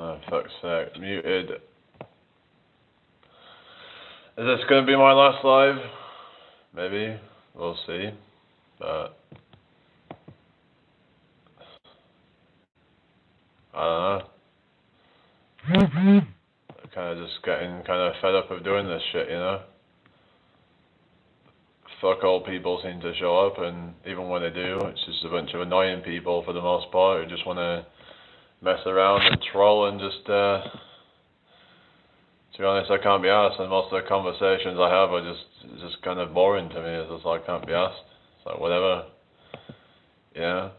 Oh, fuck's sake. Muted. Is this gonna be my last live? Maybe. We'll see. But I don't know. Kind of just getting kind of fed up of doing this shit, you know? Fuck all people seem to show up, and even when they do, it's just a bunch of annoying people for the most part who just want to mess around and troll and just, to be honest, I can't be asked, and most of the conversations I have are just kind of boring to me. It's just like, I can't be asked. It's like, whatever. Yeah.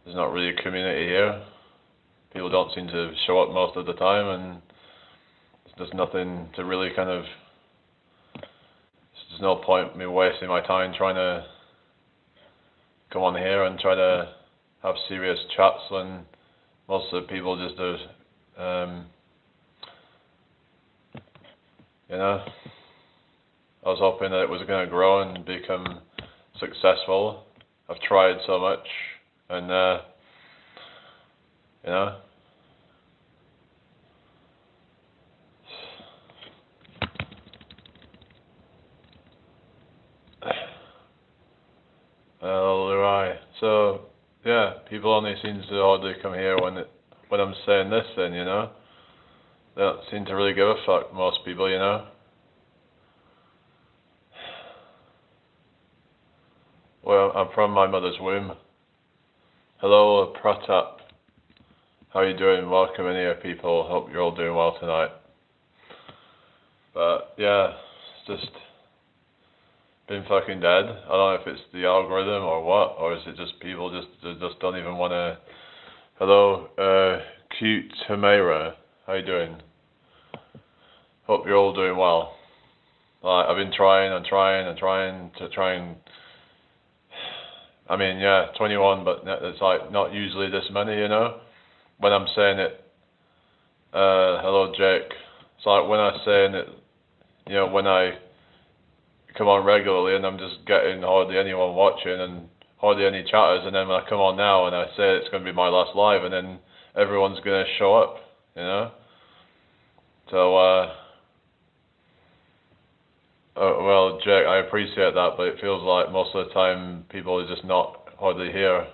There's not really a community here. People don't seem to show up most of the time, and there's nothing to really kind of, there's no point me wasting my time trying to come on here and try to have serious chats when most of the people just do, you know. I was hoping that it was going to grow and become successful. I've tried so much, and you know. So yeah, people only seem to hardly come here when I'm saying this. Then you know, they don't seem to really give a fuck. Most people, you know. Well, I'm from my mother's womb. Hello, Pratap. How are you doing? Welcome in here, people. Hope you're all doing well tonight. But yeah, it's just been fucking dead. I don't know if it's the algorithm or what, or is it just people just don't even want to. Hello, cute Tamara. How you doing? Hope you're all doing well. I've been trying and to try and. I mean, yeah, 21, but it's like not usually this many, you know. When I'm saying it, hello Jake. It's like when I'm saying it, you know, when I come on regularly and I'm just getting hardly anyone watching and hardly any chatters, and then when I come on now and I say it's going to be my last live, and then everyone's going to show up, you know. So, well, Jake, I appreciate that, but it feels like most of the time people are just not hardly here,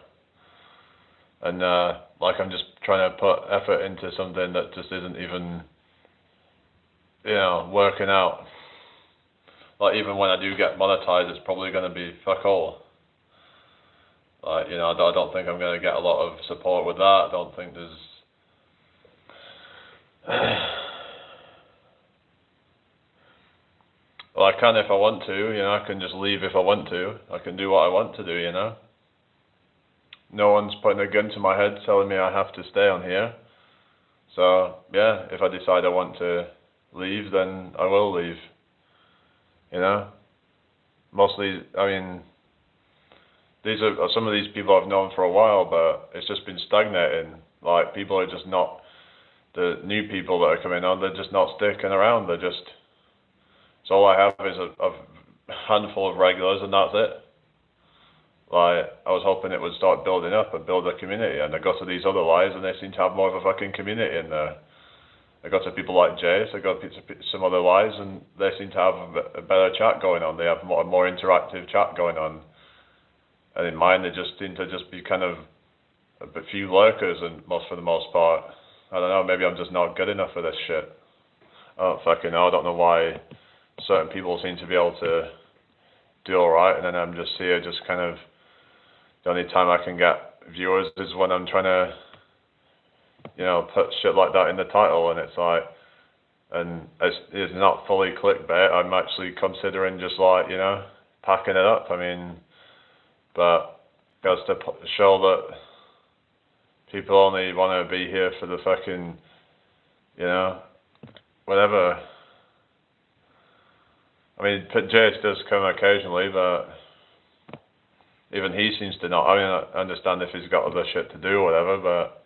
and like I'm just trying to put effort into something that just isn't even, you know, working out. Like even when I do get monetized, it's probably going to be fuck all. Like, you know, I don't think I'm going to get a lot of support with that. I don't think there's. Well, I can if I want to, you know. I can just leave if I want to. I can do what I want to do, you know. No one's putting a gun to my head telling me I have to stay on here. So yeah, if I decide I want to leave, then I will leave. You know. Mostly, I mean, these are some of these people I've known for a while, but it's just been stagnating. Like people are just not, the new people that are coming on, they're just not sticking around. They're just, so all I have is a handful of regulars, and that's it. Like I was hoping it would start building up and build a community, and I go to these other lives and they seem to have more of a fucking community in there. I go to people like Jace, I go to some other lives, and they seem to have a better chat going on. They have more interactive chat going on. And in mine, they just seem to just be kind of a few lurkers, and for the most part. I don't know, maybe I'm just not good enough for this shit. I don't fucking know. I don't know why certain people seem to be able to do alright, and then I'm just here, just kind of, the only time I can get viewers is when I'm trying to, you know, put shit like that in the title, and it's like, and it's not fully clickbait. I'm actually considering just like, you know, packing it up. I mean, but goes to show that people only want to be here for the fucking, you know, whatever. I mean, Jace does come occasionally, but even he seems to not. I mean, I understand if he's got other shit to do or whatever, but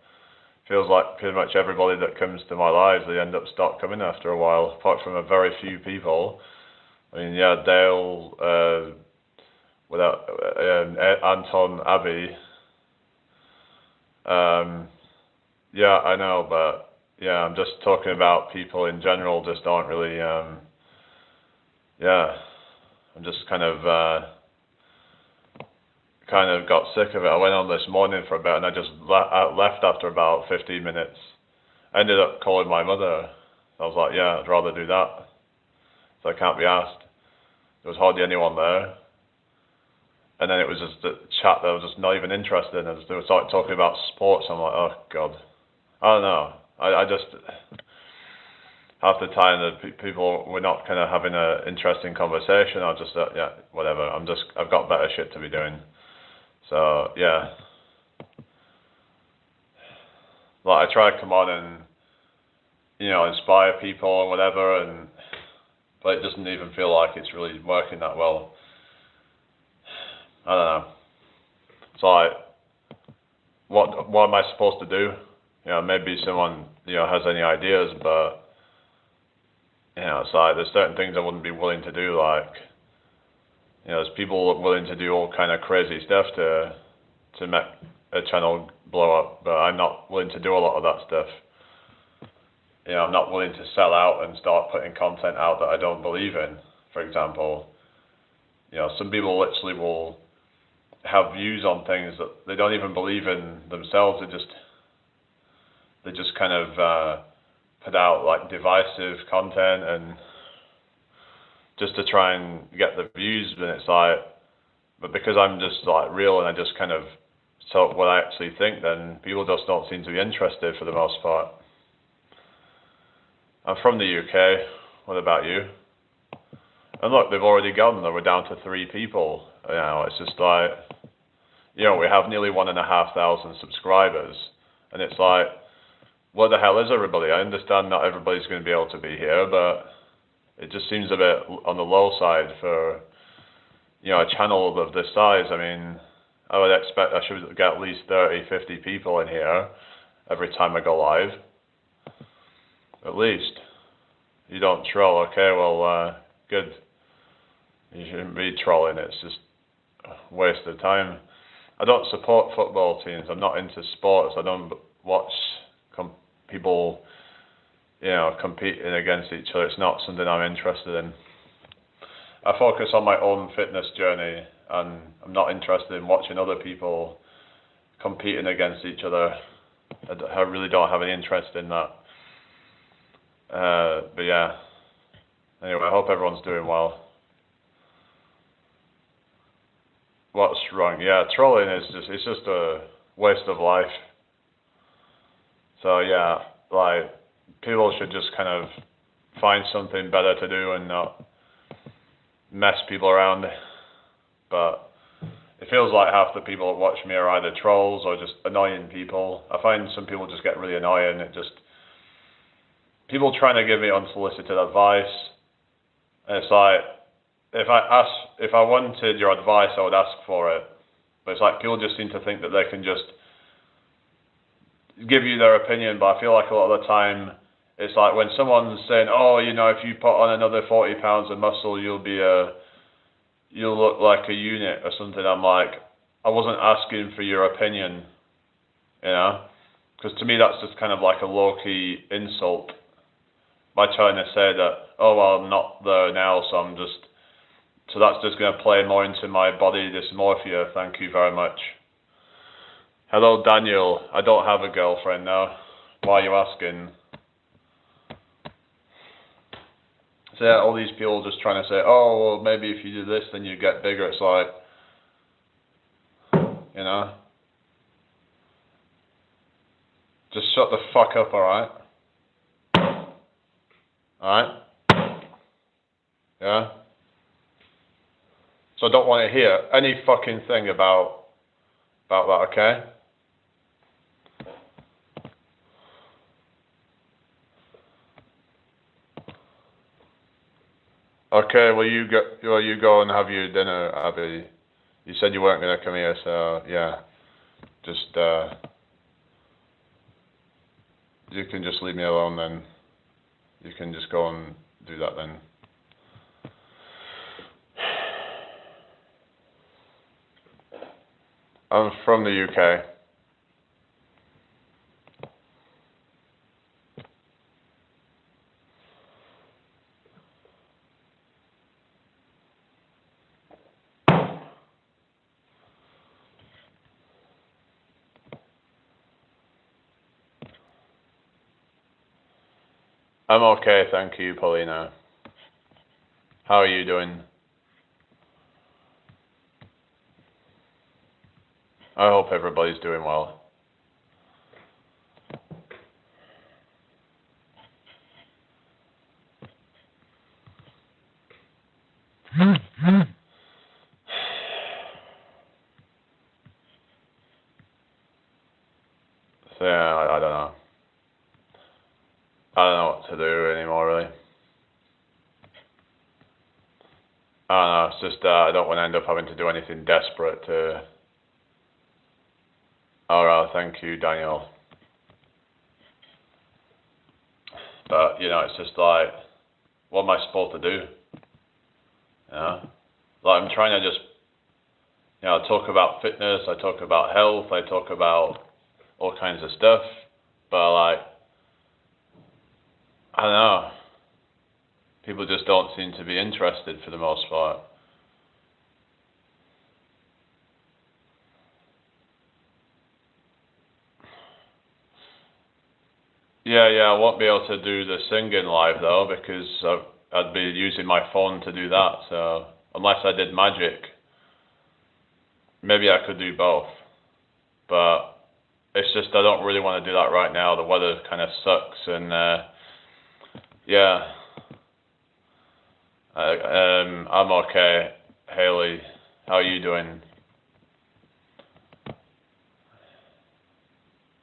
feels like pretty much everybody that comes to my lives, they end up stop coming after a while, apart from a very few people. I mean, yeah, Dale, without Anton, Abbey. Yeah, I know, but yeah, I'm just talking about people in general just aren't really, yeah, I'm just kind of got sick of it. I went on this morning for a bit and I just left after about 15 minutes. I ended up calling my mother. I was like, yeah, I'd rather do that. So I can't be asked. There was hardly anyone there. And then it was just a chat that I was just not even interested in. They were talking about sports. I'm like, oh, God. I don't know. I just, half the time the people were not kind of having an interesting conversation. I just, yeah, whatever. I've got better shit to be doing. So, yeah. Like, I try to come on and, inspire people and whatever, but it doesn't even feel like it's really working that well. I don't know. It's like, what am I supposed to do? Maybe someone, has any ideas, but, it's like, there's certain things I wouldn't be willing to do, like, there's people willing to do all kind of crazy stuff to make a channel blow up, but I'm not willing to do a lot of that stuff. I'm not willing to sell out and start putting content out that I don't believe in, for example. Some people literally will have views on things that they don't even believe in themselves. They just kind of put out like divisive content and just to try and get the views. And it's like, but because I'm just like real and I just kind of tell what I actually think, then people just don't seem to be interested for the most part. I'm from the UK. What about you? And look, they've already gone. We're down to 3 people. It's just like, we have nearly 1,500 subscribers, and it's like, what the hell is everybody? I understand not everybody's going to be able to be here, but it just seems a bit on the low side for, a channel of this size. I mean, I would expect I should get at least 30, 50 people in here every time I go live. At least. You don't troll, okay, well, good. You shouldn't be trolling, it's just a waste of time. I don't support football teams, I'm not into sports, I don't watch people, competing against each other. It's not something I'm interested in. I focus on my own fitness journey, and I'm not interested in watching other people competing against each other. I really don't have any interest in that. But yeah, anyway, I hope everyone's doing well. What's wrong? Yeah, trolling it's just a waste of life. So yeah, like, people should just kind of find something better to do and not mess people around. But it feels like half the people that watch me are either trolls or just annoying people. I find some people just get really annoying. People trying to give me unsolicited advice, and it's like, if I wanted your advice, I would ask for it. But it's like, people just seem to think that they can just give you their opinion. But I feel like a lot of the time, it's like when someone's saying, oh, if you put on another 40 pounds of muscle, you'll look like a unit or something. I'm like, I wasn't asking for your opinion, because to me that's just kind of like a low-key insult by trying to say that, oh, well, I'm not there now, so that's just going to play more into my body dysmorphia. Thank you very much. Hello, Daniel. I don't have a girlfriend now. Why are you asking? So yeah, all these people just trying to say, oh, well, maybe if you do this, then you get bigger. It's like, just shut the fuck up, alright? Alright? Yeah? So I don't want to hear any fucking thing about that, okay? Okay, well you go and have your dinner, Abby. You said you weren't gonna come here, so yeah. Just you can just leave me alone then. You can just go and do that then. I'm from the UK. I'm okay, thank you, Paulina. How are you doing? I hope everybody's doing well. So yeah, I don't know. I don't know what to do anymore, really. I don't know, it's just I don't want to end up having to do anything desperate to... Alright, thank you, Daniel. But, you know, it's just like, what am I supposed to do? You know? Like, I'm trying to just, you know, talk about fitness, I talk about health, I talk about all kinds of stuff, but like, I don't know. People just don't seem to be interested for the most part. Yeah, I won't be able to do the singing live though, because I'd be using my phone to do that, so unless I did magic, maybe I could do both. But it's just I don't really want to do that right now. The weather kind of sucks, and yeah, I'm okay. Haley, how are you doing?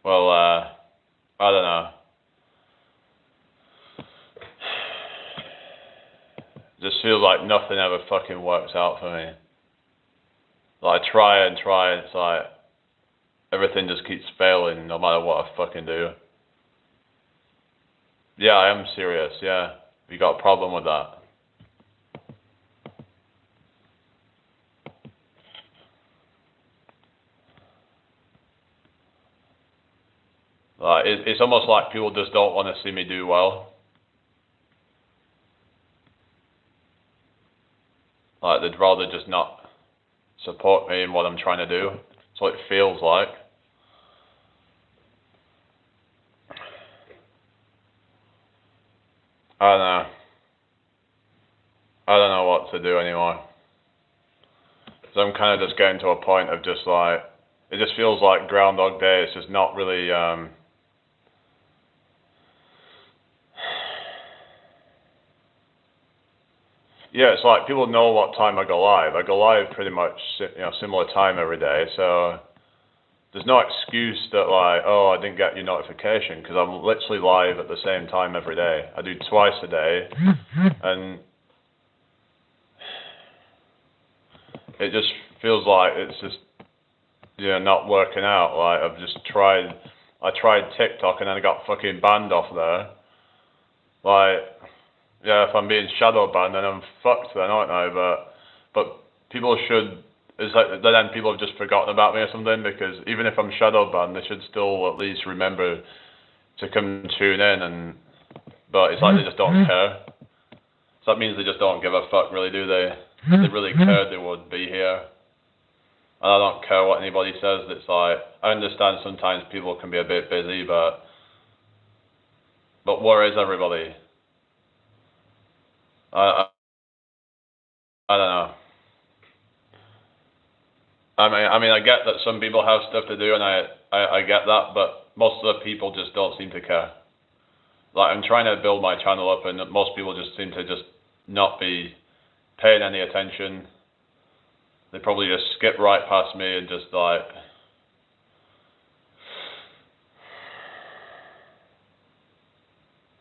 Well, I don't know. Just feels like nothing ever fucking works out for me. Like I try and try, and it's like everything just keeps failing no matter what I fucking do. Yeah, I am serious, yeah. You got a problem with that? Like, it's almost like people just don't want to see me do well. Like, they'd rather just not support me in what I'm trying to do. That's what it feels like. I don't know. I don't know what to do anymore. So I'm kind of just getting to a point of just like, it just feels like Groundhog Day. It's just not really, yeah, it's like people know what time I go live. I go live pretty much, you know, similar time every day. So there's no excuse that like, oh, I didn't get your notification, because I'm literally live at the same time every day. I do twice a day, and it just feels like it's just, you know, not working out. Like I tried TikTok and then I got fucking banned off there. Like, yeah, if I'm being shadow banned, then I'm fucked then, aren't I? But people should, it's like then people have just forgotten about me or something, because even if I'm shadow banned, they should still at least remember to come tune in, and but it's like they just don't care. So that means they just don't give a fuck, really, do they? If they really cared, they would be here. And I don't care what anybody says. It's like, I understand sometimes people can be a bit busy, but where is everybody? I don't know. I mean, I get that some people have stuff to do, and I get that, but most of the people just don't seem to care. Like, I'm trying to build my channel up, and most people just seem to just not be paying any attention. They probably just skip right past me and just like,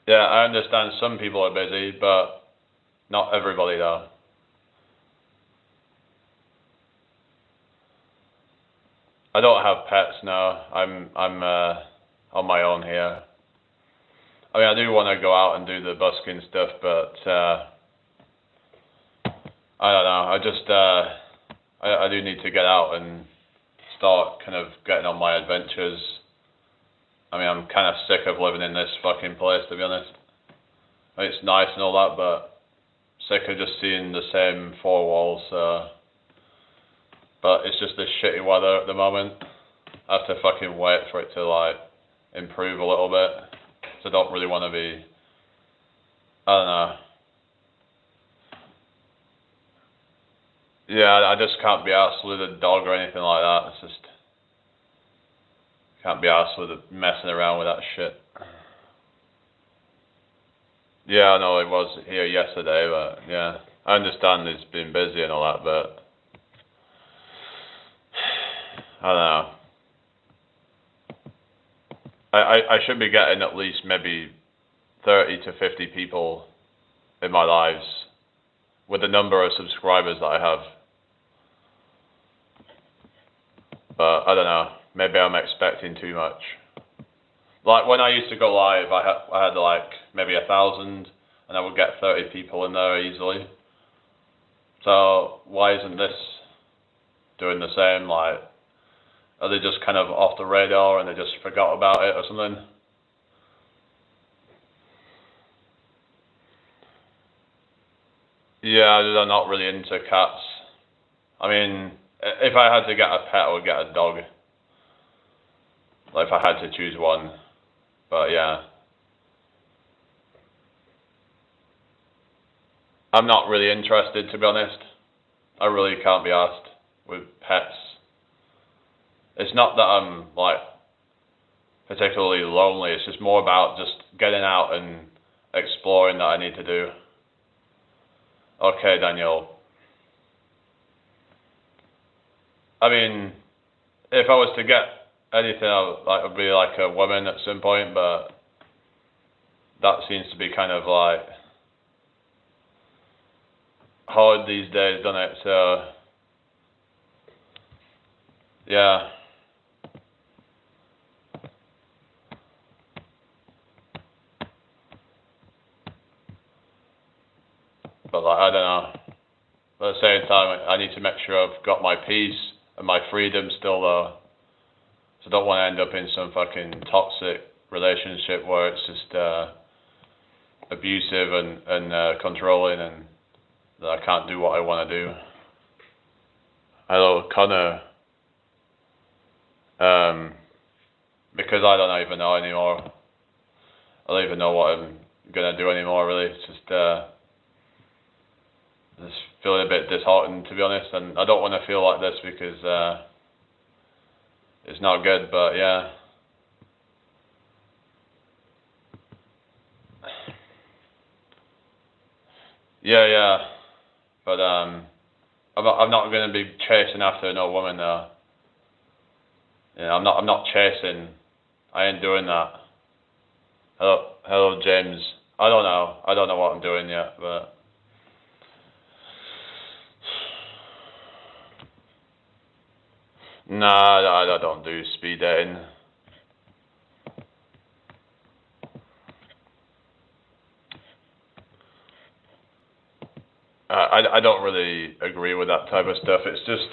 yeah, I understand some people are busy, but not everybody though. I don't have pets now. I'm on my own here. I mean, I do want to go out and do the busking stuff, but I don't know. I just I do need to get out and start kind of getting on my adventures. I mean, I'm kind of sick of living in this fucking place, to be honest. I mean, it's nice and all that, but sick of just seeing the same four walls. But it's just this shitty weather at the moment. I have to fucking wait for it to like improve a little bit. So I don't really want to be I don't know. Yeah, I just can't be arsed with a dog or anything like that. It's just can't be arsed with messing around with that shit. Yeah, I know it was here yesterday, but yeah, I understand it's been busy and all that, but I don't know. I should be getting at least maybe 30 to 50 people in my lives with the number of subscribers that I have. But I don't know. Maybe I'm expecting too much. Like when I used to go live, I had like maybe 1,000, and I would get 30 people in there easily. So why isn't this doing the same? Like, are they just kind of off the radar and they just forgot about it or something? Yeah, I'm not really into cats. I mean, if I had to get a pet, I would get a dog. Like if I had to choose one. But yeah. I'm not really interested, to be honest. I really can't be asked with pets. It's not that I'm like particularly lonely, it's just more about just getting out and exploring that I need to do. Okay, Daniel. I mean, if I was to get anything, I would be like a woman at some point, but that seems to be kind of like hard these days, doesn't it? So, yeah. But like, I don't know. But at the same time, I need to make sure I've got my peace and my freedom still there. So I don't want to end up in some fucking toxic relationship where it's just abusive and controlling, and that I can't do what I want to do. Hello, Connor. Because I don't even know anymore. I don't even know what I'm gonna do anymore. Really, it's just feeling a bit disheartened, to be honest. And I don't want to feel like this because it's not good. But yeah. Yeah, yeah. But I'm not gonna be chasing after no woman though. Yeah, I'm not chasing. I ain't doing that. Hello, James. I don't know. I don't know what I'm doing yet, but nah, I don't do speed dating. I don't really agree with that type of stuff. It's just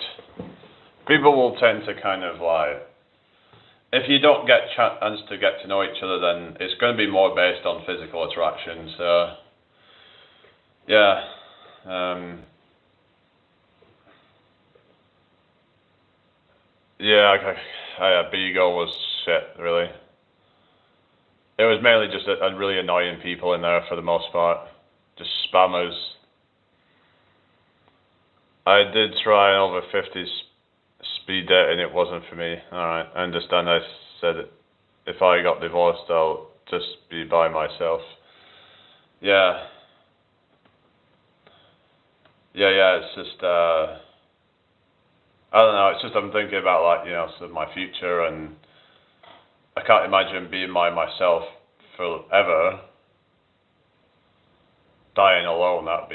people will tend to kind of like, if you don't get chance to get to know each other, then it's going to be more based on physical attraction. So yeah, yeah. Bigo was shit, really. It was mainly just a really annoying people in there for the most part, just spammers. I did try an over 50s speed dating, it wasn't for me. Alright, I understand. I said if I got divorced, I'll just be by myself. Yeah. Yeah, it's just, I don't know, it's just I'm thinking about like, sort of my future, and I can't imagine being by myself forever, dying alone, that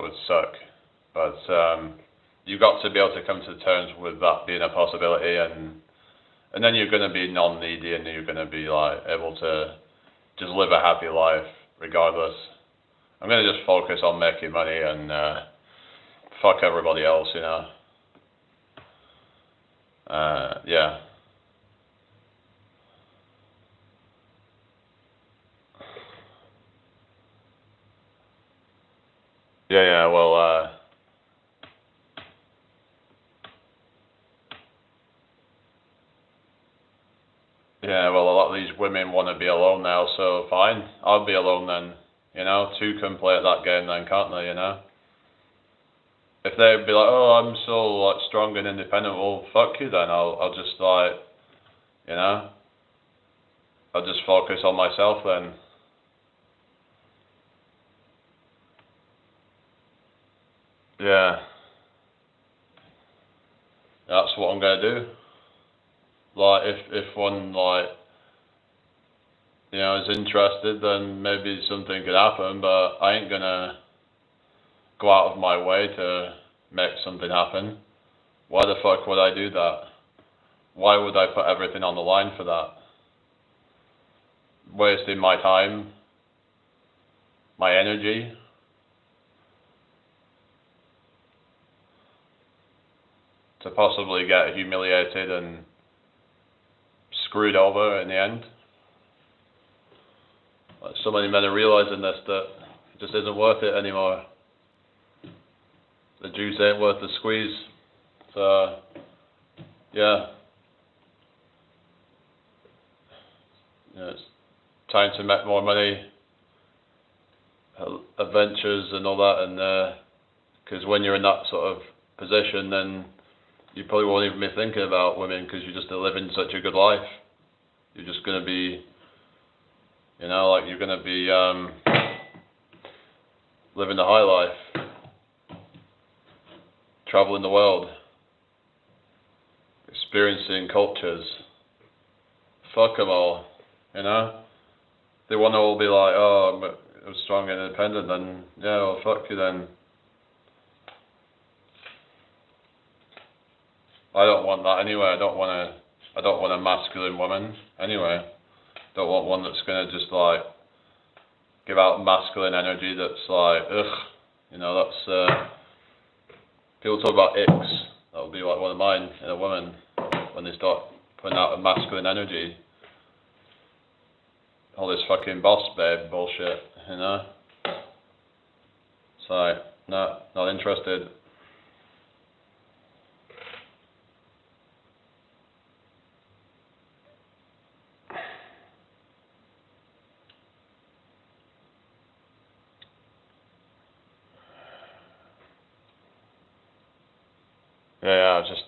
would suck. But you've got to be able to come to terms with that being a possibility, and then you're going to be non-needy, and you're going to be like able to just live a happy life regardless. I'm going to just focus on making money and fuck everybody else, yeah. Yeah, well, yeah, well, a lot of these women want to be alone now, so fine, I'll be alone then. You know, two can play at that game then, can't they? You know. If they'd be like, oh, I'm so like strong and independent, well, fuck you then. I'll just like, you know, I'll just focus on myself then. Yeah. That's what I'm gonna do. Like, if one like, you know, is interested, then maybe something could happen. But I ain't gonna go out of my way to make something happen. Why the fuck would I do that? Why would I put everything on the line for that? Wasting my time, my energy. To possibly get humiliated and screwed over in the end. Like, so many men are realising this, that it just isn't worth it anymore. The juice ain't worth the squeeze. So, yeah. It's time to make more money, adventures and all that, and because when you're in that sort of position, then you probably won't even be thinking about women because you're just living such a good life. You're just going to be, you know, like you're going to be living the high life, traveling the world, experiencing cultures. Fuck them all, you know. They want to all be like, oh, I'm strong and independent, then yeah, well, fuck you then. I don't want that anyway. I don't want a masculine woman anyway. Don't want one that's gonna just like give out masculine energy that's like ugh. You know, that's people talk about icks. That would be like one of mine in a woman when they start putting out a masculine energy. All this fucking boss babe bullshit, you know. It's like, no, not interested. Yeah, just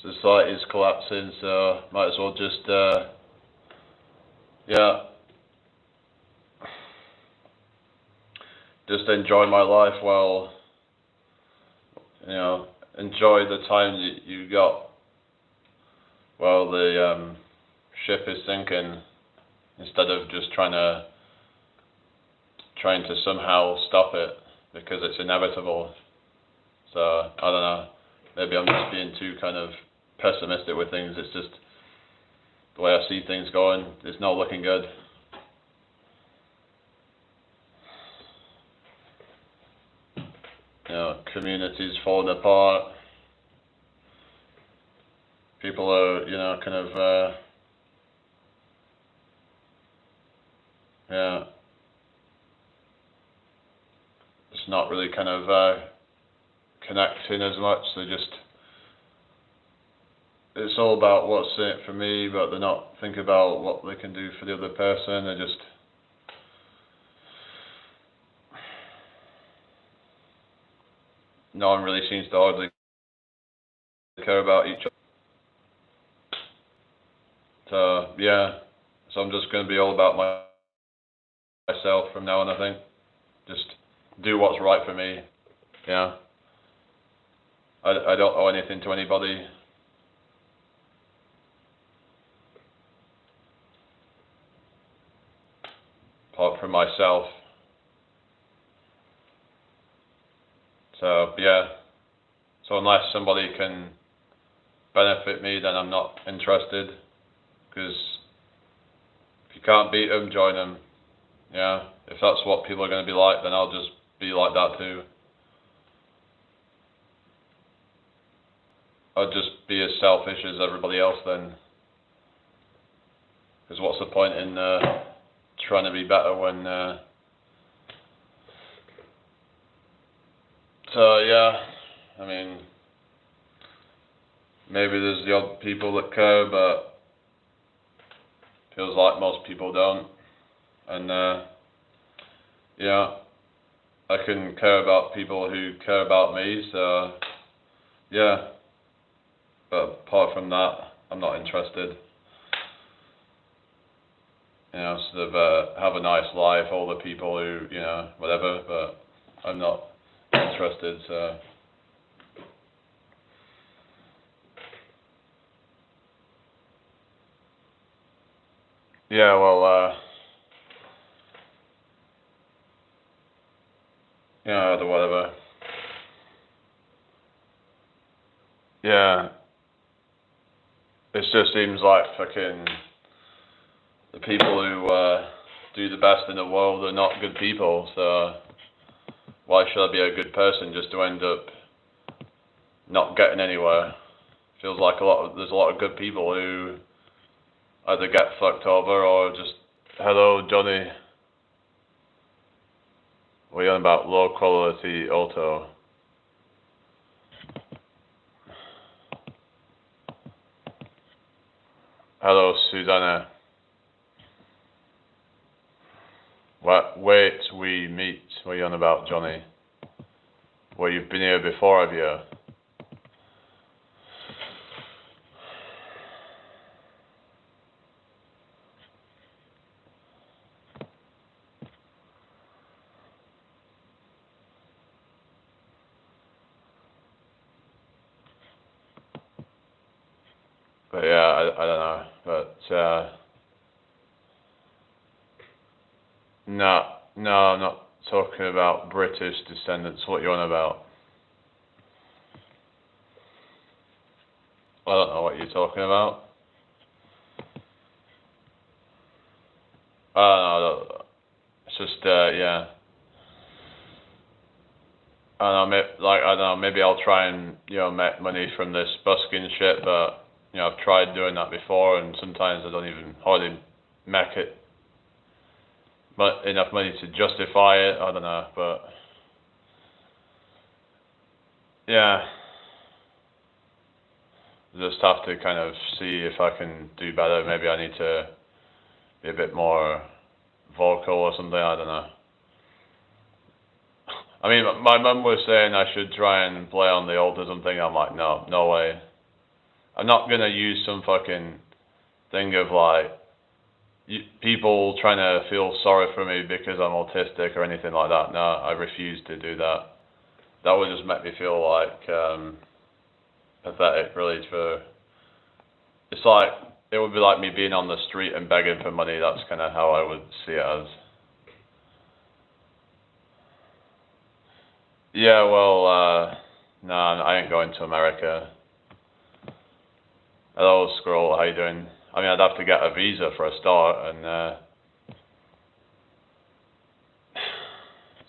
society's collapsing, so might as well just yeah, just enjoy my life while, you know, enjoy the time that you got while the ship is sinking, instead of just trying to somehow stop it because it's inevitable. So I don't know. Maybe I'm just being too kind of pessimistic with things. It's just the way I see things going. It's not looking good. You know, communities falling apart. People are, you know, kind of, yeah, it's not really kind of connecting as much. They just, it's all about what's in it for me, but they're not thinking about what they can do for the other person. They just, no one really seems to hardly care about each other. So yeah, so I'm just going to be all about myself from now on. I think just do what's right for me. Yeah, I don't owe anything to anybody. Apart from myself. So yeah, so unless somebody can benefit me, then I'm not interested. Because if you can't beat them, join them. Yeah, if that's what people are going to be like, then I'll just be like that too. I'll just be as selfish as everybody else then. Because what's the point in trying to be better when... So yeah, I mean, maybe there's the odd people that care, but feels like most people don't. And yeah, I can care about people who care about me, so yeah. But apart from that, I'm not interested. You know, sort of have a nice life, all the people who, you know, whatever, but I'm not interested, so. Yeah, well, you know, whatever. Yeah, it just seems like fucking the people who do the best in the world are not good people, so why should I be a good person just to end up not getting anywhere? Feels like there's a lot of good people who either get fucked over or just, hello Johnny, what are you on about? Low quality auto. Hello Susanna. Wait, we meet. What are you on about, Johnny? Well, you've been here before, have you? But yeah, I don't know. But no, I'm not talking about British descendants. What you on about? I don't know what you're talking about. I don't know. It's just yeah. I don't know. I don't know. Maybe I'll try and make money from this busking shit, but I've tried doing that before, and sometimes I don't even hardly make it enough money to justify it. I don't know, but yeah, just have to kind of see if I can do better. Maybe I need to be a bit more vocal or something. I don't know. I mean, my mum was saying I should try and play on the autism thing. I'm like, no way. I'm not gonna use some fucking thing of like people trying to feel sorry for me because I'm autistic or anything like that. No, I refuse to do that. That would just make me feel like pathetic, really. It's like it would be like me being on the street and begging for money. That's kind of how I would see it as. Yeah, well, no, I ain't going to America. Hello, Scroll. How you doing? I mean, I'd have to get a visa for a start, and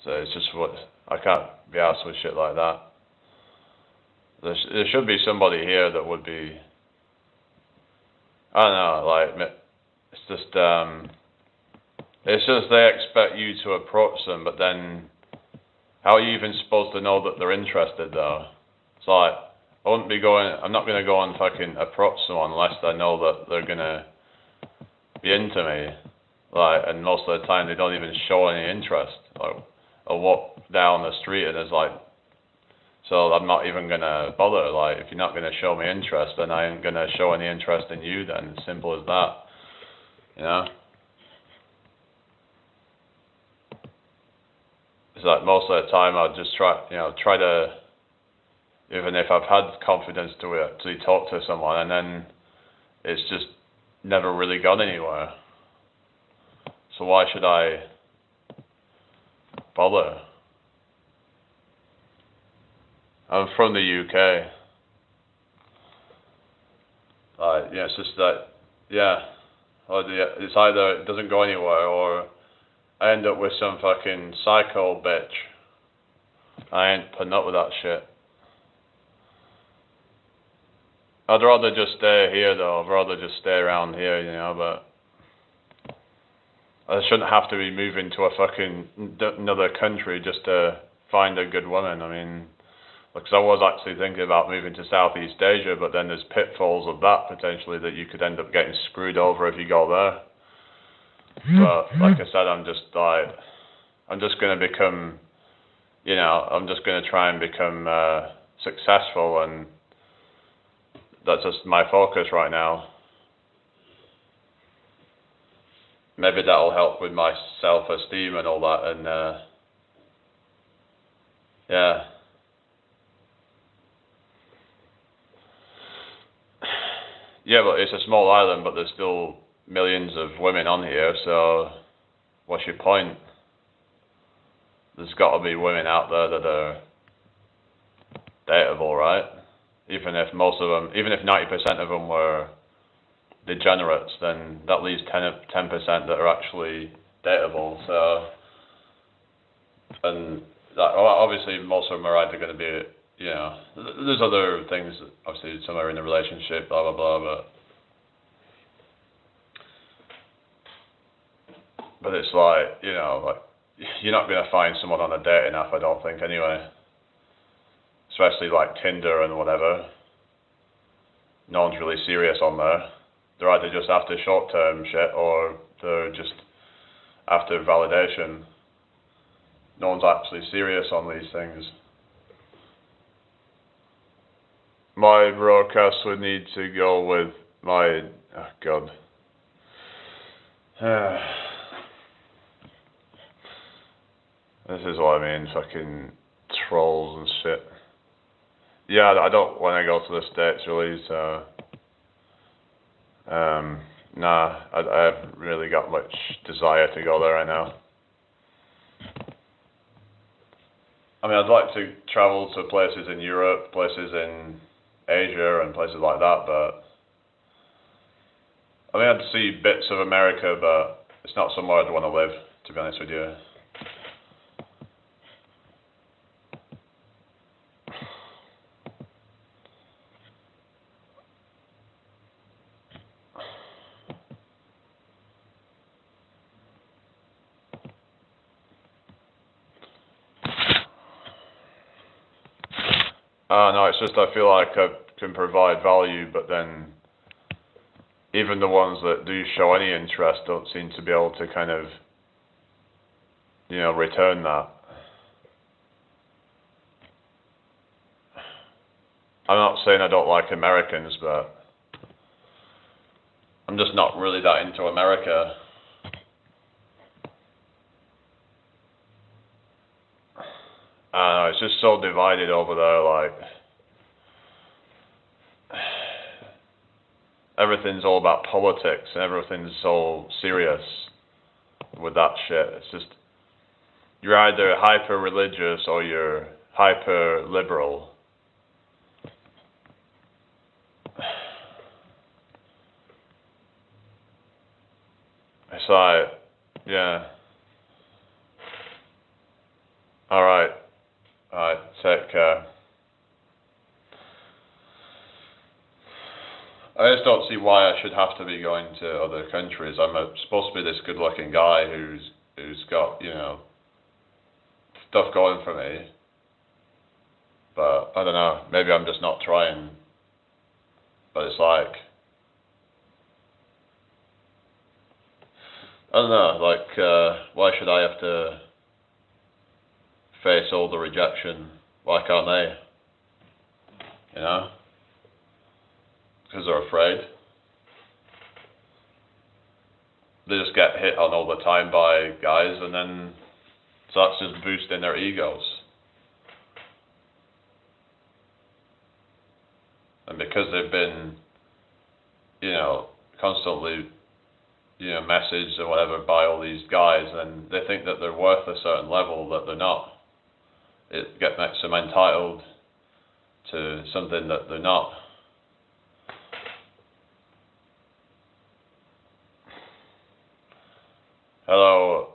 so it's just what I can't be asked with shit like that. There should be somebody here that would be. I don't know, like it's just they expect you to approach them, but then how are you even supposed to know that they're interested though? It's like I'm not gonna go and fucking approach someone unless I know that they're gonna be into me. Like, and most of the time they don't even show any interest. Like, I'll walk down the street and it's like, so I'm not even gonna bother. Like, if you're not gonna show me interest, then I ain't gonna show any interest in you. Then simple as that. You know. It's like most of the time I'll just try to, even if I've had confidence to actually talk to someone, and then it's just never really gone anywhere. So why should I bother? I'm from the UK. Yeah, it's just that, yeah. It's either it doesn't go anywhere, or I end up with some fucking psycho bitch. I ain't putting up with that shit. I'd rather just stay here though. I'd rather just stay around here, but I shouldn't have to be moving to a fucking another country just to find a good woman. I mean, Because I was actually thinking about moving to Southeast Asia, but then there's pitfalls of that potentially that you could end up getting screwed over if you go there. But like I said, I'm just going to become, I'm just going to try and become successful, and that's just my focus right now. Maybe that'll help with my self-esteem and all that, and yeah. Yeah, but it's a small island, but there's still millions of women on here, so what's your point? There's got to be women out there that are dateable, right? Even if 90% of them were degenerates, then that leaves 10% that are actually dateable. So, and that, obviously most of them are either going to be, there's other things, obviously some are in a relationship, blah, blah, blah, but it's like, you're not going to find someone on a dating app, I don't think, anyway. Especially like Tinder and whatever. No one's really serious on there. They're either just after short-term shit or they're just after validation. No one's actually serious on these things. My broadcast would need to go with my... Oh, God. This is what I mean, fucking trolls and shit. Yeah, I don't want to go to the States really, so... Nah, I haven't really got much desire to go there right now. I mean, I'd like to travel to places in Europe, places in Asia, and places like that, but... I mean, I'd see bits of America, but it's not somewhere I'd want to live, to be honest with you. No, it's just I feel like I can provide value, but then even the ones that do show any interest don't seem to be able to kind of, return that. I'm not saying I don't like Americans, but I'm just not really that into America. I don't know, it's just so divided over there, like... Everything's all about politics, and everything's so serious with that shit. It's just... You're either hyper-religious or you're hyper-liberal. It's like... Yeah. Alright, take care. I just don't see why I should have to be going to other countries. I'm supposed to be this good-looking guy who's got, stuff going for me. But, I don't know, maybe I'm just not trying. But it's like... I don't know, why should I have to face all the rejection? Why can't they? Because they're afraid. They just get hit on all the time by guys, and then so that's just boosting their egos. And because they've been, constantly, messaged or whatever by all these guys, and they think that they're worth a certain level that they're not. It makes them entitled to something that they're not. Hello,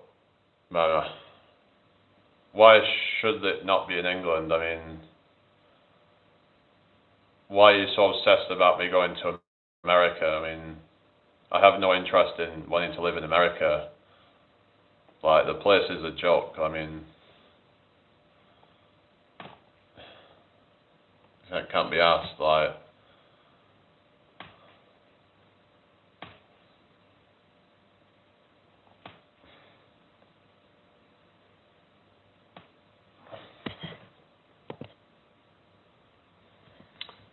Mara. Why should it not be in England? I mean, why are you so obsessed about me going to America? I mean, I have no interest in wanting to live in America. Like, the place is a joke. I mean, That can't be asked. Like,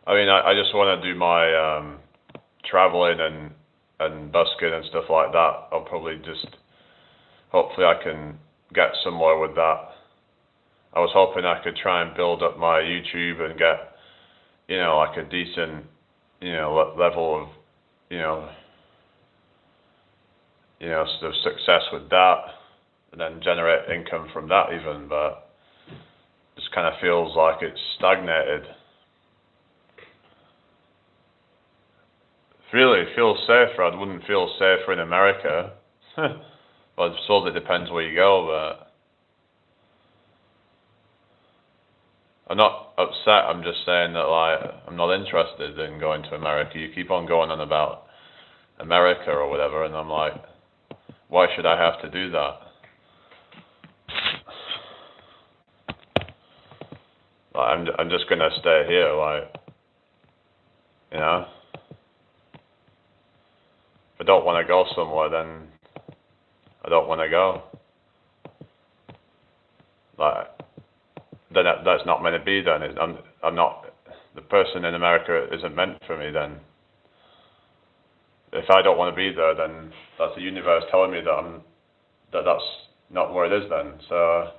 I mean, I just want to do my traveling and busking and stuff like that. I'll probably just, hopefully I can get somewhere with that. I was hoping I could try and build up my YouTube and get, like a decent, level of, sort of success with that, and then generate income from that even, but just kind of feels like it's stagnated. Really feels safer. I wouldn't feel safer in America. Well, I suppose it depends where you go, but I'm not upset. I'm just saying that, like, I'm not interested in going to America. You keep on going on about America or whatever, and I'm like, why should I have to do that? Like, I'm just gonna stay here, like, If I don't want to go somewhere, then I don't want to go. Like, then that's not meant to be. Then I'm not, the person in America isn't meant for me. Then if I don't want to be there, then that's the universe telling me that's not where it is. Then so.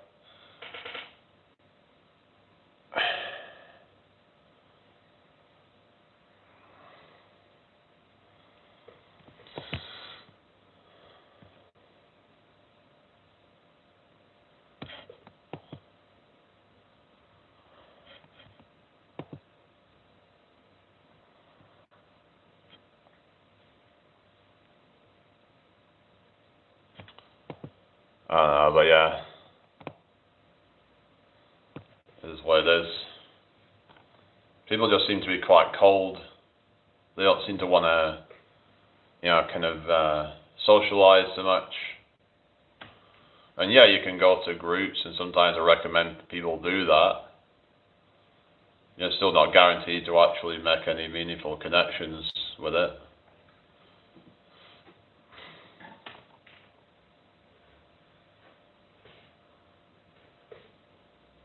I don't know, but yeah, it is what it is. People just seem to be quite cold. They don't seem to want to, kind of socialize so much. And yeah, you can go to groups, and sometimes I recommend people do that. You're still not guaranteed to actually make any meaningful connections with it.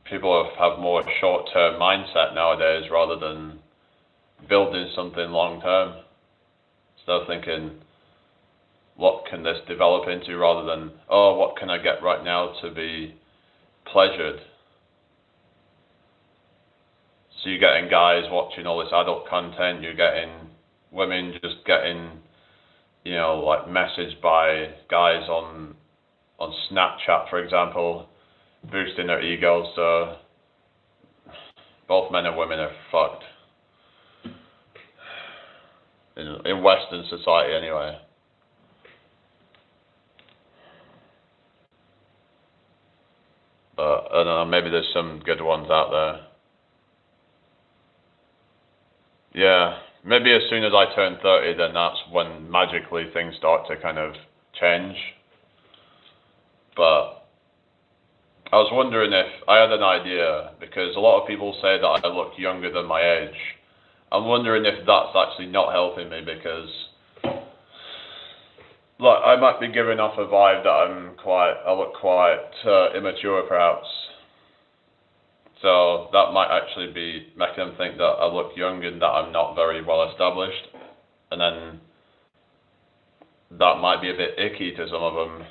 People have more short-term mindset nowadays rather than building something long-term. Instead of thinking, what can this develop into, rather than, oh, what can I get right now to be pleasured? So you're getting guys watching all this adult content, you're getting women just getting, like messaged by guys on Snapchat, for example, boosting their egos, so both men and women are fucked. In Western society anyway. But I don't know, maybe there's some good ones out there. Yeah, maybe as soon as I turn 30, then that's when magically things start to kind of change. But I was wondering if I had an idea, because a lot of people say that I look younger than my age. I'm wondering if that's actually not helping me, because like, I might be giving off a vibe that I look quite immature perhaps. So that might actually be making them think that I look young and that I'm not very well established. And then that might be a bit icky to some of them.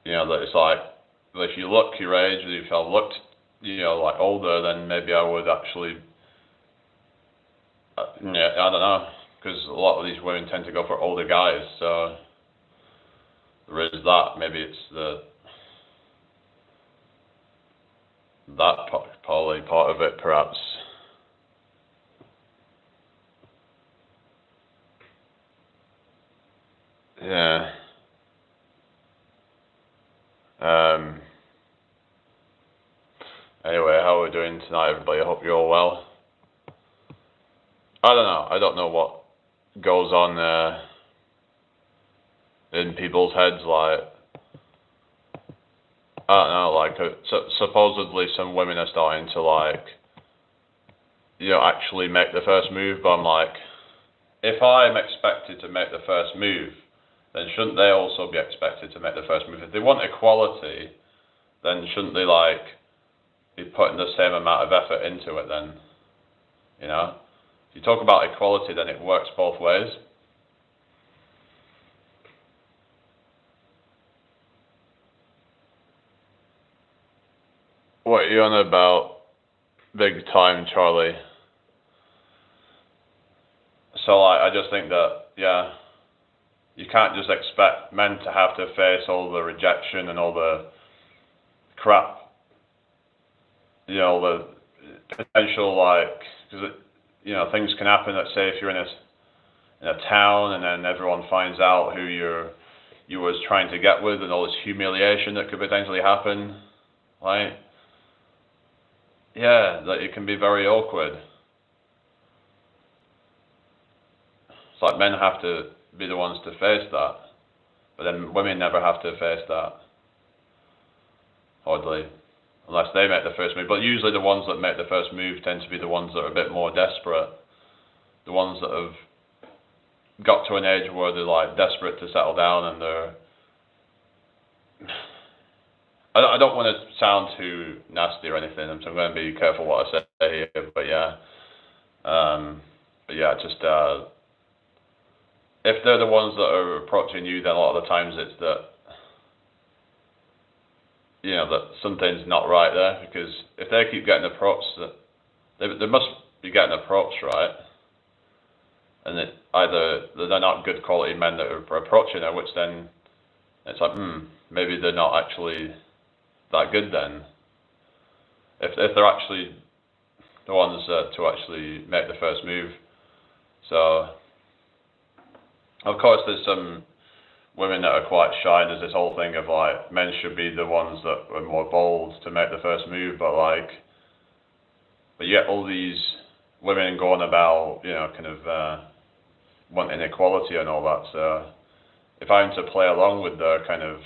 That it's like, well, if you look your age, or if I looked, like older, then maybe I would actually, I don't know, because a lot of these women tend to go for older guys, so there is that. Maybe it's probably part of it, perhaps. Yeah. Anyway, how are we doing tonight, everybody? I hope you're all well. I don't know. I don't know what goes on in people's heads. Like, I don't know, like, supposedly some women are starting to, like, actually make the first move, but I'm like, if I'm expected to make the first move, then shouldn't they also be expected to make the first move? If they want equality, then shouldn't they, like, be putting the same amount of effort into it then? You know? If you talk about equality, then it works both ways. What are you on about, big time, Charlie? So, like, I just think that, yeah, you can't just expect men to have to face all the rejection and all the crap, the potential, like, because, things can happen. Let's say if you're in a town and then everyone finds out who you was trying to get with, and all this humiliation that could potentially happen, right? Yeah, that it can be very awkward. It's like men have to be the ones to face that, but then women never have to face that, oddly, unless they make the first move. But usually the ones that make the first move tend to be the ones that are a bit more desperate, the ones that have got to an age where they're, like, desperate to settle down, and they're I don't want to sound too nasty or anything, so I'm going to be careful what I say here, but yeah, just if they're the ones that are approaching you, then a lot of the times it's that, that something's not right there, because if they keep getting approached, they must be getting approached, right? And either they're not good quality men that are approaching her, which then it's like, maybe they're not actually that good then. If they're actually the ones to actually make the first move. So, of course, there's some women that are quite shy, and there's this whole thing of, like, men should be the ones that are more bold to make the first move, but you get all these women going about, kind of wanting equality and all that. So, if I'm to play along with their kind of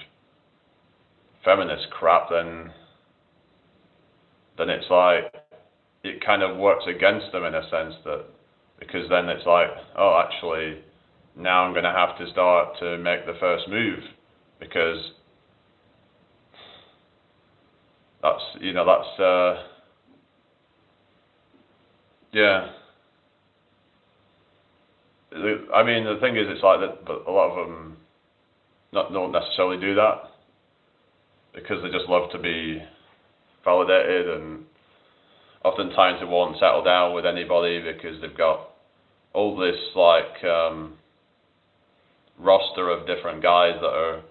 feminist crap, then it's like, it kind of works against them in a sense, that because then it's like, oh, actually, now I'm going to have to start to make the first move, because that's yeah. I mean, the thing is, it's like that, but a lot of them don't necessarily do that, because they just love to be validated, and oftentimes they won't settle down with anybody because they've got all this, like, roster of different guys that are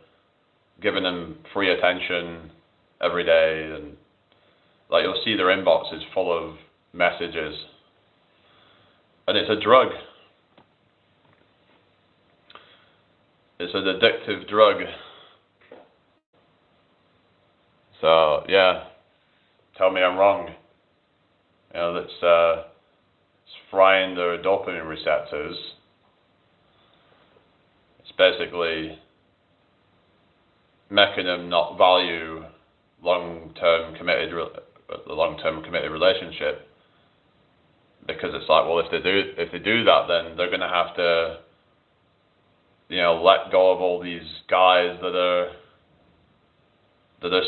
giving them free attention every day, and, like, you'll see their inbox is full of messages, and it's a drug. It's an addictive drug. So, yeah, tell me I'm wrong. It's frying their dopamine receptors. It's basically making them not value long-term committed relationship, because it's like, well, if they do that, then they're going to have to, let go of all these guys that are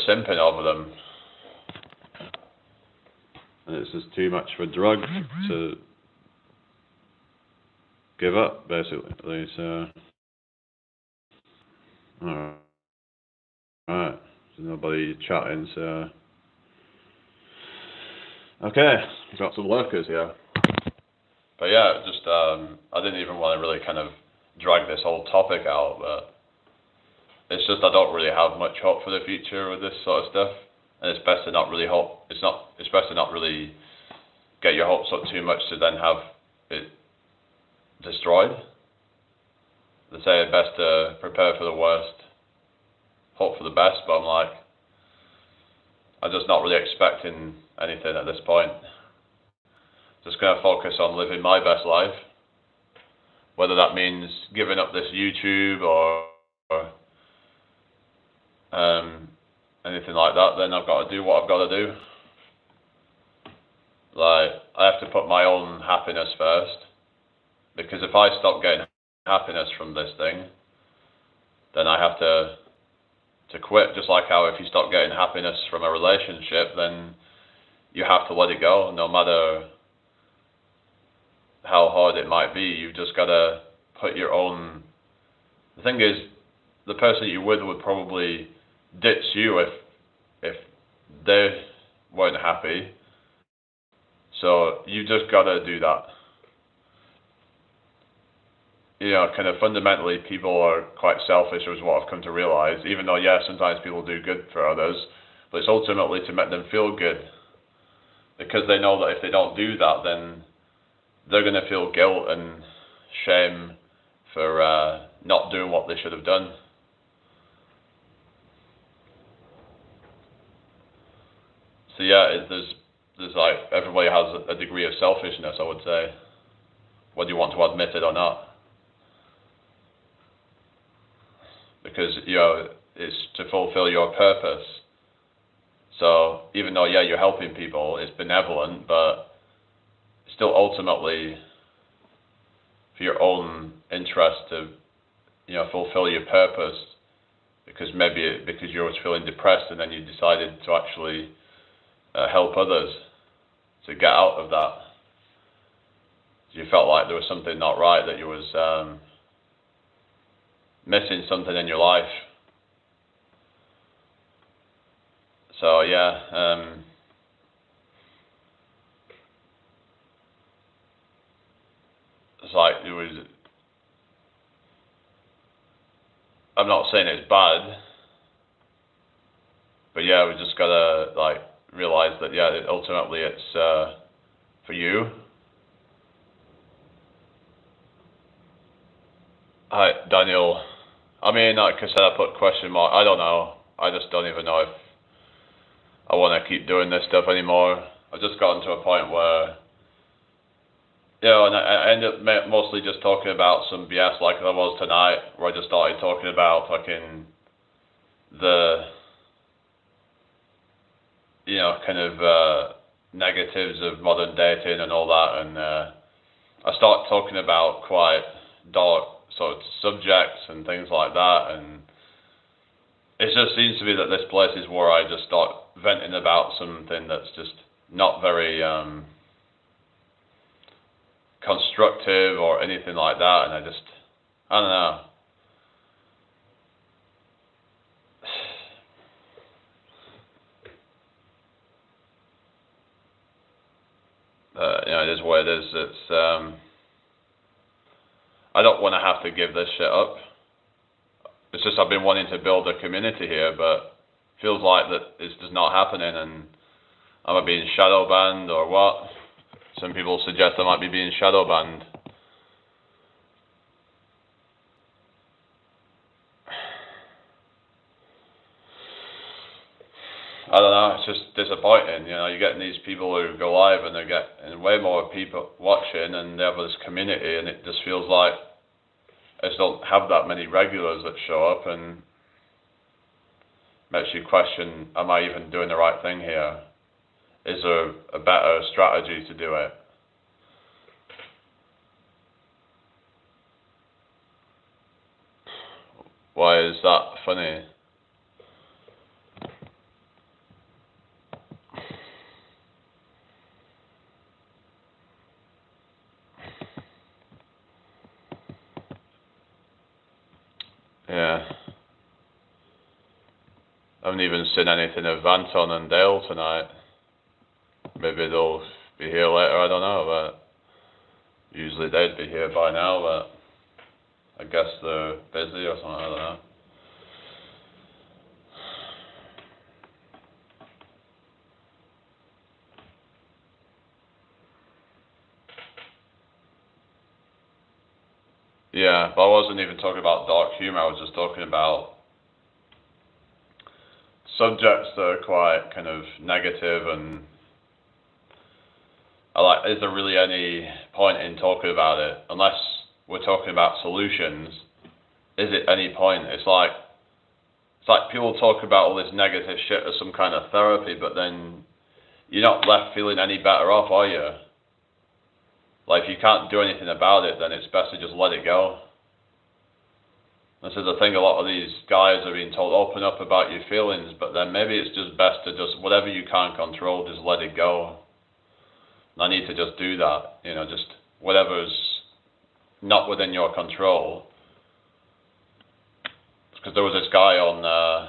simping over them. And it's just too much of a drug to give up, basically. So, alright. There's nobody chatting, so. Okay, we've got some lurkers here. But yeah, just, I didn't even want to really kind of drag this whole topic out, but it's just, I don't really have much hope for the future with this sort of stuff. And it's best to not really hope. It's best to not really get your hopes up too much to then have it destroyed. They say it's best to prepare for the worst, hope for the best, but I'm just not really expecting anything at this point. Just going to focus on living my best life, whether that means giving up this YouTube or anything like that, then I've got to do what I've got to do. Like, I have to put my own happiness first, because if I stop getting happiness from this thing, then I have to quit. Just like how if you stop getting happiness from a relationship, then you have to let it go, no matter how hard it might be. You've just got to put your own... The thing is, the person you with would probably ditch you if they weren't happy. So you just got to do that. You know, kind of fundamentally, people are quite selfish, is what I've come to realize. Even though, yeah, sometimes people do good for others, but it's ultimately to make them feel good, because they know that if they don't do that, then they're going to feel guilt and shame for not doing what they should have done. So yeah, there's like, everybody has a degree of selfishness, I would say, whether you want to admit it or not. Because, you know, it's to fulfill your purpose. So even though, yeah, you're helping people, it's benevolent, but still ultimately for your own interest to, you know, fulfill your purpose, because because you were feeling depressed and then you decided to actually help others to get out of that. You felt like there was something not right, that you was missing something in your life. So yeah, it's like it was... I'm not saying it's bad, but yeah, we just gotta like realize that, yeah, ultimately it's for you. Hi, Daniel. I mean, like I said, I put question mark. I don't know. I just don't even know if I want to keep doing this stuff anymore. I've just gotten to a point where, you know, and I end up mostly just talking about some BS like I was tonight, where I just started talking about fucking the, you know, kind of negatives of modern dating and all that, and I start talking about quite dark sort of subjects and things like that, and it just seems to be that this place is where I just start venting about something that's just not very constructive or anything like that, and I don't know. You know, it is what it is. It's I don't want to have to give this shit up. It's just I've been wanting to build a community here, but feels like that it's just not happening, and am I being shadow banned or what? Some people suggest I might be being shadow banned. I don't know, it's just disappointing, you know. You're getting these people who go live and they're getting way more people watching, and they have this community, and it just feels like I just don't have that many regulars that show up, and makes you question, am I even doing the right thing here? Is there a better strategy to do it? Why is that funny? Yeah. I haven't even seen anything of Anton and Dale tonight. Maybe they'll be here later, I don't know, but usually they'd be here by now, but I guess they're busy or something, I don't know. Yeah, but I wasn't even talking about dark humor, I was just talking about subjects that are quite kind of negative, and is there really any point in talking about it? Unless we're talking about solutions, is it any point? It's like, It's like people talk about all this negative shit as some kind of therapy, but then you're not left feeling any better off, are you? Like, if you can't do anything about it, then it's best to just let it go. This is the thing, a lot of these guys are being told, open up about your feelings, but then maybe it's just best to just, whatever you can't control, just let it go. And I need to just do that, you know, just whatever's not within your control. Because there was this guy on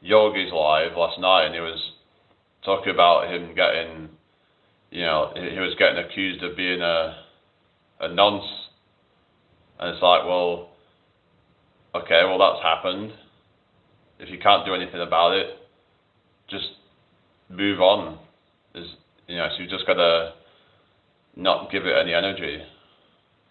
Yogi's Live last night, and he was talking about him getting, you know, he was getting accused of being a nonce. And it's like, well, okay, well that's happened. If you can't do anything about it, just move on. You know, so you just gotta not give it any energy.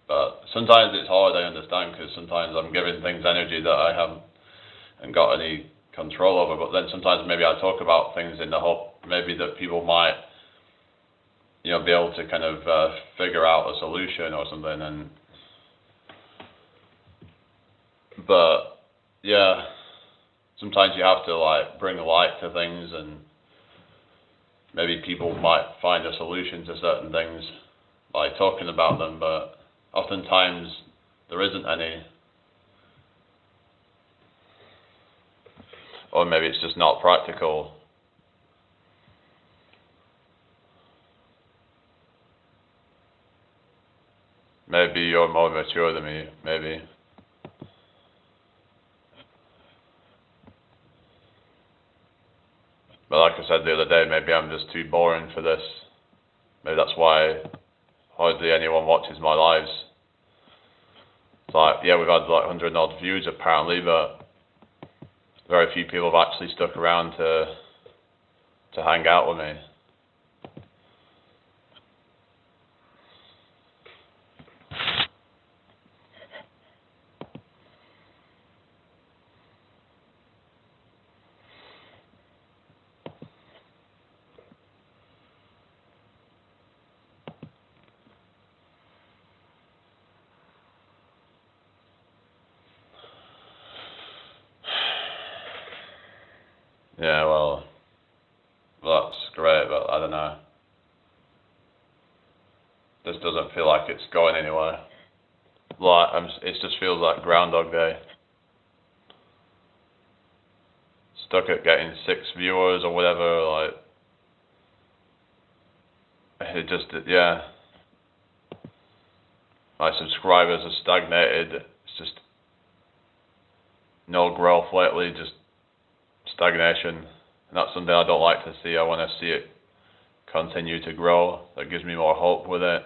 But sometimes it's hard, I understand, because sometimes I'm giving things energy that I haven't got any control over. But then sometimes maybe I talk about things in the hope maybe that people might, you know, be able to kind of figure out a solution or something. But yeah, sometimes you have to like bring light to things, and maybe people might find a solution to certain things by talking about them, but oftentimes there isn't any. Or maybe it's just not practical. Maybe you're more mature than me, maybe. But like I said the other day, maybe I'm just too boring for this. Maybe that's why hardly anyone watches my lives. It's like, yeah, we've had like 100 odd views apparently, but very few people have actually stuck around to hang out with me. Yeah, well, that's great, but I don't know. This doesn't feel like it's going anywhere. Like, it just feels like Groundhog Day. Stuck at getting 6 viewers or whatever, like, it just, yeah. My subscribers are stagnated. It's just no growth lately, just stagnation. And that's something I don't like to see. I want to see it continue to grow. That gives me more hope with it.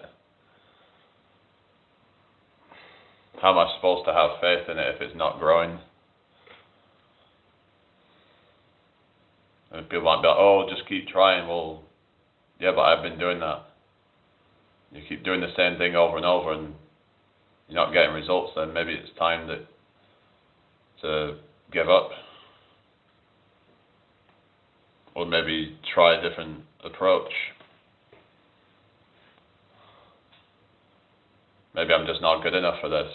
How am I supposed to have faith in it if it's not growing? And people might be like, oh, just keep trying. Well, yeah, but I've been doing that. You keep doing the same thing over and over and you're not getting results, then maybe it's time to give up. Or maybe try a different approach. Maybe I'm just not good enough for this.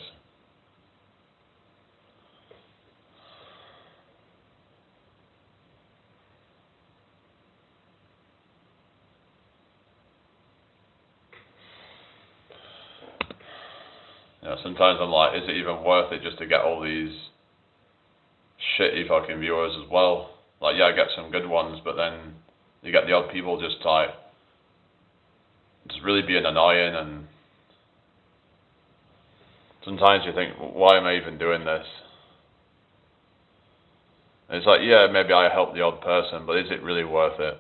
You know, sometimes I'm like, is it even worth it just to get all these shitty fucking viewers as well? Like, yeah, I get some good ones, but then you get the odd people just like, just really being annoying, and sometimes you think, why am I even doing this? And it's like, yeah, maybe I help the odd person, but is it really worth it?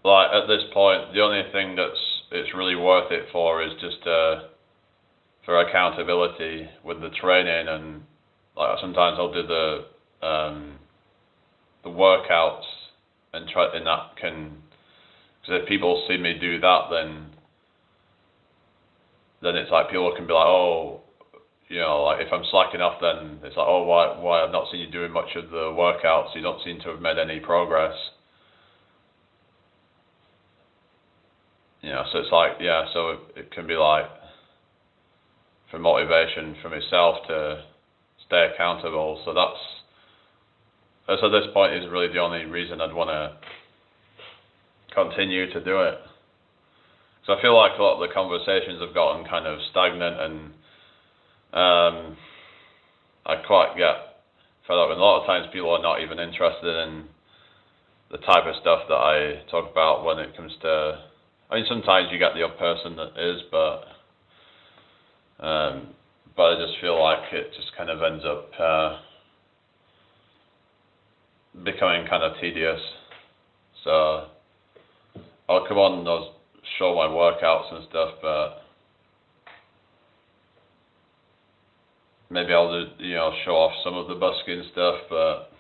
Like, at this point, the only thing it's really worth it for is just for accountability with the training, and like sometimes I'll do the workouts and that can, because if people see me do that, then it's like people can be like, oh, you know, like if I'm slacking off, then it's like, oh, why I've not seen you doing much of the workouts, you don't seem to have made any progress. You know, so it's like, yeah, so it can be like, for motivation for myself to stay accountable. So that's at this point is really the only reason I'd want to continue to do it. So I feel like a lot of the conversations have gotten kind of stagnant, and I quite get fed up. And a lot of times people are not even interested in the type of stuff that I talk about when it comes to, I mean, sometimes you get the odd person that is, but I just feel like it just kind of ends up becoming kind of tedious. So I'll come on and I'll show my workouts and stuff, but maybe I'll do, you know, show off some of the busking stuff, but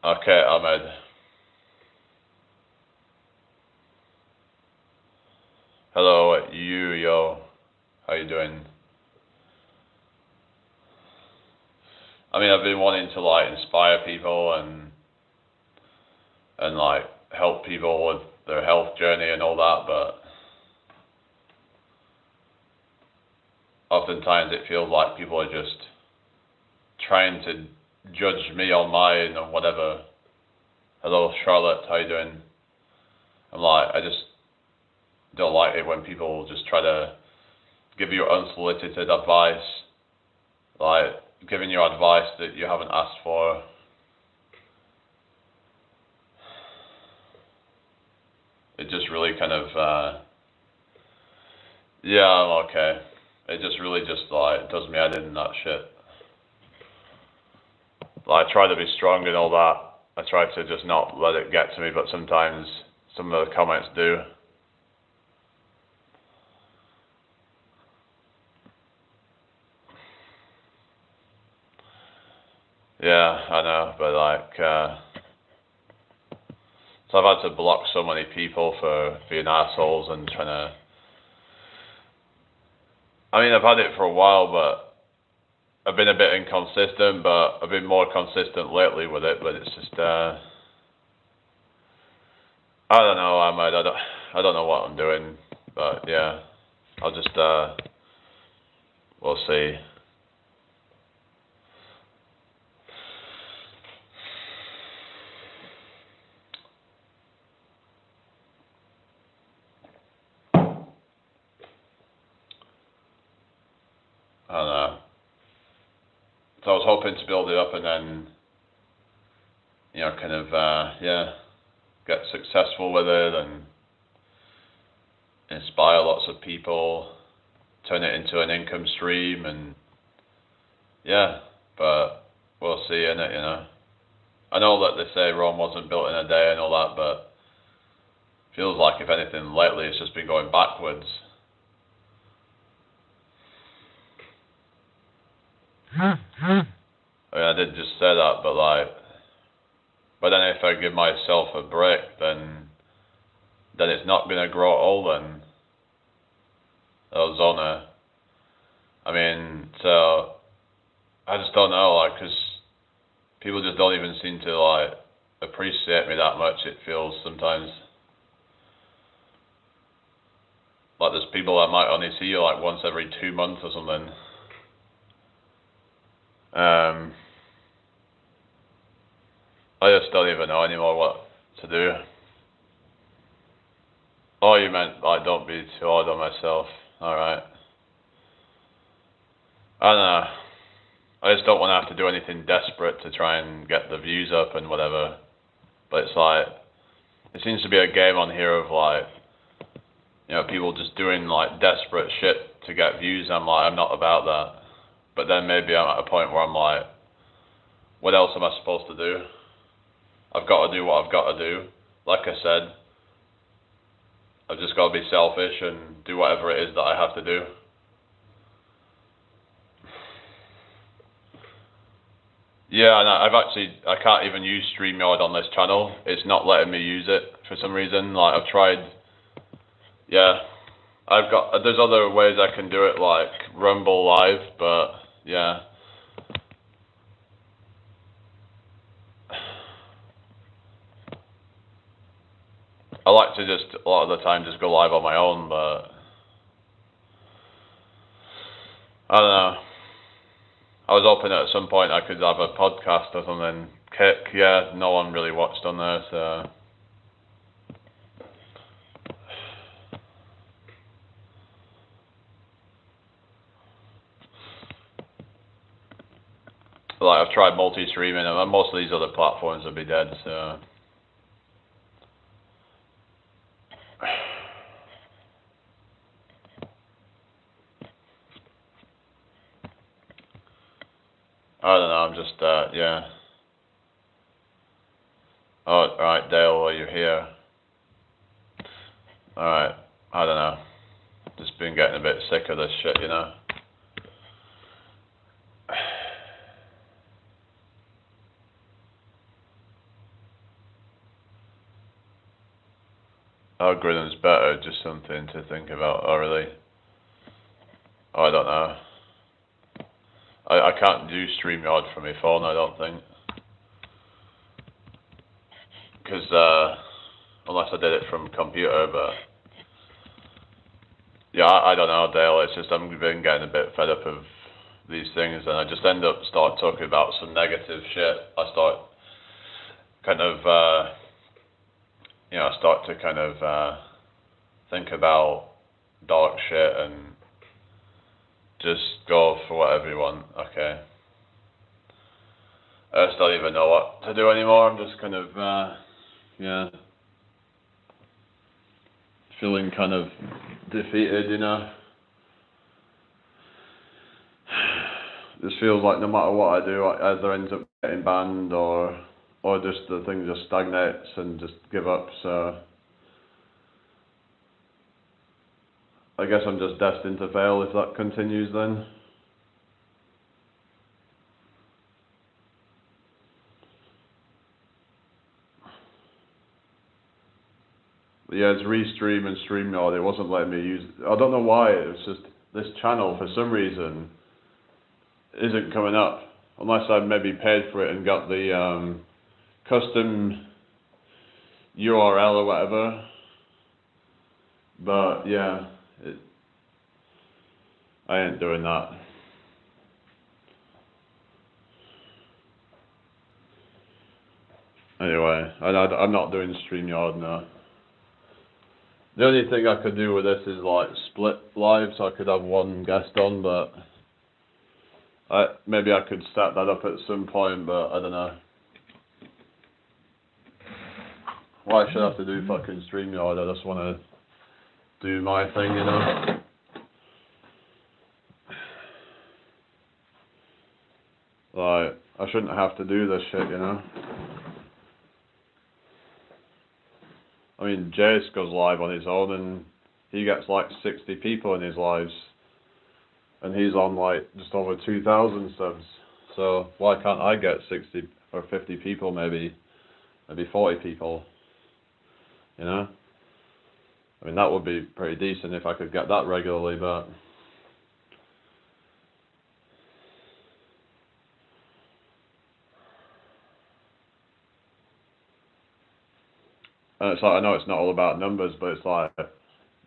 okay, Ahmed. Hello, yo. How you doing? I mean, I've been wanting to like inspire people and like help people with their health journey and all that, but oftentimes it feels like people are just trying to judge me on mine or whatever. Hello, Charlotte, how you doing? I'm like, I just don't like it when people just try to give you unsolicited advice, like giving you advice that you haven't asked for. It just really kind of, yeah, I'm okay. It just really just like does me head in that shit. Like, I try to be strong and all that. I try to just not let it get to me, but sometimes some of the comments do. Yeah, I know, but like, so I've had to block so many people for being assholes and trying to, I mean, I've had it for a while, but I've been a bit inconsistent, but I've been more consistent lately with it, but it's just, I don't know, Ahmed, I don't know what I'm doing, but yeah, I'll just, we'll see. I don't know. So I was hoping to build it up and then, you know, kind of, yeah, get successful with it and inspire lots of people, turn it into an income stream, and yeah, but we'll see, innit, you know. I know that they say Rome wasn't built in a day and all that, but feels like if anything lately it's just been going backwards. I mean, I did just say that, but like, but then if I give myself a break, then it's not gonna grow at all. Then Arizona. I mean, so I just don't know, like, 'cause people just don't even seem to like appreciate me that much. It feels sometimes like there's people that might only see you like once every 2 months or something. I just don't even know anymore what to do. Oh, you meant like don't be too hard on myself. Alright. I don't know. I just don't want to have to do anything desperate to try and get the views up and whatever. But it's like, it seems to be a game on here of like, you know, people just doing like desperate shit to get views. I'm like, I'm not about that. But then maybe I'm at a point where I'm like, what else am I supposed to do? I've got to do what I've got to do. Like I said, I've just got to be selfish and do whatever it is that I have to do. Yeah, and I can't even use StreamYard on this channel. It's not letting me use it for some reason. Like, I've tried yeah, there's other ways I can do it, like Rumble Live, but yeah. I like to just, a lot of the time, just go live on my own, but I don't know. I was hoping at some point I could have a podcast or something. Kick, yeah, no one really watched on there, so. Like, I've tried multi-streaming, and most of these other platforms would be dead, so. I don't know, I'm just, yeah. Oh, right, Dale, well, you're here. Alright, I don't know. Just been getting a bit sick of this shit, you know. Algorithm's better, just something to think about, oh really? Oh, I don't know. I can't do StreamYard from my phone, I don't think. Because, unless I did it from computer, but... Yeah, I don't know, Dale, it's just I've been getting a bit fed up of these things, and I just end up start talking about some negative shit. I start kind of, I start to kind of think about dark shit and just go for whatever you want, okay? I just don't even know what to do anymore. I'm just kind of, feeling kind of defeated, you know. This feels like no matter what I do, I either ends up getting banned or just the thing just stagnates and just give up. So I guess I'm just destined to fail if that continues then. But yeah, it's Restream and StreamYard. It wasn't letting me use. I don't know why. It was just this channel for some reason isn't coming up unless I maybe paid for it and got the custom URL or whatever. But yeah, I ain't doing that. Anyway, I'm not doing StreamYard now. The only thing I could do with this is like split live, so I could have one guest on, but maybe I could set that up at some point, but I don't know. Why should I have to do fucking StreamYard? I just want to do my thing, you know? Like, I shouldn't have to do this shit, you know? I mean, Jace goes live on his own and he gets like 60 people in his lives. And he's on like just over 2,000 subs. So why can't I get 60 or 50 people maybe 40 people, you know? I mean, that would be pretty decent if I could get that regularly, but... And it's like, I know it's not all about numbers, but it's like,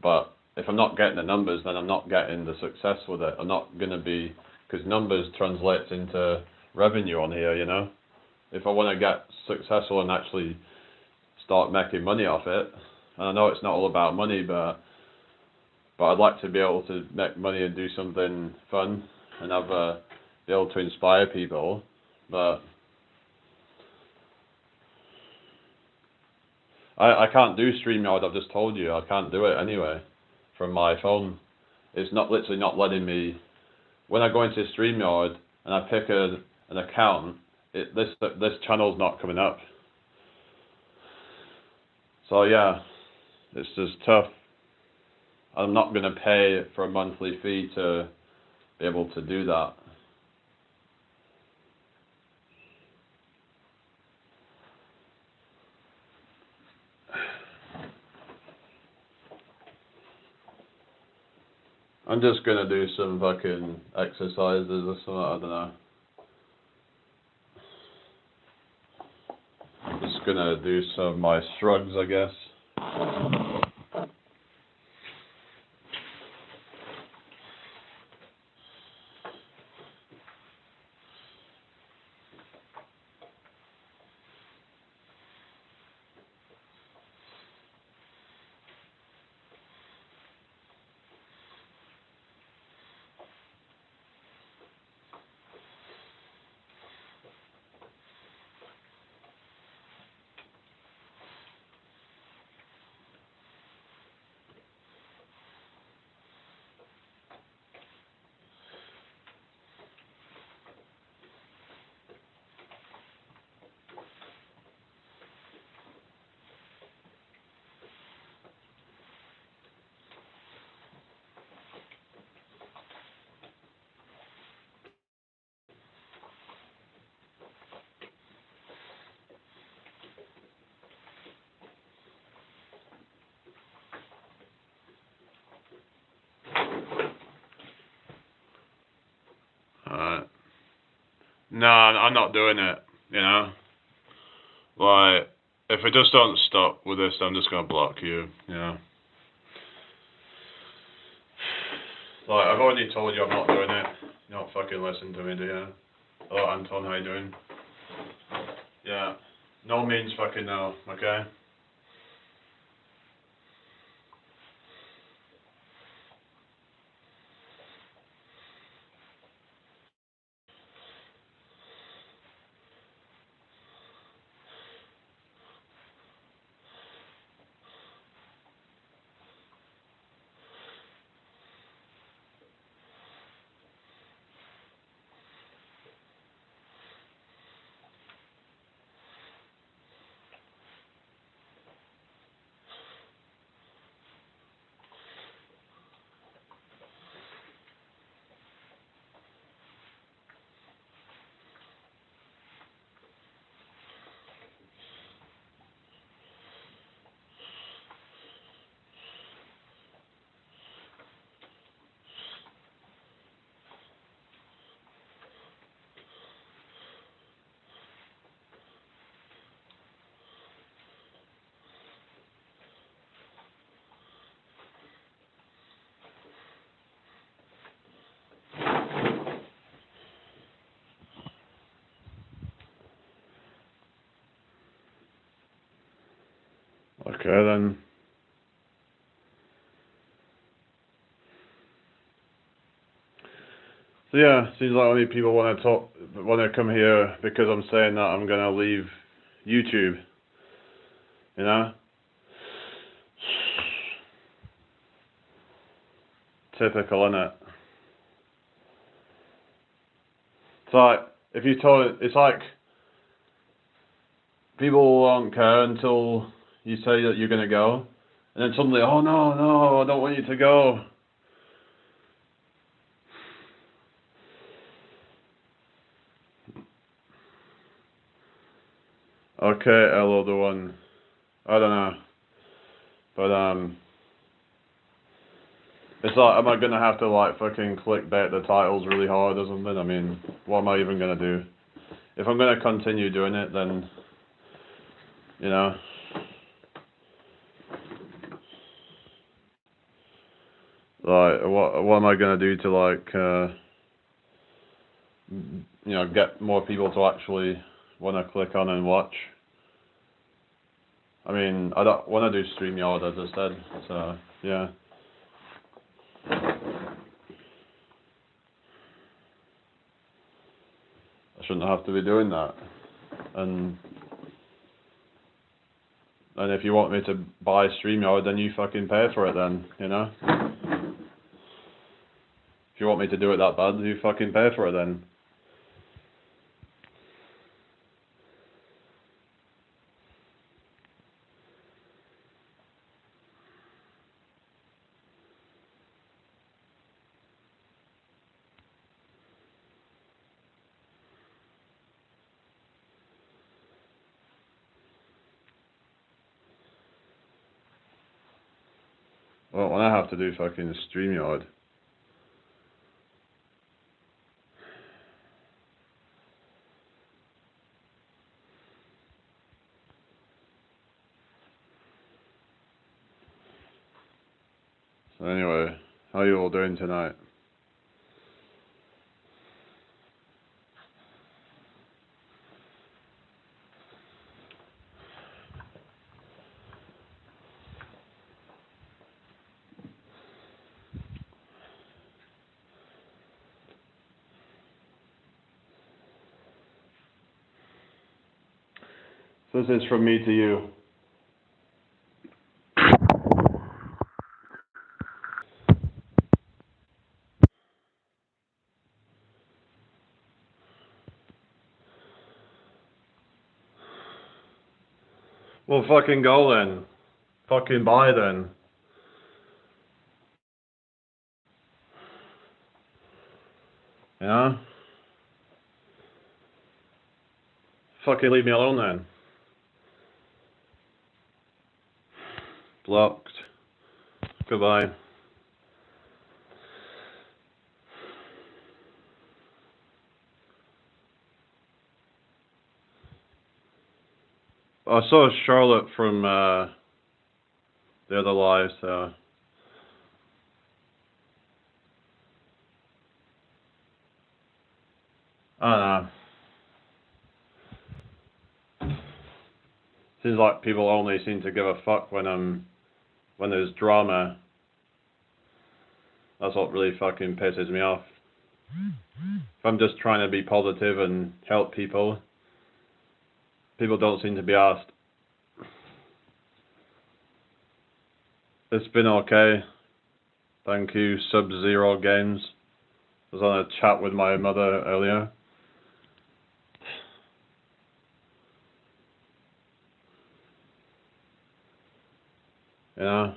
but if I'm not getting the numbers, then I'm not getting the success with it. I'm not going to be, because numbers translates into revenue on here, you know? If I want to get successful and actually start making money off it, and I know it's not all about money, but I'd like to be able to make money and do something fun and be able to inspire people, but I can't do StreamYard. I've just told you I can't do it anyway from my phone. It's not literally not letting me. When I go into StreamYard and I pick an account, this channel's not coming up. So yeah, it's just tough. I'm not going to pay for a monthly fee to be able to do that. I'm just gonna do some fucking exercises or something, I don't know. Just gonna do some of my shrugs, I guess. Alright. No, I'm not doing it, you know? Like, if I just don't stop with this, I'm just gonna block you, you know? Like, I've already told you I'm not doing it. You don't fucking listen to me, do you? Hello, Anton, how you doing? Yeah. No means fucking no, okay? Okay then. So yeah, seems like only people want to come here because I'm saying that I'm gonna leave YouTube. You know? Typical, innit? It's like if you told it's like people won't care until you say that you're gonna go, and then suddenly, oh no, no, I don't want you to go. Okay, hello, the one. I don't know, but it's like, am I gonna have to like fucking clickbait the titles really hard or something? I mean, what am I even gonna do? If I'm gonna continue doing it, then you know. Like, what am I gonna do to like, you know, get more people to actually want to click on and watch? I mean, I don't want to do StreamYard as I said, so yeah. I shouldn't have to be doing that. And if you want me to buy StreamYard, then you fucking pay for it then, you know? If you want me to do it that bad, you fucking pay for it then. Well, when I have to do fucking StreamYard, So anyway, how you all doing tonight? So this is from me to you. Well, fucking go then. Fucking buy then. Yeah? Fucking leave me alone then. Blocked. Goodbye. I saw Charlotte from the other live, so I don't know. Seems like people only seem to give a fuck when there's drama. That's what really fucking pisses me off. If I'm just trying to be positive and help people, people don't seem to be asked. It's been okay. Thank you, Sub-Zero Games. I was on a chat with my mother earlier. Yeah.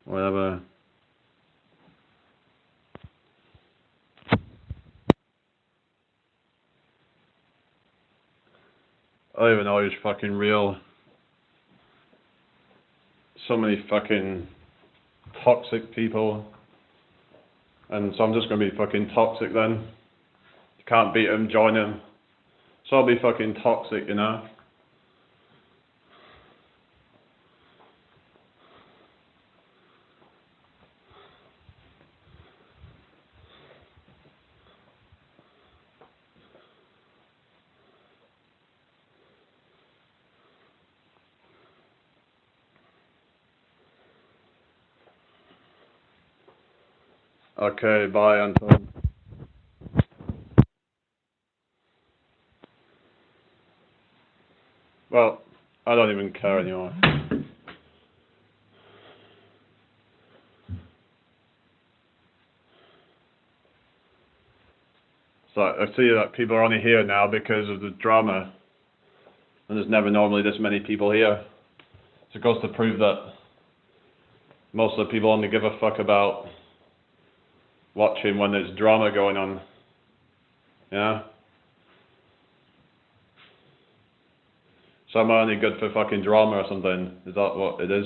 Whatever. I don't even know who's fucking real. So many fucking toxic people. And so I'm just gonna be fucking toxic then. You can't beat them, join them. So I'll be fucking toxic, you know? Okay, bye, Anton. Well, I don't even care anymore. So I see that people are only here now because of the drama. And there's never normally this many people here. So it goes to prove that most of the people only give a fuck about watching when there's drama going on. Yeah? So am I only good for fucking drama or something? Is that what it is?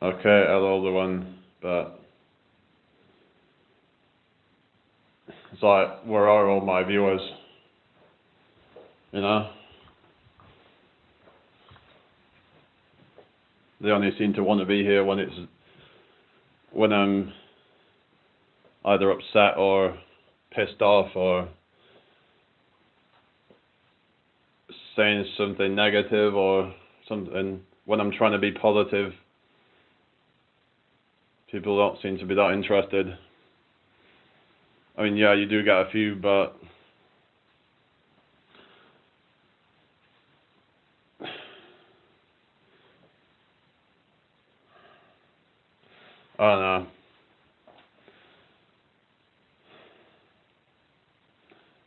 Okay, hello, the one, but it's like, where are all my viewers? You know? They only seem to want to be here when I'm either upset or pissed off or saying something negative or something. When I'm trying to be positive, people don't seem to be that interested. I mean, yeah, you do get a few, but I don't know.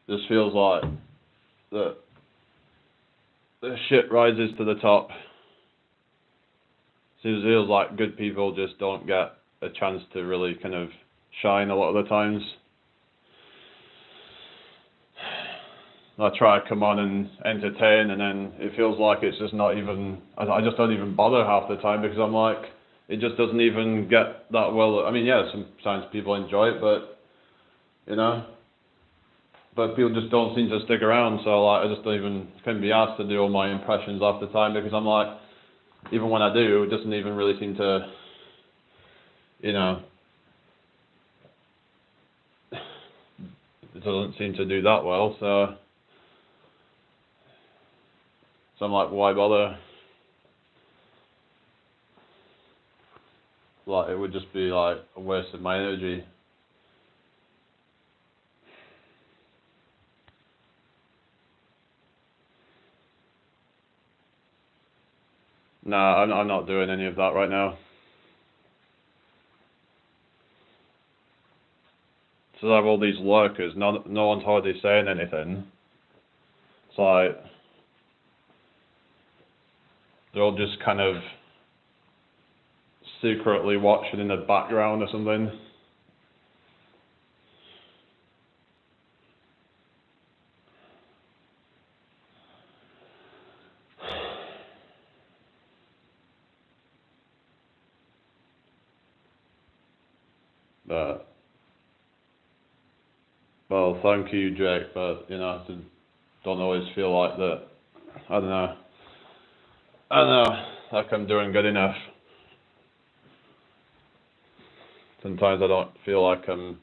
This feels like the shit rises to the top. Seems feels like good people just don't get a chance to really kind of shine a lot of the times. I try to come on and entertain, and then it feels like it's just not even, I just don't even bother half the time, because I'm like, it just doesn't even get that well. I mean, yeah, sometimes people enjoy it, but, you know, but people just don't seem to stick around, so like, I just don't even, couldn't be asked to do all my impressions half the time, because I'm like, even when I do, it doesn't even really seem to, you know, it doesn't seem to do that well, so I'm like, why bother? Like, it would just be like a waste of my energy. Nah, I'm not doing any of that right now. So I have all these lurkers, no one's hardly saying anything. It's like, they're all just kind of secretly watching in the background or something. But, well, thank you, Jake, but, you know, I don't always feel like that. I don't know, like I'm doing good enough. Sometimes I don't feel like I'm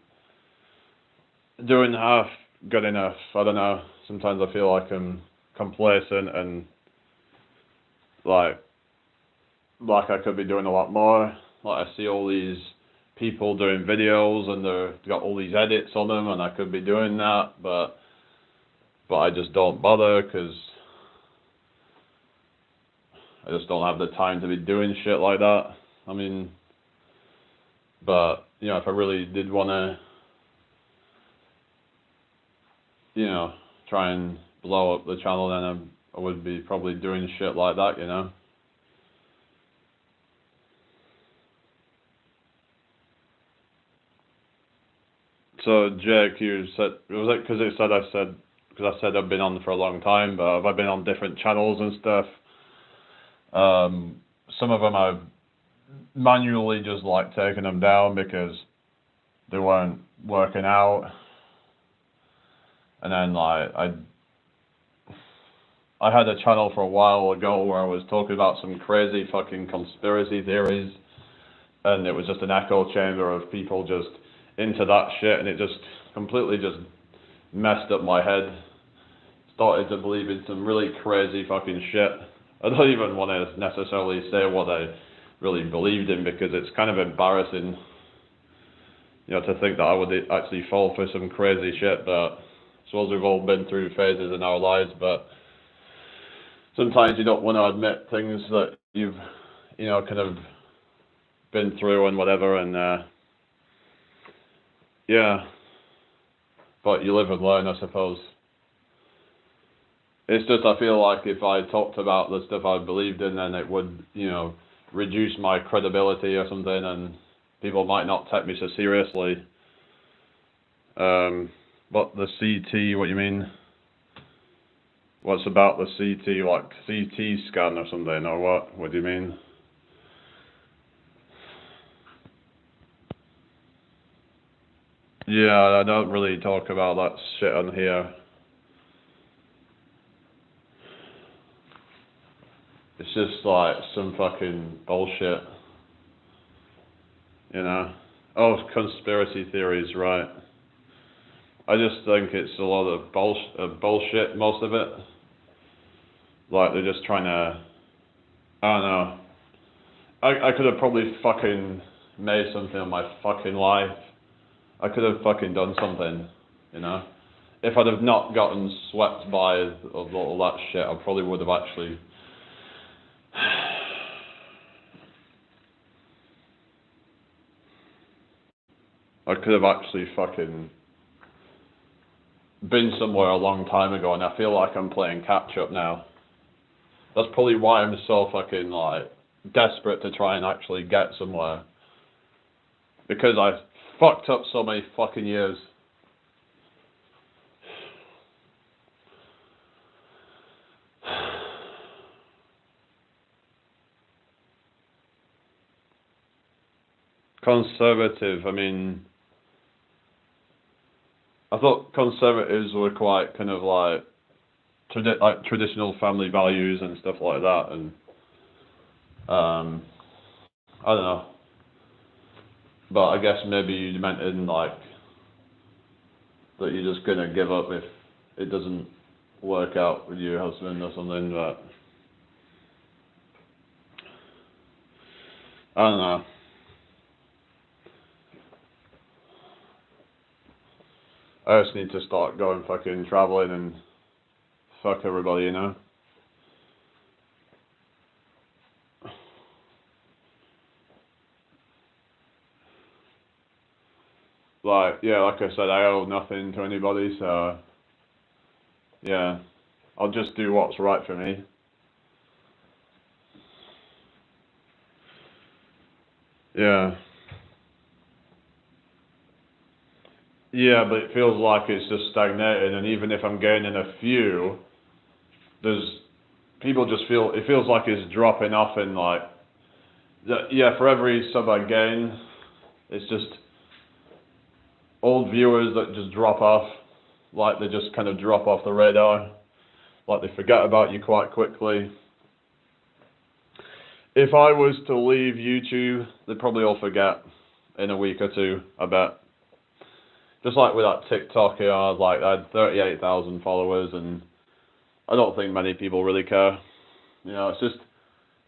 doing half good enough. I don't know. Sometimes I feel like I'm complacent and like I could be doing a lot more. Like, I see all these people doing videos and they've got all these edits on them, and I could be doing that, but I just don't bother, because I just don't have the time to be doing shit like that. I mean, but, you know, if I really did want to, you know, try and blow up the channel, then I would be probably doing shit like that, you know. So, Jake, you said, was it because I said I've been on for a long time, but have I been on different channels and stuff? Some of them I manually just like taking them down because they weren't working out, and then like I had a channel for a while ago where I was talking about some crazy fucking conspiracy theories, and it was just an echo chamber of people just into that shit, and it just completely just messed up my head. Started to believe in some really crazy fucking shit. I don't even want to necessarily say what I really believed in, because it's kind of embarrassing, you know, to think that I would actually fall for some crazy shit. But I suppose we've all been through phases in our lives, but sometimes you don't want to admit things that you've, you know, kind of been through and whatever, and yeah, but you live and learn, I suppose. It's just, I feel like if I talked about the stuff I believed in, then it would, you know, reduce my credibility or something, and people might not take me so seriously. But the CT, what you mean? What's about the CT, like CT scan or something, or what? What do you mean? Yeah, I don't really talk about that shit on here. It's just like some fucking bullshit, you know? Oh, conspiracy theories, right. I just think it's a lot of bullshit, most of it. Like, they're just trying to, I don't know. I could have probably fucking made something of my fucking life. I could have fucking done something, you know? If I'd have not gotten swept by all that shit, I probably would have actually... I could have actually fucking been somewhere a long time ago, and I feel like I'm playing catch up now. That's probably why I'm so fucking, like, desperate to try and actually get somewhere. Because I fucked up so many fucking years. conservative, I mean, I thought conservatives were quite kind of like traditional family values and stuff like that, and I don't know, but I guess maybe you meant in like that you're just gonna give up if it doesn't work out with your husband or something, but I don't know. I just need to start going fucking traveling and fuck everybody, you know? Like, yeah, like I said, I owe nothing to anybody, so yeah, I'll just do what's right for me. Yeah. Yeah, but it feels like it's just stagnating, and even if I'm gaining a few, there's people just feel it feels like it's dropping off, and like, yeah, for every sub I gain, it's just old viewers that just drop off, like they just kind of drop off the radar, like they forget about you quite quickly. If I was to leave YouTube, they'd probably all forget in a week or two, I bet. Just like with that TikTok, you know, I had 38,000 followers, and I don't think many people really care. You know,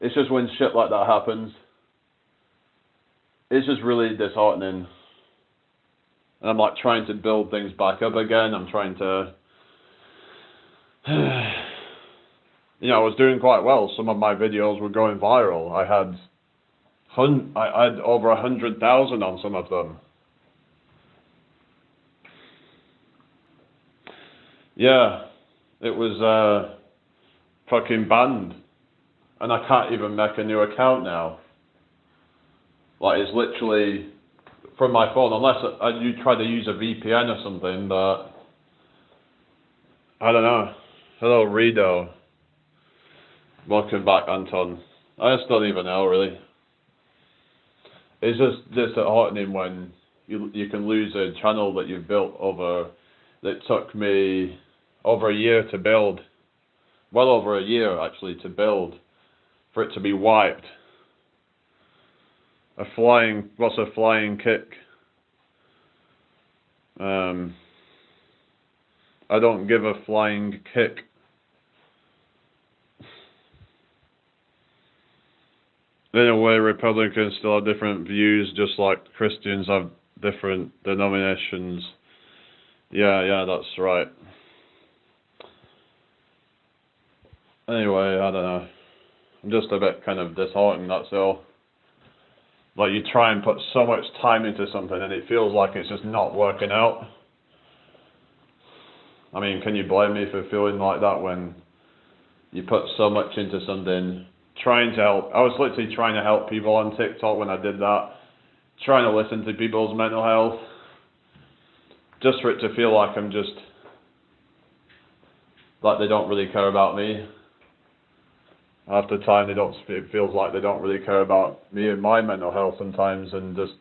it's just when shit like that happens, it's just really disheartening. And I'm like trying to build things back up again. I'm trying to, you know, I was doing quite well. Some of my videos were going viral. I had over 100,000 on some of them. Yeah, it was fucking banned, and I can't even make a new account now. Like, it's literally from my phone, unless you try to use a VPN or something, but I don't know. Hello, Rido. Welcome back, Anton. I just don't even know, really. It's just disheartening when you can lose a channel that you've built over, that took me over a year to build. Well over a year, actually, to build, for it to be wiped. What's a flying kick? I don't give a flying kick. In a way, Republicans still have different views, just like Christians have different denominations. Yeah, that's right. Anyway, I don't know. I'm just a bit kind of disheartened, that's all. Like, you try and put so much time into something and it feels like it's just not working out. I mean, can you blame me for feeling like that when you put so much into something, trying to help? I was literally trying to help people on TikTok when I did that, trying to listen to people's mental health, just for it to feel like I'm just, like they don't really care about me. Half the time it feels like they don't really care about me and my mental health sometimes, and just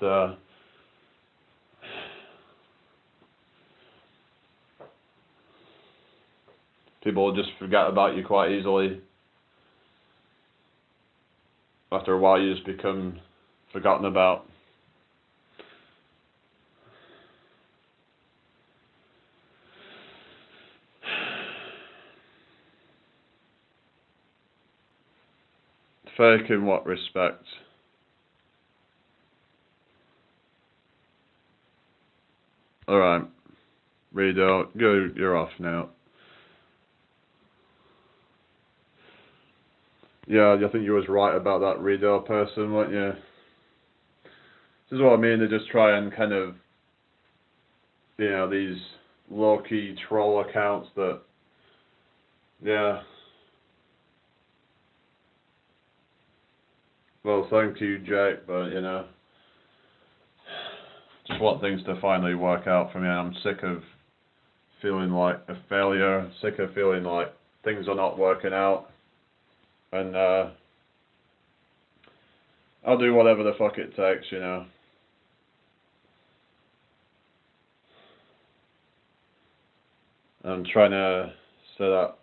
people just forget about you quite easily. After a while you just become forgotten about. Fake in what respect? Alright, Rido, go, you're off now. Yeah, I think you was right about that Rido person, weren't you? This is what I mean, they just try and kind of, you know, these low-key troll accounts that, yeah. Well, thank you, Jake, but, you know, just want things to finally work out for me. I'm sick of feeling like a failure, sick of feeling like things are not working out, and I'll do whatever the fuck it takes, you know. I'm trying to set up.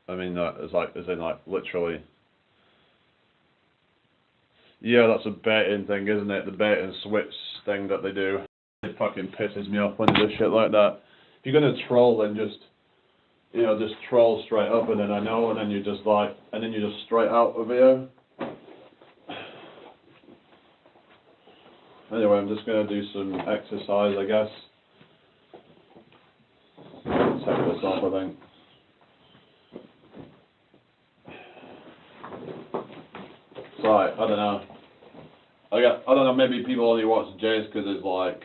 I mean, that is like, as in like literally. Yeah, that's a baiting thing, isn't it? The bait and switch thing that they do. It fucking pisses me off when they do shit like that. If you're gonna troll, then just, you know, just troll straight up, and then I know, and then you just like, and then you just straight out of here. Anyway, I'm just gonna do some exercise, I guess. Take this off, I think. Right, I don't know. I don't know, maybe people only watch Jace because it's like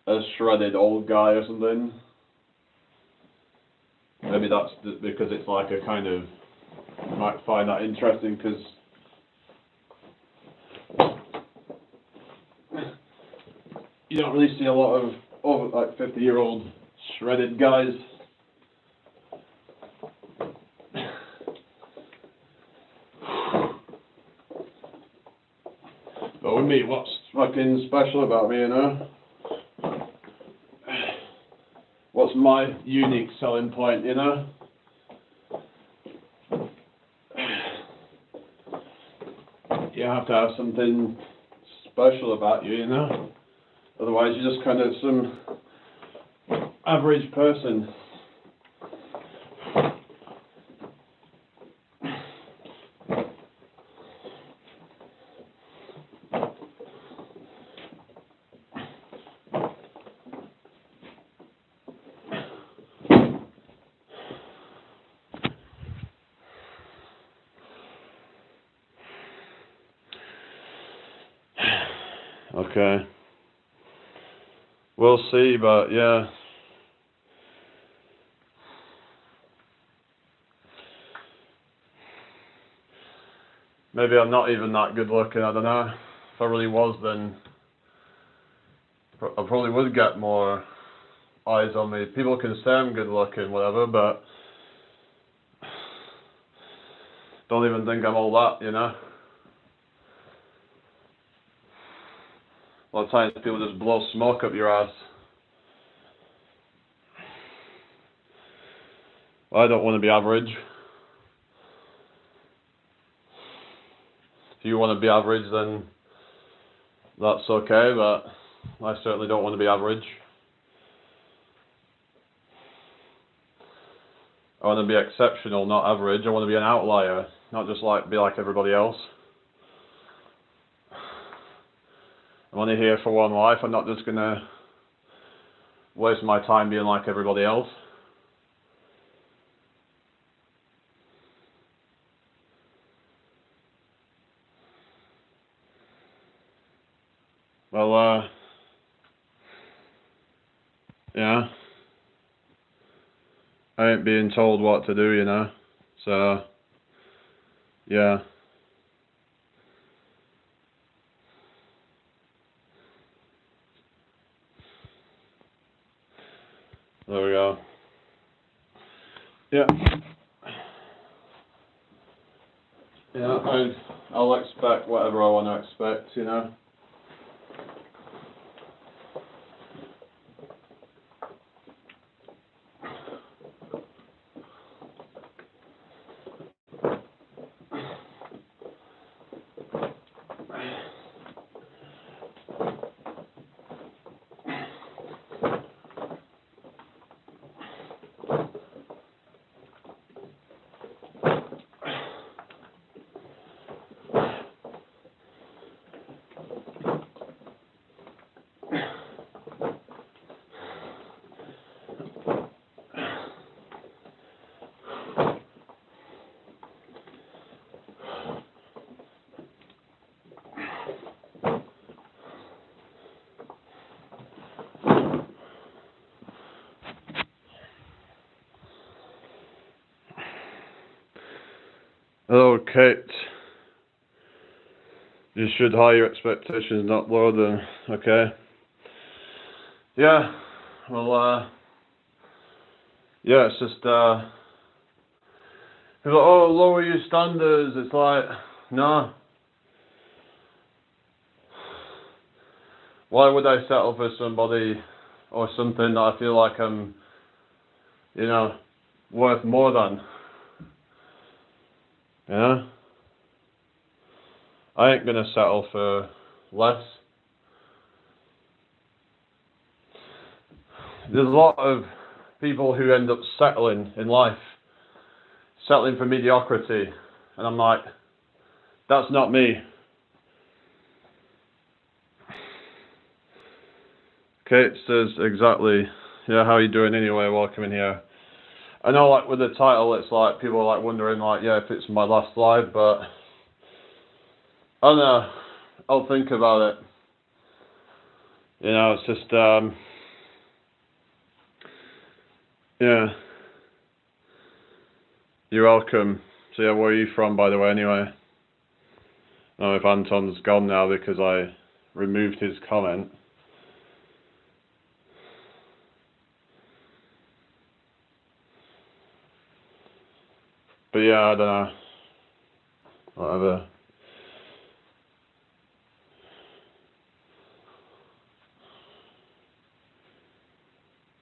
a shredded old guy or something. Maybe that's because it's like a kind of, you might find that interesting because you don't really see a lot of over like 50-year-old shredded guys. But with me, what's fucking special about me, you know? What's my unique selling point, you know? You have to have something special about you, you know? Otherwise, you're just kind of some average person. Okay. We'll see, but yeah. Maybe I'm not even that good looking, I don't know. If I really was, then I probably would get more eyes on me. People can say I'm good looking, whatever, but don't even think I'm all that, you know? A lot of times people just blow smoke up your ass. I don't want to be average. If you want to be average, then that's okay, but I certainly don't want to be average. I want to be exceptional, not average. I want to be an outlier, not just like be like everybody else. I'm only here for one life. I'm not just going to waste my time being like everybody else. Well, yeah. I ain't being told what to do, you know. So, yeah. There we go. Yeah. Yeah, I'll expect whatever I want to expect, you know. Hello, Kate. You should higher your expectations, not lower them. Okay. Yeah. Well, yeah, it's just, people are like, oh, lower your standards. It's like, no. Why would I settle for somebody or something that I feel like I'm you know, worth more than. You know? I ain't gonna settle for less. There's a lot of people who end up settling in life, settling for mediocrity, and I'm like, that's not me. Kate says exactly, yeah, how are you doing anyway, welcome in here. I know, like, with the title, it's like, people are like wondering, like, yeah, if it's my last live, but I don't know, I'll think about it. You know, it's just, yeah. You're welcome. So yeah, where are you from, by the way, anyway? I don't know if Anton's gone now because I removed his comment. But yeah, I don't know. Whatever.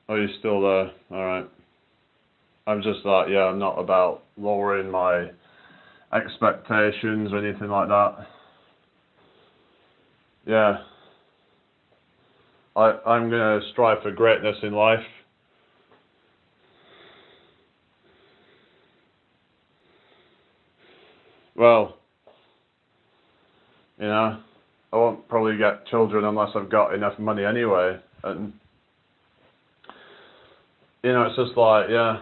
Oh, you're still there? Alright. I'm just like, yeah, I'm not about lowering my expectations or anything like that. Yeah. I'm gonna strive for greatness in life. Well, you know, I won't probably get children unless I've got enough money anyway. And, you know, it's just like, yeah.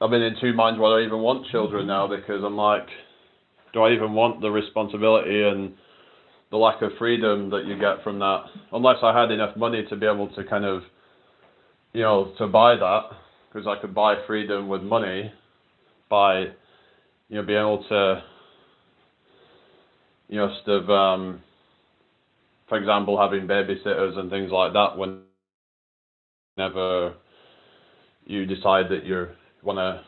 I've been in two minds whether I even want children now, because I'm like, do I even want the responsibility and the lack of freedom that you get from that? Unless I had enough money to be able to kind of, you know, to buy that, because I could buy freedom with money by, you know, being able to, you know, sort of, for example, having babysitters and things like that whenever you decide that you want to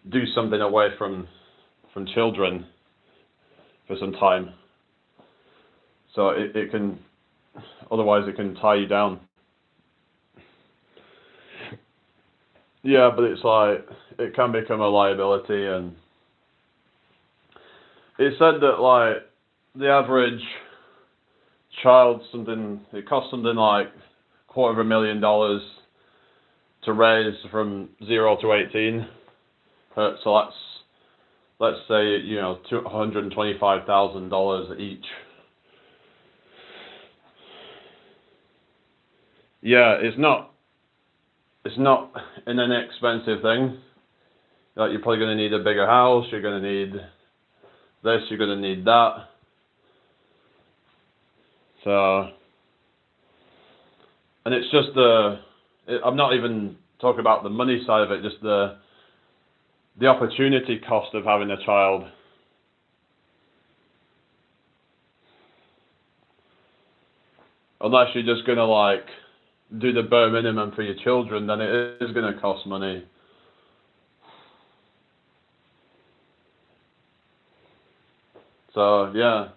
do something away from children for some time. So it can, otherwise it can tie you down. Yeah, but it's like, it can become a liability, and it said that, like, the average child, it costs something like $250,000 to raise from 0 to 18. So let's say, you know, $125,000 each. Yeah, it's not an inexpensive thing. Like, you're probably going to need a bigger house, you're going to need this, you're going to need that. So, and it's just I'm not even talking about the money side of it, just the opportunity cost of having a child. Unless you're just going to, like, do the bare minimum for your children, then it is going to cost money. So, yeah.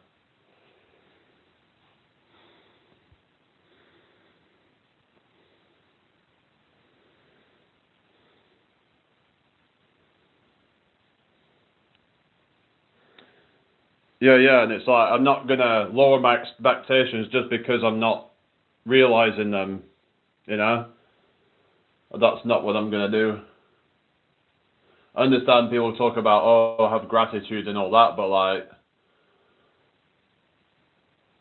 Yeah, and it's like, I'm not going to lower my expectations just because I'm not realizing them, you know? That's not what I'm going to do. I understand people talk about, oh, have gratitude and all that, but, like,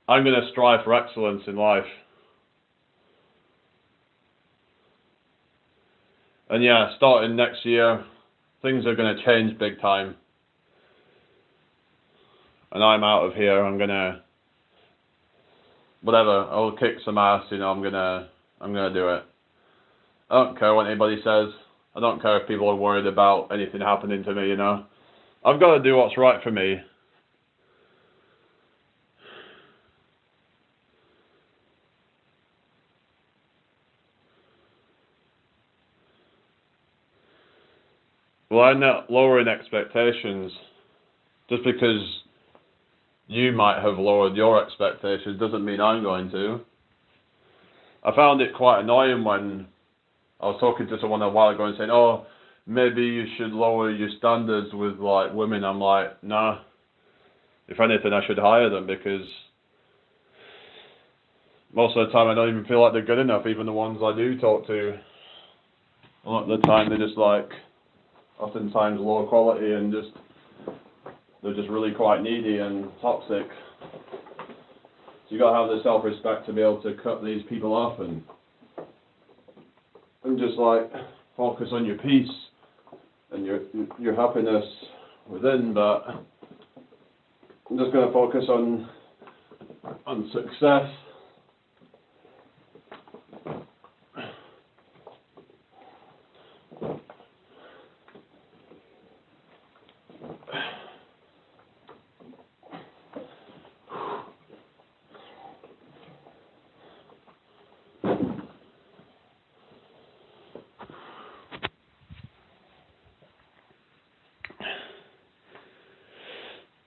I'm going to strive for excellence in life. And yeah, starting next year, things are going to change big time. And I'm out of here, I'm going to, whatever, I'll kick some ass, you know, I'm going to do it. I don't care what anybody says. I don't care if people are worried about anything happening to me, you know. I've got to do what's right for me. Well, I'm not lowering expectations. Just because you might have lowered your expectations doesn't mean I'm going to. I found it quite annoying when I was talking to someone a while ago and saying, oh, maybe you should lower your standards with like women. I'm like, nah. If anything, I should hire them, because most of the time I don't even feel like they're good enough, even the ones I do talk to. A lot of the time they're just like, oftentimes low quality, and they're just really quite needy and toxic. So you gotta have the self-respect to be able to cut these people off and just like focus on your peace and your happiness within. But I'm just gonna focus on success.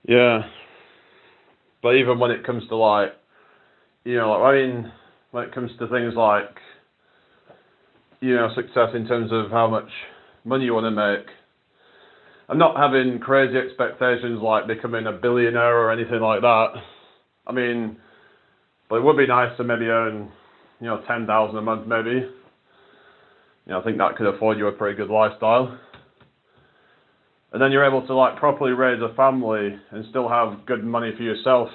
Yeah, but even when it comes to like, you know, like, I mean, when it comes to things like, you know, success in terms of how much money you want to make, I'm not having crazy expectations like becoming a billionaire or anything like that. I mean, but it would be nice to maybe earn, you know, 10,000 a month maybe. You know, I think that could afford you a pretty good lifestyle. And then you're able to like properly raise a family and still have good money for yourself.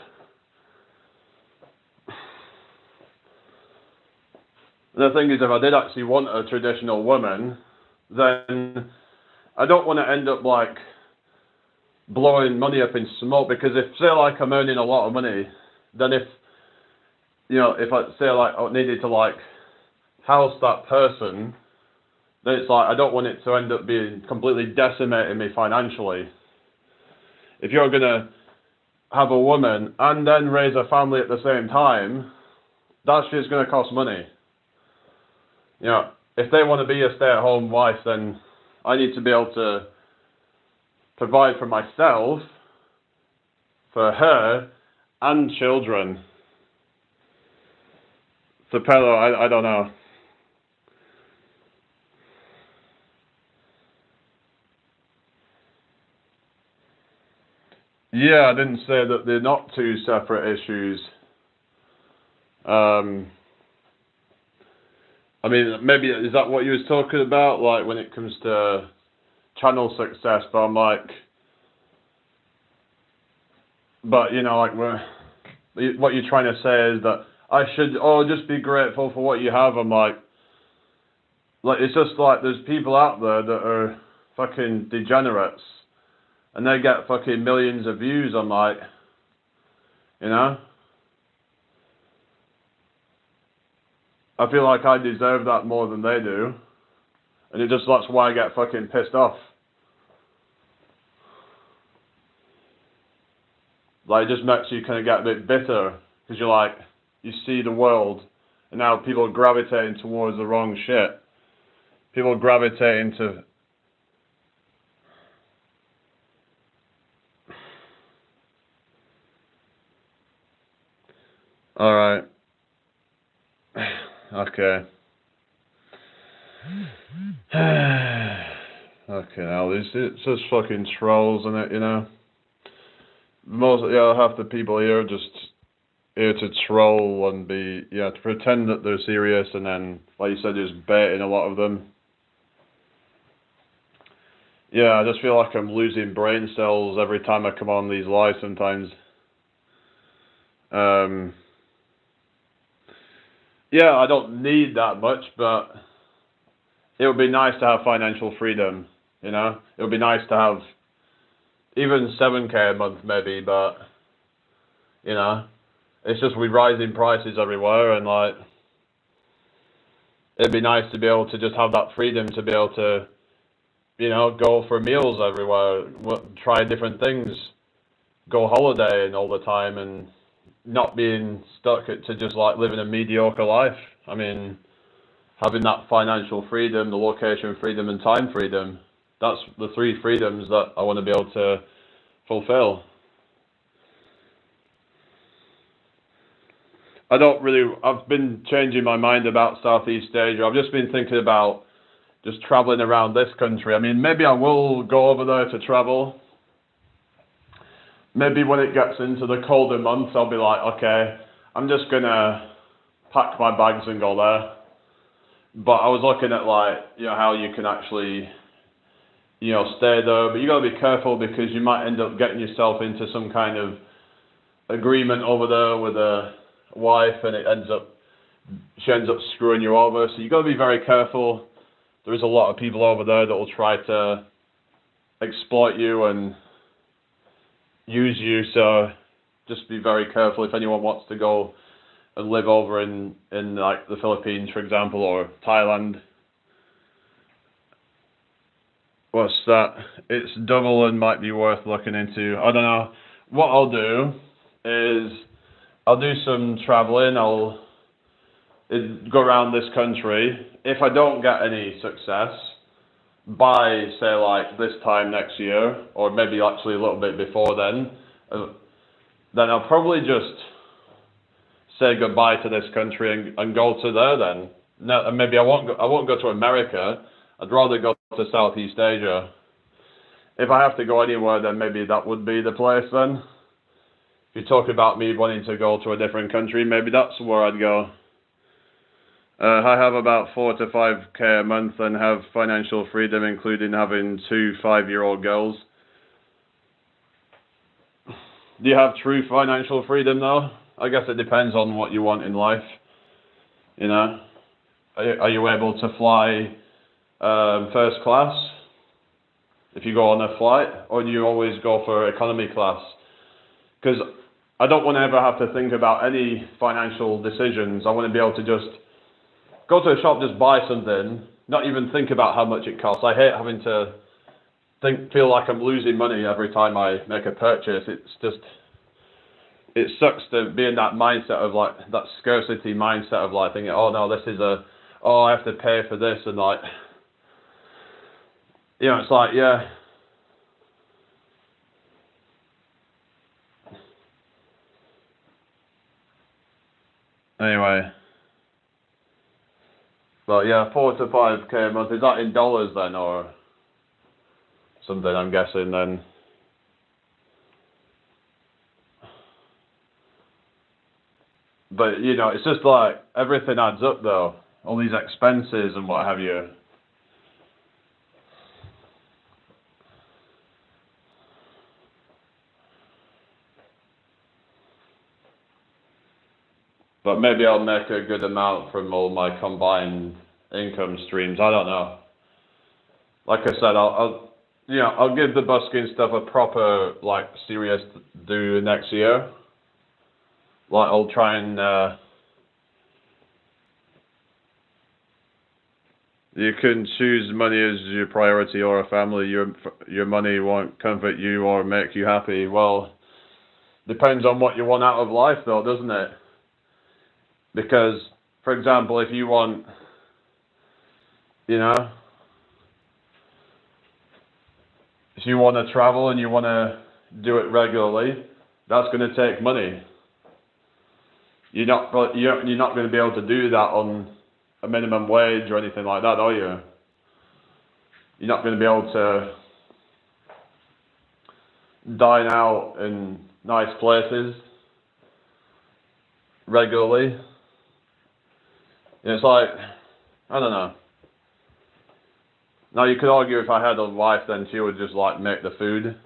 The thing is, if I did actually want a traditional woman, then I don't want to end up like blowing money up in smoke, because if, say, like I'm earning a lot of money, then if, you know, if I say like I needed to like house that person, then it's like I don't want it to end up being completely decimating me financially. If you're gonna have a woman and then raise a family at the same time, that shit's gonna cost money. You know, if they want to be a stay-at-home wife, then I need to be able to provide for myself, for her, and children. So, Pedro, I don't know. Yeah, I didn't say that they're not two separate issues. I mean, maybe, is that what you was talking about, like when it comes to channel success? But I'm like, but you know, like what you're trying to say is that I should, just be grateful for what you have. I'm like it's just like there's people out there that are fucking degenerates, and they get fucking millions of views. I'm like, you know, I feel like I deserve that more than they do, and that's why I get fucking pissed off. Like, it just makes you kind of get a bit bitter, because you're like, you see the world, and now people are gravitating towards the wrong shit. People are gravitating to... Alright. Okay. Okay, now it's just fucking trolls, and it, you know. Half the people here are just here to troll and be, to pretend that they're serious, and then, like you said, just baiting a lot of them. Yeah, I just feel like I'm losing brain cells every time I come on these lives sometimes. Yeah, I don't need that much, but it would be nice to have financial freedom, you know? It would be nice to have even 7K a month maybe, but, you know, it's just with rising prices everywhere, and like, it'd be nice to be able to just have that freedom to be able to, you know, go for meals everywhere, try different things, go holidaying all the time, and not being stuck to just like living a mediocre life. I mean, having that financial freedom, the location freedom, and time freedom, that's the 3 freedoms that I want to be able to fulfill. I've been changing my mind about Southeast Asia. I've just been thinking about just traveling around this country. I mean, maybe I will go over there to travel. Maybe when it gets into the colder months, I'll be like, okay, I'm just gonna pack my bags and go there. But I was looking at like, how you can actually, stay there. But you gotta be careful because you might end up getting yourself into some kind of agreement over there with a wife, and she ends up screwing you over. So you got to be very careful. There is a lot of people over there that will try to exploit you and use you. So just be very careful if anyone wants to go and live over in like the Philippines, for example, or Thailand. What's that? It's double and might be worth looking into. I don't know. What I'll do is I'll do some traveling. I'll go around this country. If I don't get any success by, say, like this time next year, or maybe actually a little bit before then I'll probably just say goodbye to this country and go to there then. No, maybe I won't go to America. I'd rather go to Southeast Asia. If I have to go anywhere, then maybe that would be the place then. If you talk about me wanting to go to a different country, maybe that's where I'd go. I have about 4 to 5k a month and have financial freedom, including having 2 5-year-old girls. Do you have true financial freedom though? I guess it depends on what you want in life. Are you able to fly first class if you go on a flight, or do you always go for economy class? Because I don't want to ever have to think about any financial decisions. I want to be able to just go to a shop, just buy something, not even think about how much it costs. I hate having to feel like I'm losing money every time I make a purchase. It sucks to be in that mindset of like, that scarcity mindset of like thinking, oh no, I have to pay for this, and like, it's like, yeah. Anyway. Well, yeah, 4 to 5k a month. Is that in dollars then, or something, I'm guessing then? But, it's just like, everything adds up though. All these expenses and what have you. But maybe I'll make a good amount from all my combined income streams. I don't know. Like I said, I'll give the busking stuff a proper, like, serious do next year. Like, I'll try and, you can choose money as your priority or a family. Your money won't comfort you or make you happy. Well, depends on what you want out of life though, doesn't it? Because, for example, if you want, if you want to travel and you want to do it regularly, that's going to take money. You're not going to be able to do that on a minimum wage or anything like that, are you? You're not going to be able to dine out in nice places regularly. It's like, I don't know. Now you could argue if I had a wife, then she would just like make the food.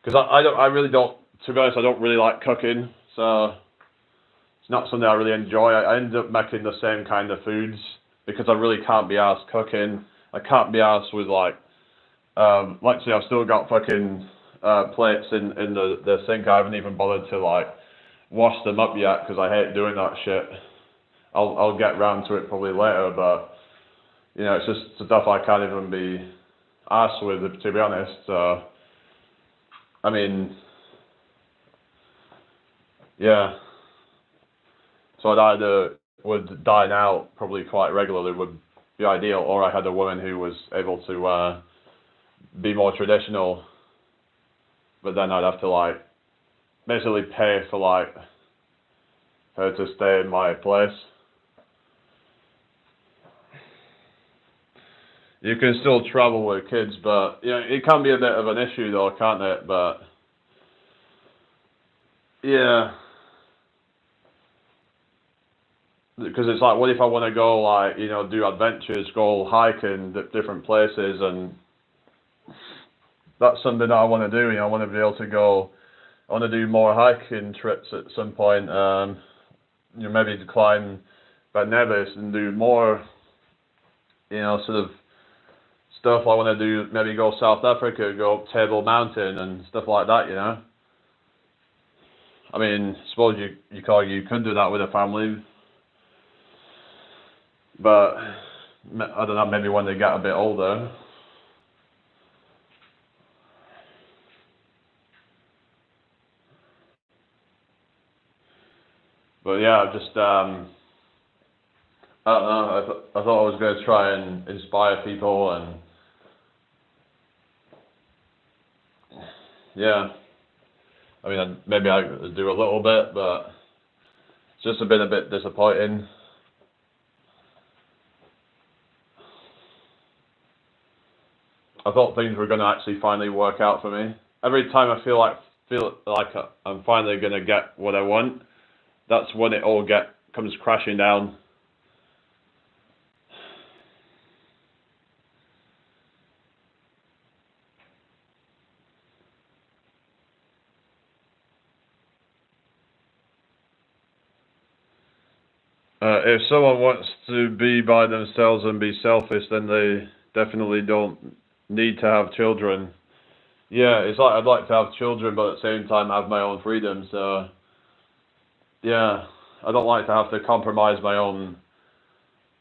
Because I really don't, to be honest, I don't really like cooking, so it's not something I really enjoy. I end up making the same kind of foods because I really can't be arsed cooking. I can't be arsed with like say I've still got fucking plates in the sink. I haven't even bothered to like wash them up yet because I hate doing that shit. I'll get round to it probably later, but it's just stuff I can't even be arsed with, to be honest. So, I mean, yeah. So I'd either would dine out probably quite regularly would be ideal, or I had a woman who was able to be more traditional, but then I'd have to like basically pay for like her to stay in my place. You can still travel with kids, but yeah, it can be a bit of an issue though, can't it? But yeah, because it's like, what if I want to go, like, you know, do adventures, go hiking different places, and that's something that I want to do. You know, I want to be able to go. I want to do more hiking trips at some point. You know, maybe to climb Ben Nevis and do more, you know, sort of stuff I want to do. Maybe go South Africa, go up Table Mountain and stuff like that. You know. I mean, I suppose you could do that with a family, but I don't know. Maybe when they get a bit older. But yeah, just I don't know. I thought I was going to try and inspire people, and yeah. I mean, maybe I do a little bit, but it's just been a bit disappointing. I thought things were going to actually finally work out for me. Every time I feel like I'm finally going to get what I want, that's when it all comes crashing down. If someone wants to be by themselves and be selfish, then they definitely don't need to have children. Yeah, it's like I'd like to have children, but at the same time have my own freedom. So yeah, I don't like to have to compromise my own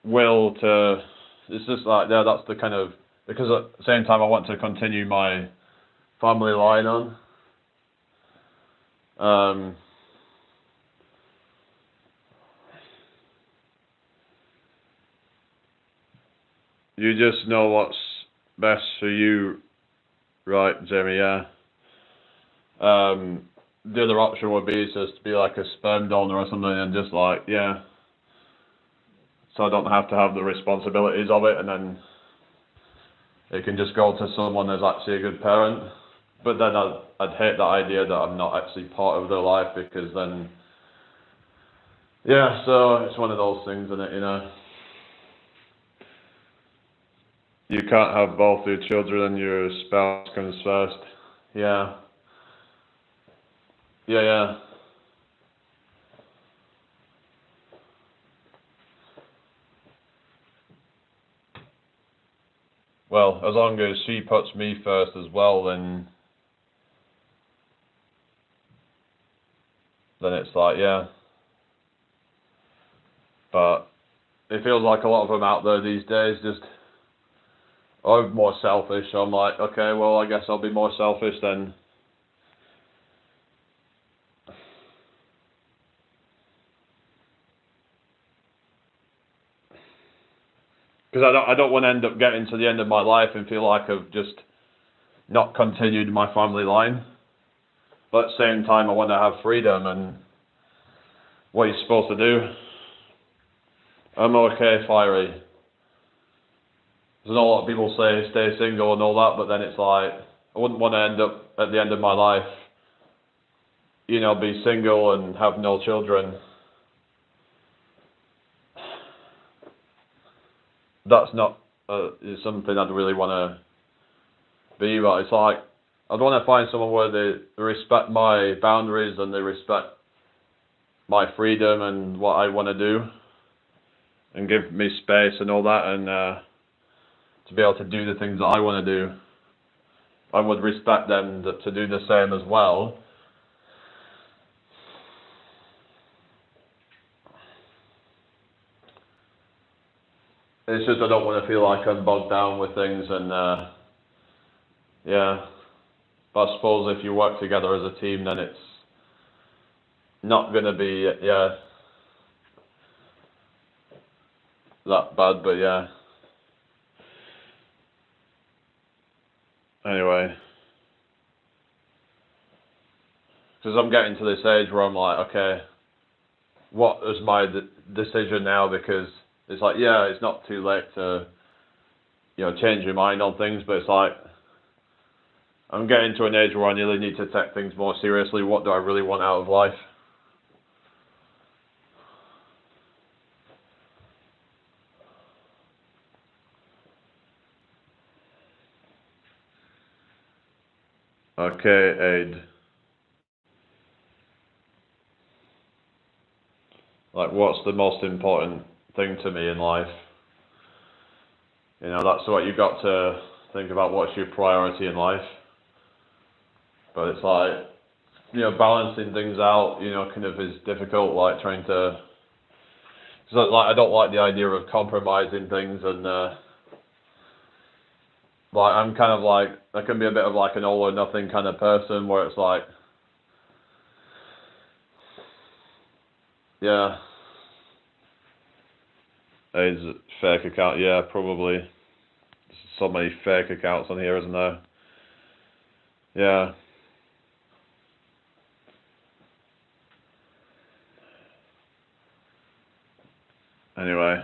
will to. It's just like, yeah, that's the kind of, because at the same time I want to continue my family line on. You just know what's best for you, right, Jamie? Yeah. The other option would be just to be like a sperm donor or something, and just like, yeah, so I don't have to have the responsibilities of it, and then it can just go to someone that's actually a good parent. But then I'd hate the idea that I'm not actually part of their life, because then, yeah, so it's one of those things, isn't it, you know? You can't have both your children and your spouse comes first. Yeah. Yeah. Well, as long as she puts me first as well, then it's like, yeah. But it feels like a lot of them out there these days just are more selfish. So I'm like, okay, well, I guess I'll be more selfish then. Because I don't want to end up getting to the end of my life and feel like I've just not continued my family line. But at the same time, I want to have freedom and what you're supposed to do. I'm okay, fiery. There's a lot of people say stay single and all that, but then it's like, I wouldn't want to end up at the end of my life, you know, be single and have no children. That's not something I'd really want to be, but it's like, I'd want to find someone where they respect my boundaries and they respect my freedom and what I want to do, and give me space and all that, and to be able to do the things that I want to do. I would respect them to do the same as well. It's just I don't want to feel like I'm bogged down with things, and yeah. But I suppose if you work together as a team, then it's not going to be, yeah, that bad, but yeah. Anyway. Because I'm getting to this age where I'm like, okay, what is my decision now, because it's like, yeah, it's not too late to, change your mind on things, but it's like, I'm getting to an age where I really need to take things more seriously. What do I really want out of life? Okay, Aid. Like, what's the most important thing to me in life? That's what you've got to think about. What's your priority in life? But it's like, balancing things out, kind of is difficult, like trying to, so like, I don't like the idea of compromising things, and like, I'm kind of like, I can be a bit of like an all or nothing kind of person, where it's like, yeah, is it fake account? Yeah, probably. There's so many fake accounts on here, isn't there? Yeah. Anyway,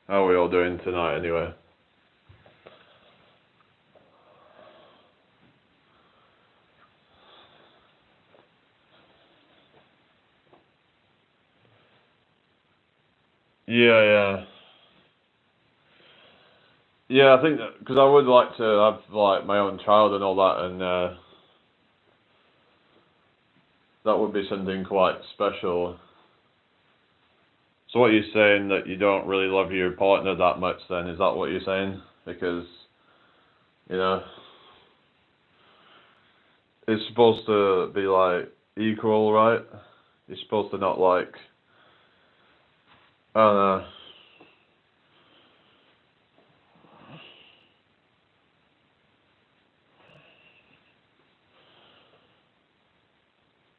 how are we all doing tonight anyway? Yeah. Yeah, I think that, because I would like to have like my own child and all that, and that would be something quite special. So what you're saying, that you don't really love your partner that much then, is that what you're saying? Because, it's supposed to be like equal, right? You're supposed to not like, I don't know.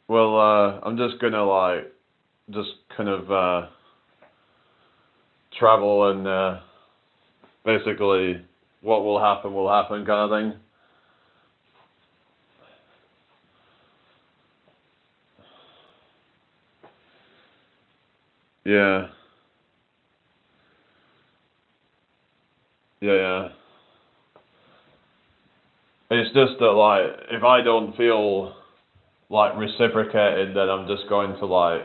Well, I'm just gonna like, just kind of travel, and basically what will happen kind of thing. Yeah. Yeah. It's just that, like, if I don't feel like reciprocated, then I'm just going to like,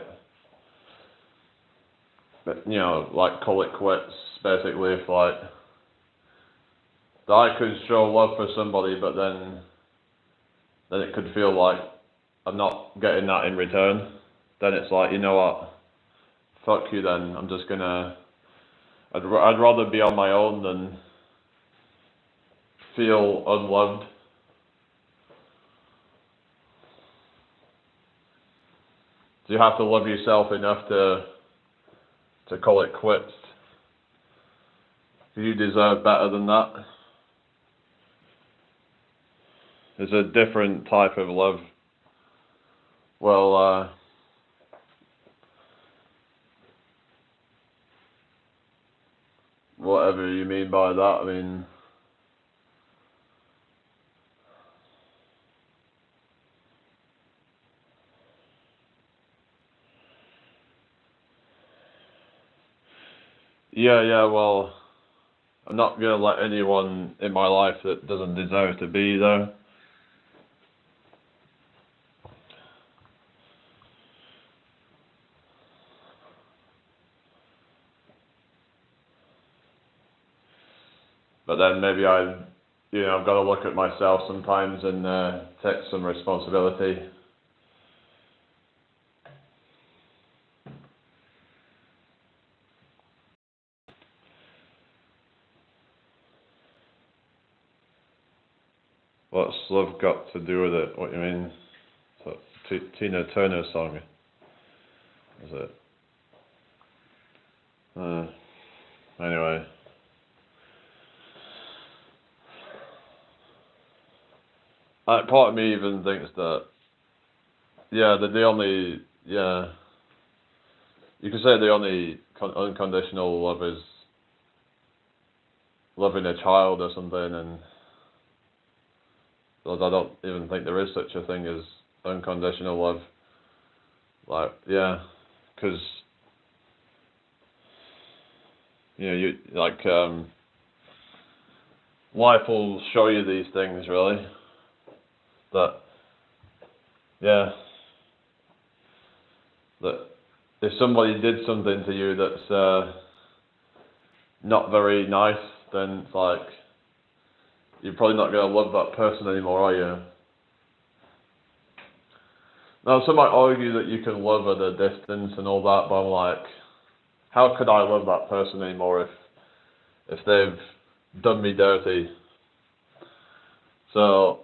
like call it quits. Basically, if like, that I could show love for somebody, but then it could feel like I'm not getting that in return. Then it's like, you know what? Fuck you. Then I'm just gonna. I'd rather be on my own than feel unloved. Do you have to love yourself enough to call it quits? Do you deserve better than that? There's a different type of love. Well, whatever you mean by that, I mean, yeah, well, I'm not gonna let anyone in my life that doesn't deserve to be there. But then maybe I've got to look at myself sometimes and take some responsibility. What's love got to do with it? What do you mean? So, Tina Turner song, is it? Anyway. Part of me even thinks that, that the only, you could say the only unconditional love is loving a child or something, and I don't even think there is such a thing as unconditional love. Like, yeah, because you like life will show you these things really. That yeah, that if somebody did something to you that's not very nice, then it's like you're probably not going to love that person anymore, are you? Now, some might argue that you can love at a distance and all that, but I'm like, how could I love that person anymore if they've done me dirty? So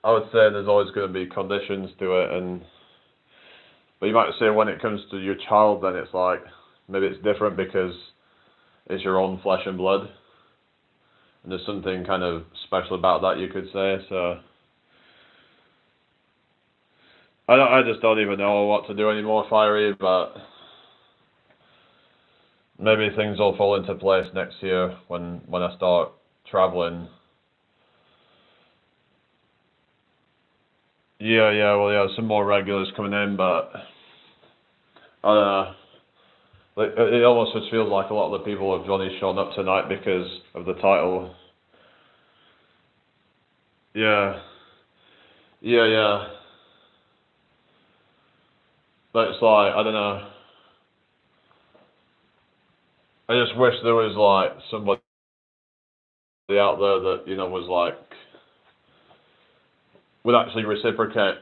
I would say there's always going to be conditions to it, but you might say when it comes to your child, then it's like maybe it's different because it's your own flesh and blood, and there's something kind of special about that, you could say. So I just don't even know what to do anymore, Fiery, but maybe things will fall into place next year when I start traveling. Yeah, well, yeah, some more regulars coming in, but I don't know. Like, it almost just feels like a lot of the people have only shown up tonight because of the title. Yeah. But it's like, I don't know. I just wish there was like somebody out there that, was like, would actually reciprocate.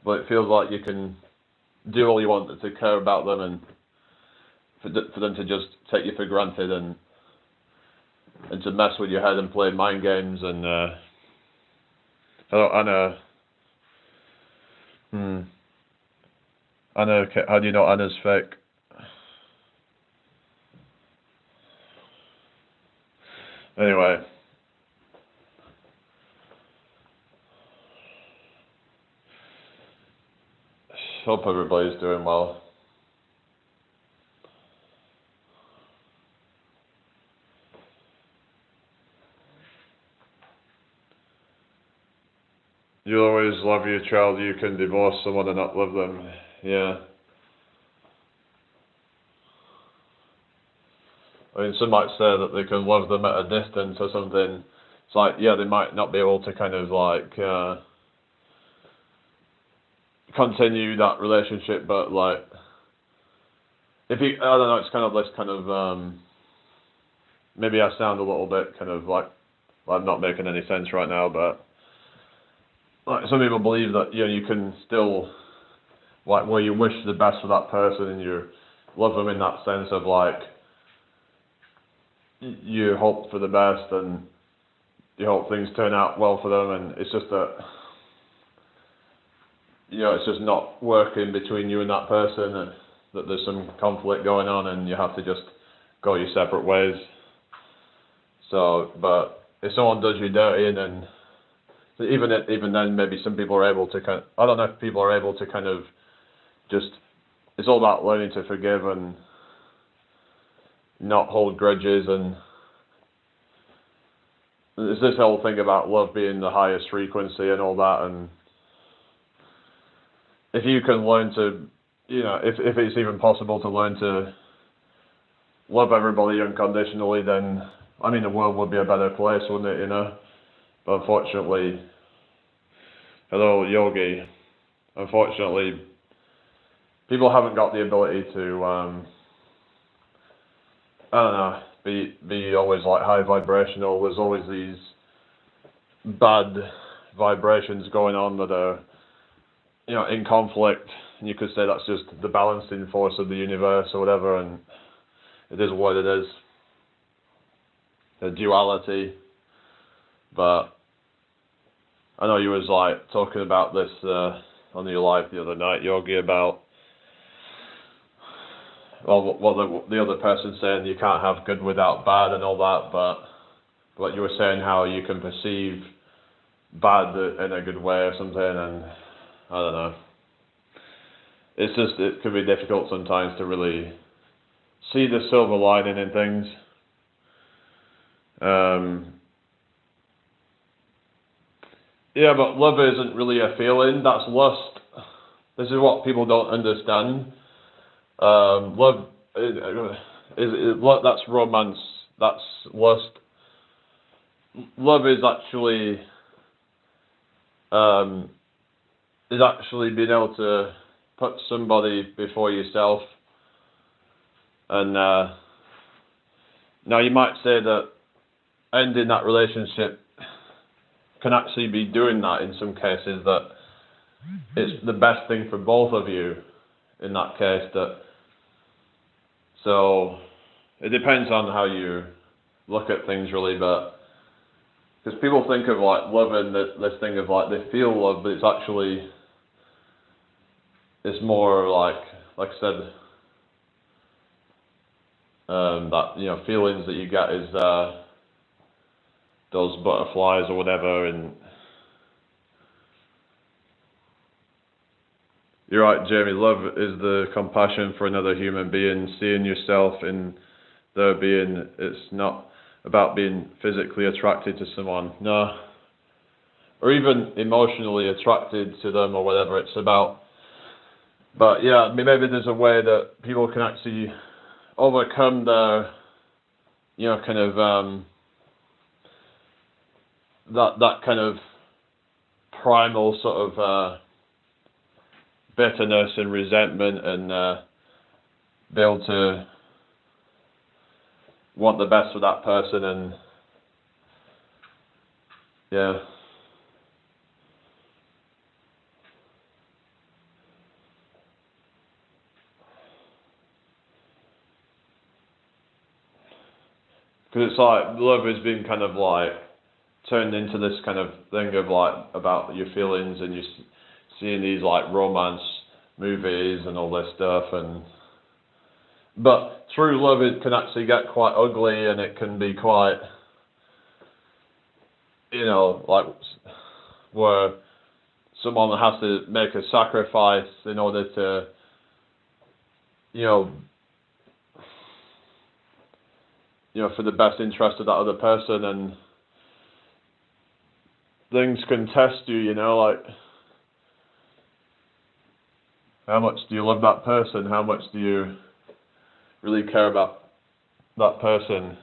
But it feels like you can do all you want to care about them, and for them to just take you for granted and to mess with your head and play mind games and Anna. Anna, how do you know Anna's fake? Anyway. Hope everybody's doing well. You'll always love your child. You can divorce someone and not love them. Yeah. I mean, some might say that they can love them at a distance or something. It's like, yeah, they might not be able to kind of like continue that relationship, but like, I don't know, it's kind of this kind of maybe I sound a little bit kind of like I'm not making any sense right now, but like some people believe that you can still like where you wish the best for that person and you love them in that sense of like you hope for the best and you hope things turn out well for them, and it's just that it's just not working between you and that person, and that there's some conflict going on and you have to just go your separate ways. So, but if someone does you dirty, and then even then maybe some people are able to I don't know if people are able to kind of just, it's all about learning to forgive and not hold grudges, and there's this whole thing about love being the highest frequency and all that, and if you can learn to, if it's even possible to learn to love everybody unconditionally, then, I mean, the world would be a better place, wouldn't it, But unfortunately, hello, Yogi, unfortunately, people haven't got the ability to, I don't know, be always like high vibrational. There's always these bad vibrations going on that are, in conflict, and you could say that's just the balancing force of the universe or whatever, and it is what it is, the duality. But I know you was like talking about this on your live the other night, Yogi, about what the other person saying you can't have good without bad and all that, but you were saying how you can perceive bad in a good way or something, and I don't know. It's just, it can be difficult sometimes to really see the silver lining in things. Yeah, but love isn't really a feeling, that's lust. this is what people don't understand. Love that's romance. That's lust. Love is actually being able to put somebody before yourself. And now you might say that ending that relationship can actually be doing that in some cases, that it's the best thing for both of you in that case. So it depends on how you look at things really, but because people think of like love and this thing of like they feel love, but it's more like I said, that feelings that you get is those butterflies or whatever. And you're right, Jamie. Love is the compassion for another human being, seeing yourself in their being. It's not about being physically attracted to someone, no, or even emotionally attracted to them or whatever. It's about, but yeah, I mean, maybe there's a way that people can actually overcome their, kind of that kind of primal sort of bitterness and resentment, and be able to want the best for that person. And yeah, because it's like love has been kind of like turned into this kind of thing of like about your feelings, and you're seeing these like romance movies and all this stuff, but true love, it can actually get quite ugly, and it can be quite, like where someone has to make a sacrifice in order to, for the best interest of that other person. And things can test you, like how much do you love that person? How much do you really care about that person?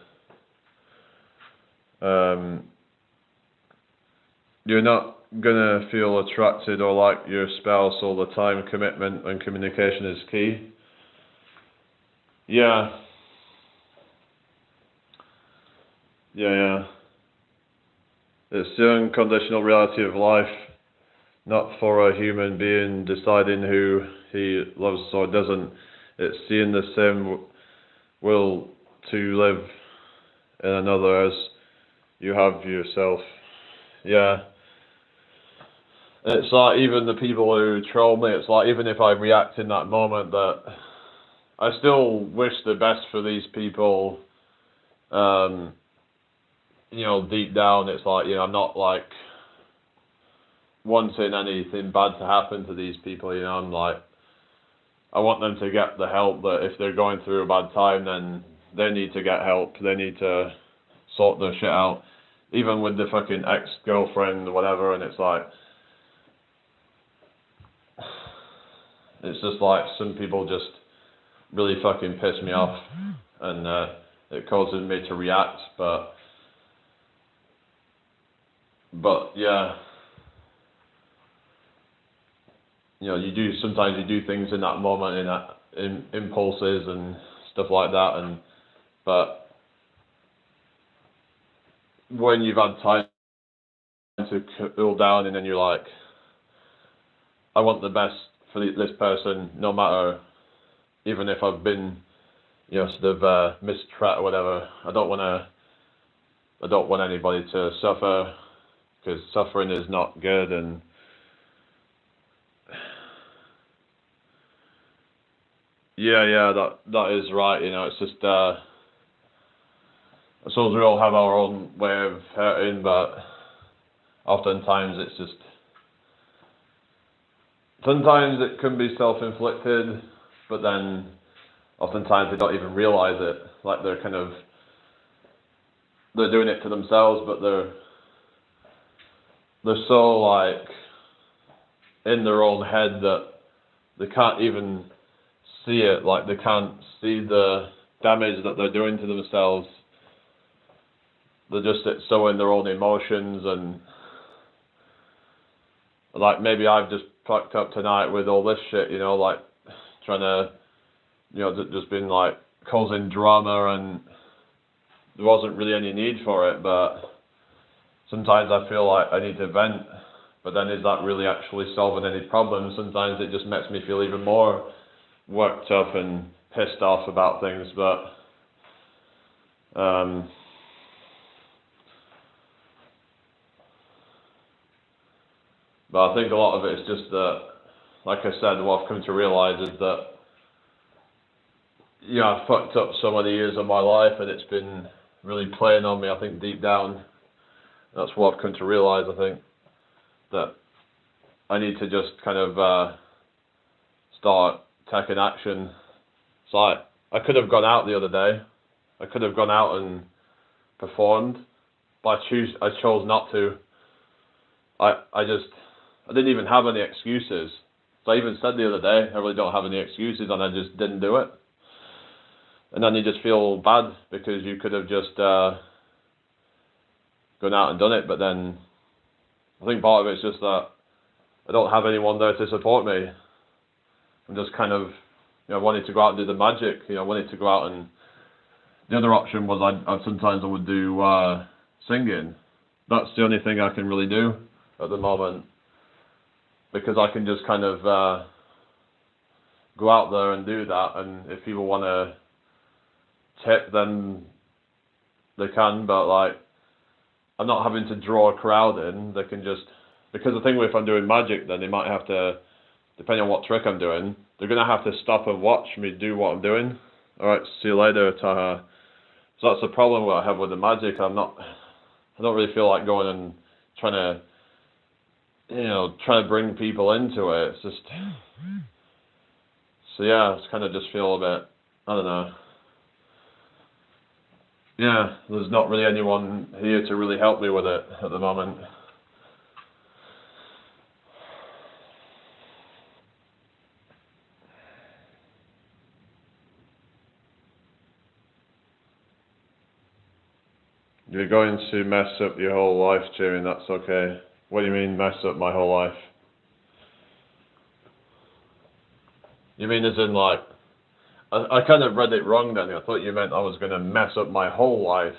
You're not gonna feel attracted or like your spouse all the time. Commitment and communication is key. Yeah. It's the unconditional reality of life, not for a human being deciding who he loves or doesn't. It's seeing the same will to live in another as you have yourself. Yeah. It's like even the people who troll me, it's like even if I react in that moment, that I still wish the best for these people. Deep down, it's like, I'm not like wanting anything bad to happen to these people. I'm like, I want them to get the help, that if they're going through a bad time, then they need to get help. They need to sort their shit out, even with the fucking ex-girlfriend or whatever. And it's like, it's just like some people just really fucking piss me off, and it causes me to react. But yeah, sometimes you do things in that moment, in impulses and stuff like that, but when you've had time to cool down, and then you're like, I want the best for this person, no matter, even if I've been, sort of mistreated or whatever. I don't want anybody to suffer, because suffering is not good. And that is right. It's just I suppose we all have our own way of hurting, but oftentimes it's just, sometimes it can be self-inflicted, but then oftentimes they don't even realize it. Like they're doing it to themselves, but they're so like in their own head that they can't even see it, like they can't see the damage that they're doing to themselves. They're just so in their own emotions, and like maybe I've just fucked up tonight with all this shit, you know, like trying to, you know, just been like causing drama, and there wasn't really any need for it, but sometimes I feel like I need to vent, but then is that really actually solving any problems? Sometimes it just makes me feel even more worked up and pissed off about things, but I think a lot of it is just that, like I said, what I've come to realise is that, yeah, I've fucked up so many years of my life, and it's been really playing on me, I think, deep down. That's what I've come to realise, I think, that I need to just kind of start taking action. It's like, I could have gone out the other day, I could have gone out and performed, but I chose not to. I didn't even have any excuses. So I even said the other day, I really don't have any excuses, and I just didn't do it. And then you just feel bad because you could have just gone out and done it, but then I think part of it's just that I don't have anyone there to support me. I'm just kind of, you know, wanting to go out and do the magic, you know, wanting to go out, and the other option was sometimes I would do singing. That's the only thing I can really do at the moment, because I can just kind of go out there and do that, and if people want to tip, then they can, but like, I'm not having to draw a crowd in. They can just, because the thing with, if I'm doing magic, then they might have to, depending on what trick I'm doing, they're going to have to stop and watch me do what I'm doing. Alright, see you later, Taha. So that's the problem I have with the magic. I don't really feel like going and trying to bring people into it. It's just, so yeah, it's kind of just feel a bit, I don't know. Yeah, there's not really anyone here to really help me with it at the moment. You're going to mess up your whole life, Jimmy, that's okay. What do you mean, mess up my whole life? You mean as in like, I kind of read it wrong then. I thought you meant I was going to mess up my whole life.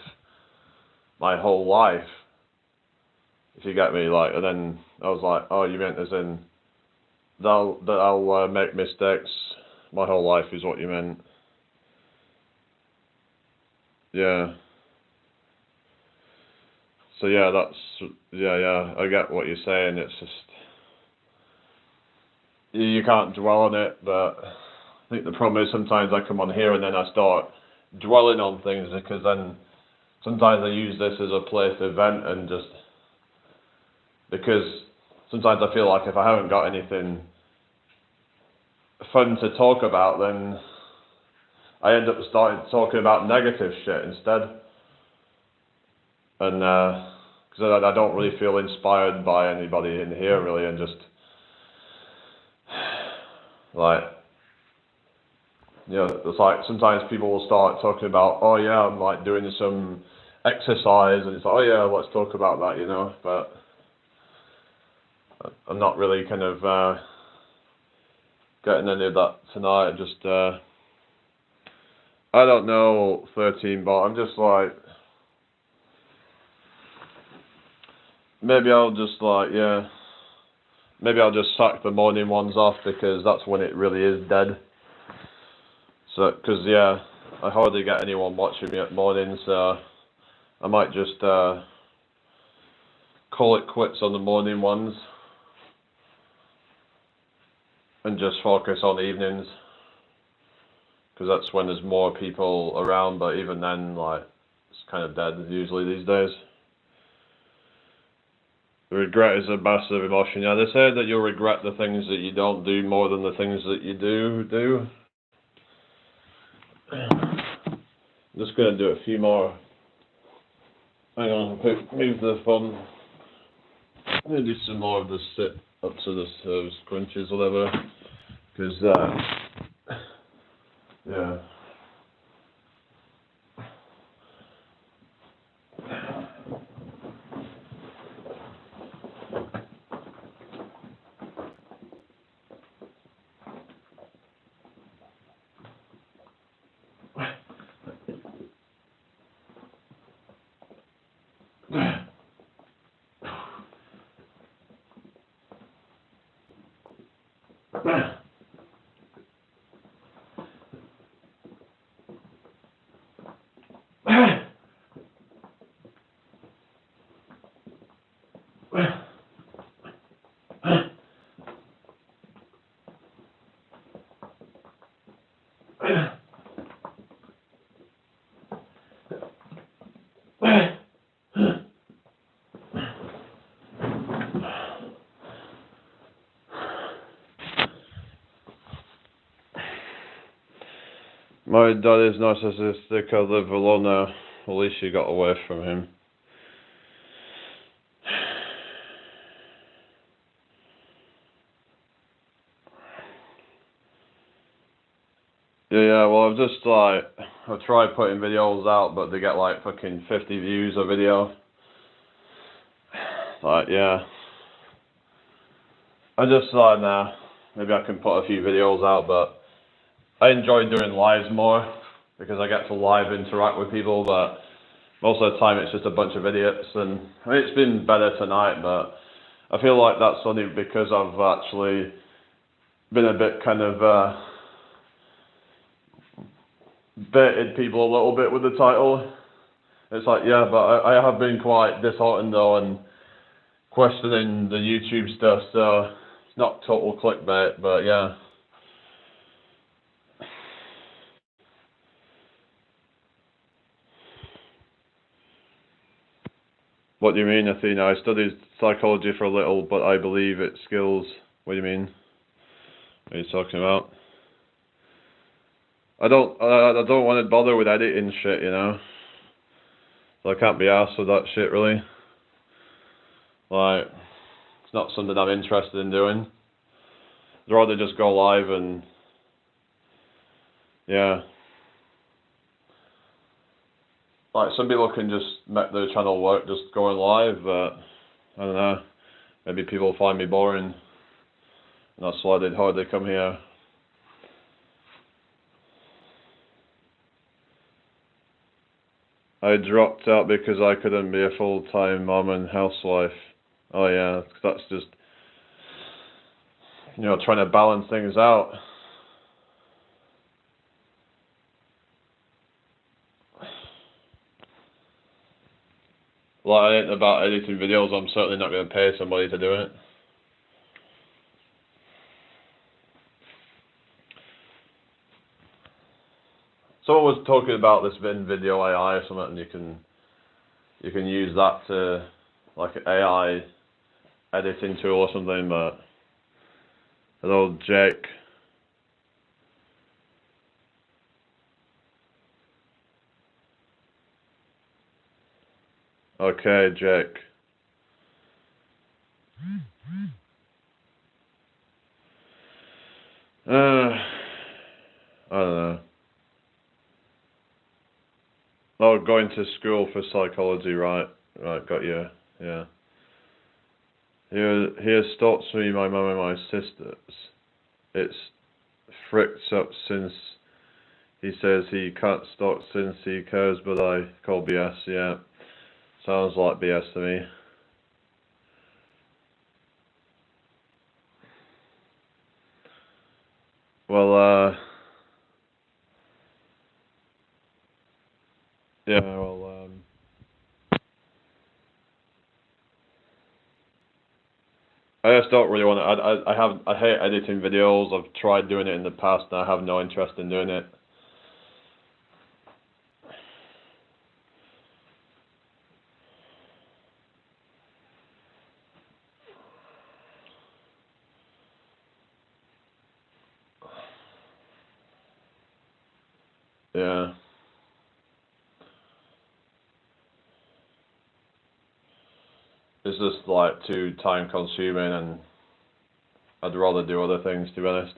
My whole life. If you get me, like, and then I was like, oh, you meant as in, that I'll make mistakes. My whole life is what you meant. Yeah. So yeah, yeah, I get what you're saying. It's just, you can't dwell on it, but I think the problem is sometimes I come on here and then I start dwelling on things, because then sometimes I use this as a place to vent, and just because sometimes I feel like if I haven't got anything fun to talk about, then I end up starting talking about negative shit instead, and because I don't really feel inspired by anybody in here really, and just like, you know, it's like sometimes people will start talking about, oh yeah, I'm like doing some exercise, and it's like, oh yeah, let's talk about that, you know, but I'm not really kind of getting any of that tonight. Just I don't know, 13, but I'm just like, maybe I'll just like, yeah, maybe I'll just sack the morning ones off, because that's when it really is dead. So, because yeah, I hardly get anyone watching me at morning, so I might just call it quits on the morning ones and just focus on evenings, because that's when there's more people around, but even then, like, it's kind of dead usually these days. Regret is a massive emotion. Yeah, they say that you'll regret the things that you don't do more than the things that you do. I'm just going to do a few more. Hang on, move the phone. I'm going to do some more of the sit-ups or the scrunches, whatever. Because, yeah. My dad is narcissistic. I live alone now. At least you got away from him. Yeah, well, I've tried putting videos out, but they get like fucking 50 views a video. Like, yeah. I just thought, nah, maybe I can put a few videos out, but I enjoy doing lives more because I get to live interact with people, but most of the time it's just a bunch of idiots. And I mean, it's been better tonight, but I feel like that's only because I've actually been a bit kind of baited people a little bit with the title. It's like, yeah, but I have been quite disheartened though and questioning the YouTube stuff, so it's not total clickbait, but yeah. What do you mean, Athena? I studied psychology for a little, but I believe it's skills. What do you mean? What are you talking about? I don't want to bother with editing shit, you know? So I can't be arsed with that shit, really. Like, it's not something I'm interested in doing. I'd rather just go live and, yeah. Like, some people can just make their channel work just going live, but, I don't know. Maybe people find me boring. And that's why they'd hardly come here. I dropped out because I couldn't be a full-time mom and housewife. Oh yeah, that's just, you know, trying to balance things out. Like, it ain't about editing videos, I'm certainly not going to pay somebody to do it. Someone was talking about this in video AI or something, and you can use that to, like, an AI editing tool or something, but hello, Jake. Okay, Jake. I don't know. Oh, going to school for psychology, right? Right, got you. Yeah. He has stalked me, my mum and my sisters. It's fricked up since he says he can't stalk since he cares, but I call BS, yeah. Sounds like BS to me. Well, yeah, well, I just don't really want to, I hate editing videos. I've tried doing it in the past and I have no interest in doing it. Yeah. It's just like too time consuming and I'd rather do other things, to be honest.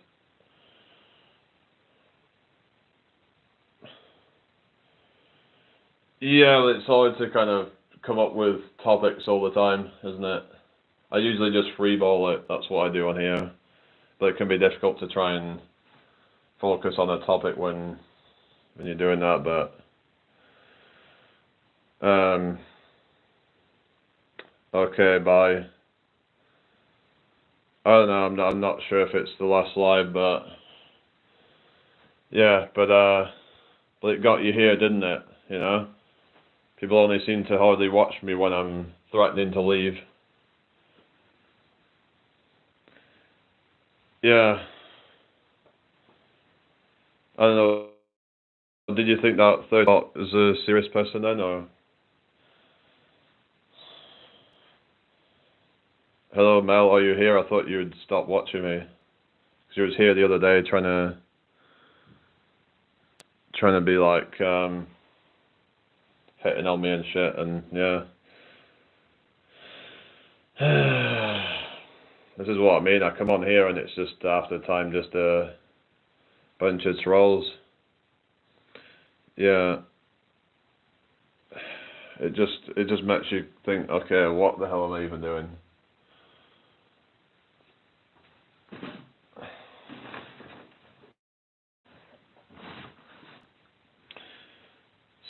Yeah, well, it's hard to kind of come up with topics all the time, isn't it? I usually just freeball it. That's what I do on here. But it can be difficult to try and focus on a topic when you're doing that. But okay, bye. I don't know. I'm not sure if it's the last slide, but yeah. But it got you here, didn't it? You know, people only seem to hardly watch me when I'm threatening to leave. Yeah. I don't know. Did you think that third thought was a serious person then, or? Hello, Mel. Are you here? I thought you'd stop watching me. 'Cause you was here the other day trying to be like hitting on me and shit, and yeah. This is what I mean. I come on here and it's just after time just a bunch of trolls. Yeah. It just makes you think, okay, what the hell am I even doing?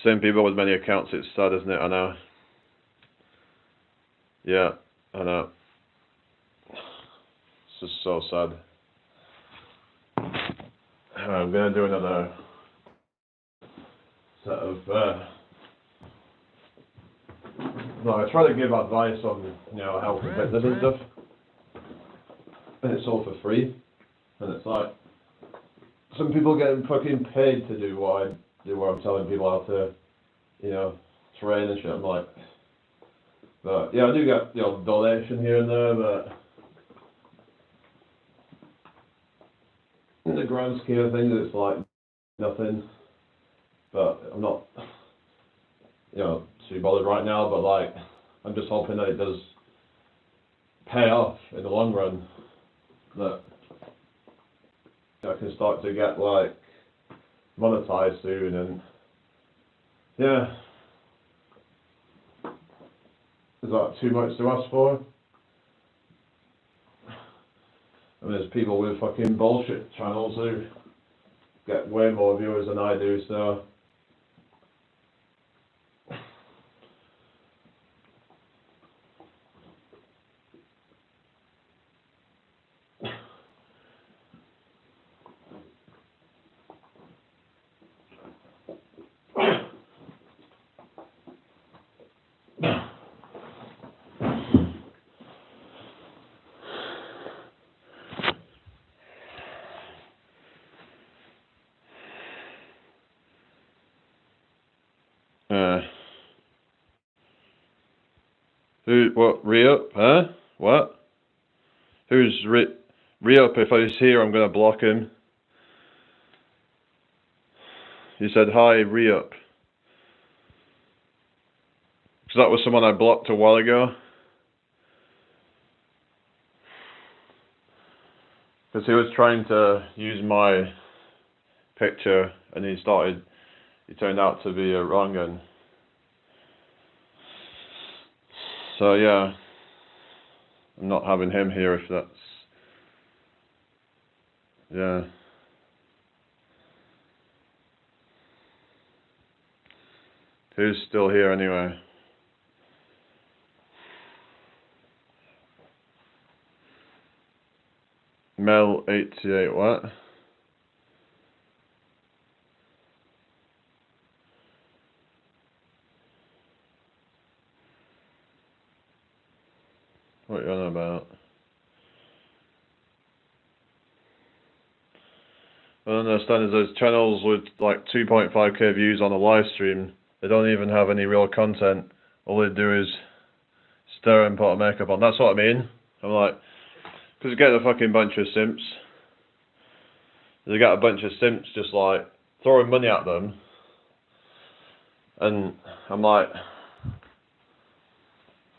Same people with many accounts, it's sad, isn't it? I know. Yeah, I know. It's just so sad. I'm gonna do another set of no, I try to give advice on, health and fitness and stuff. And it's all for free. And it's like some people get fucking paid to do what I do, where I'm telling people how to, train and shit. I'm like, but yeah, I do get donation here and there, but in the grand scheme of things, it's like nothing. But I'm not, too bothered right now. But like, I'm just hoping that it does pay off in the long run. That I can start to get like monetized soon, and yeah. Is that too much to ask for? I mean, there's people with fucking bullshit channels who get way more viewers than I do, so. What, re-up, huh? What? Who's re-up? If I was here, I'm gonna block him. He said, hi, re-up. Because that was someone I blocked a while ago. Because he was trying to use my picture, and he turned out to be a wrong one. So yeah, I'm not having him here if that's, yeah. Who's still here anyway? Mel88, what? What are you on about? I don't understand is those channels with like 2.5k views on a live stream, they don't even have any real content. All they do is stare and put a makeup on. That's what I mean. I'm like, because you get a fucking bunch of simps. They got a bunch of simps just like throwing money at them. And I'm like,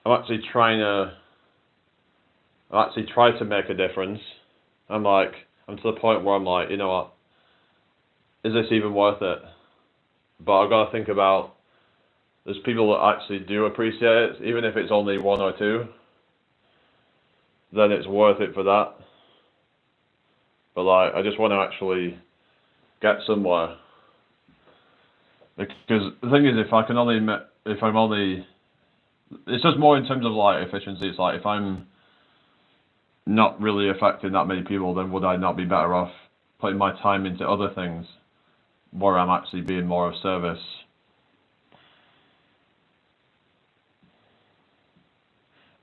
I'm actually trying to make a difference. I'm to the point where I'm like, you know what? Is this even worth it? But I've got to think about there's people that actually do appreciate it, even if it's only one or two, then it's worth it for that. But like, I just want to actually get somewhere. Because the thing is, it's just more in terms of like efficiency. It's like, if I'm not really affecting that many people, then would I not be better off putting my time into other things where I'm actually being more of service?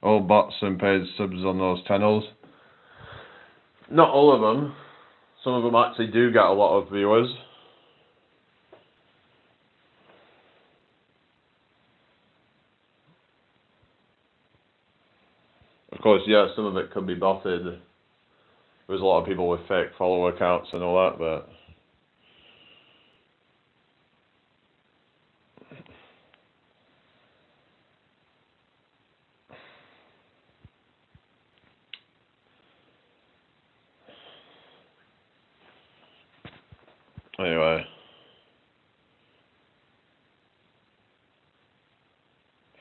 All bots and paid subs on those channels. Not all of them. Some of them actually do get a lot of viewers. Of course, yeah, some of it could be botted. There's a lot of people with fake follower accounts and all that, but anyway.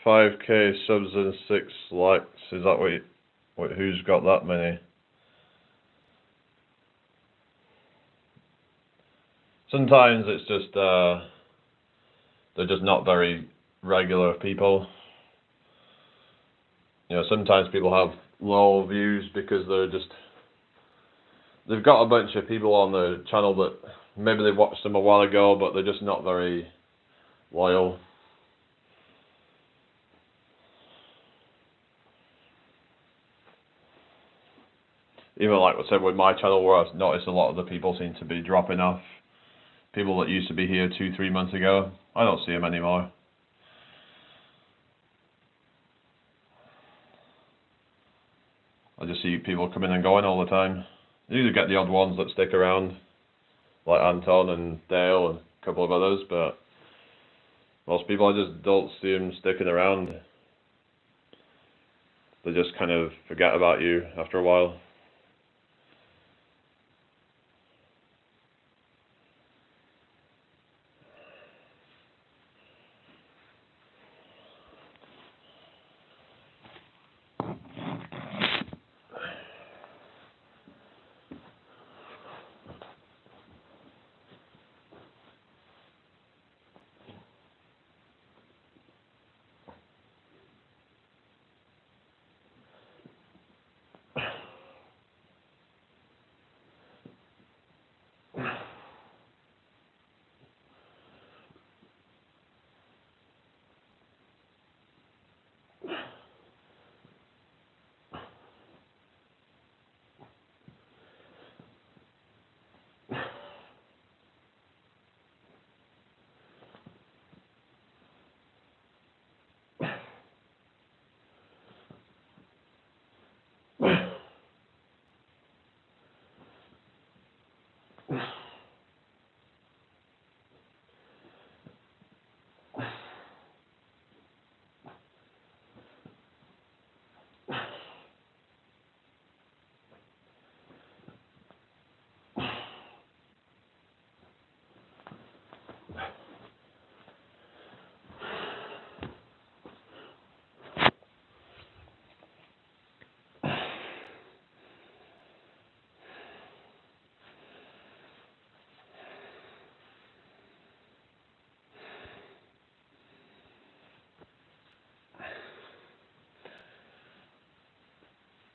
5k subs and 6 likes. Is that who's got that many? Sometimes it's just they're just not very regular people. You know, sometimes people have low views because they've got a bunch of people on the channel that maybe they watched them a while ago, but they're just not very loyal. Even like I said with my channel, where I've noticed a lot of the people seem to be dropping off. People that used to be here 2-3 months ago, I don't see them anymore. I just see people coming and going all the time. You usually get the odd ones that stick around, like Anton and Dale and a couple of others, but most people, I just don't see them sticking around. They just kind of forget about you after a while.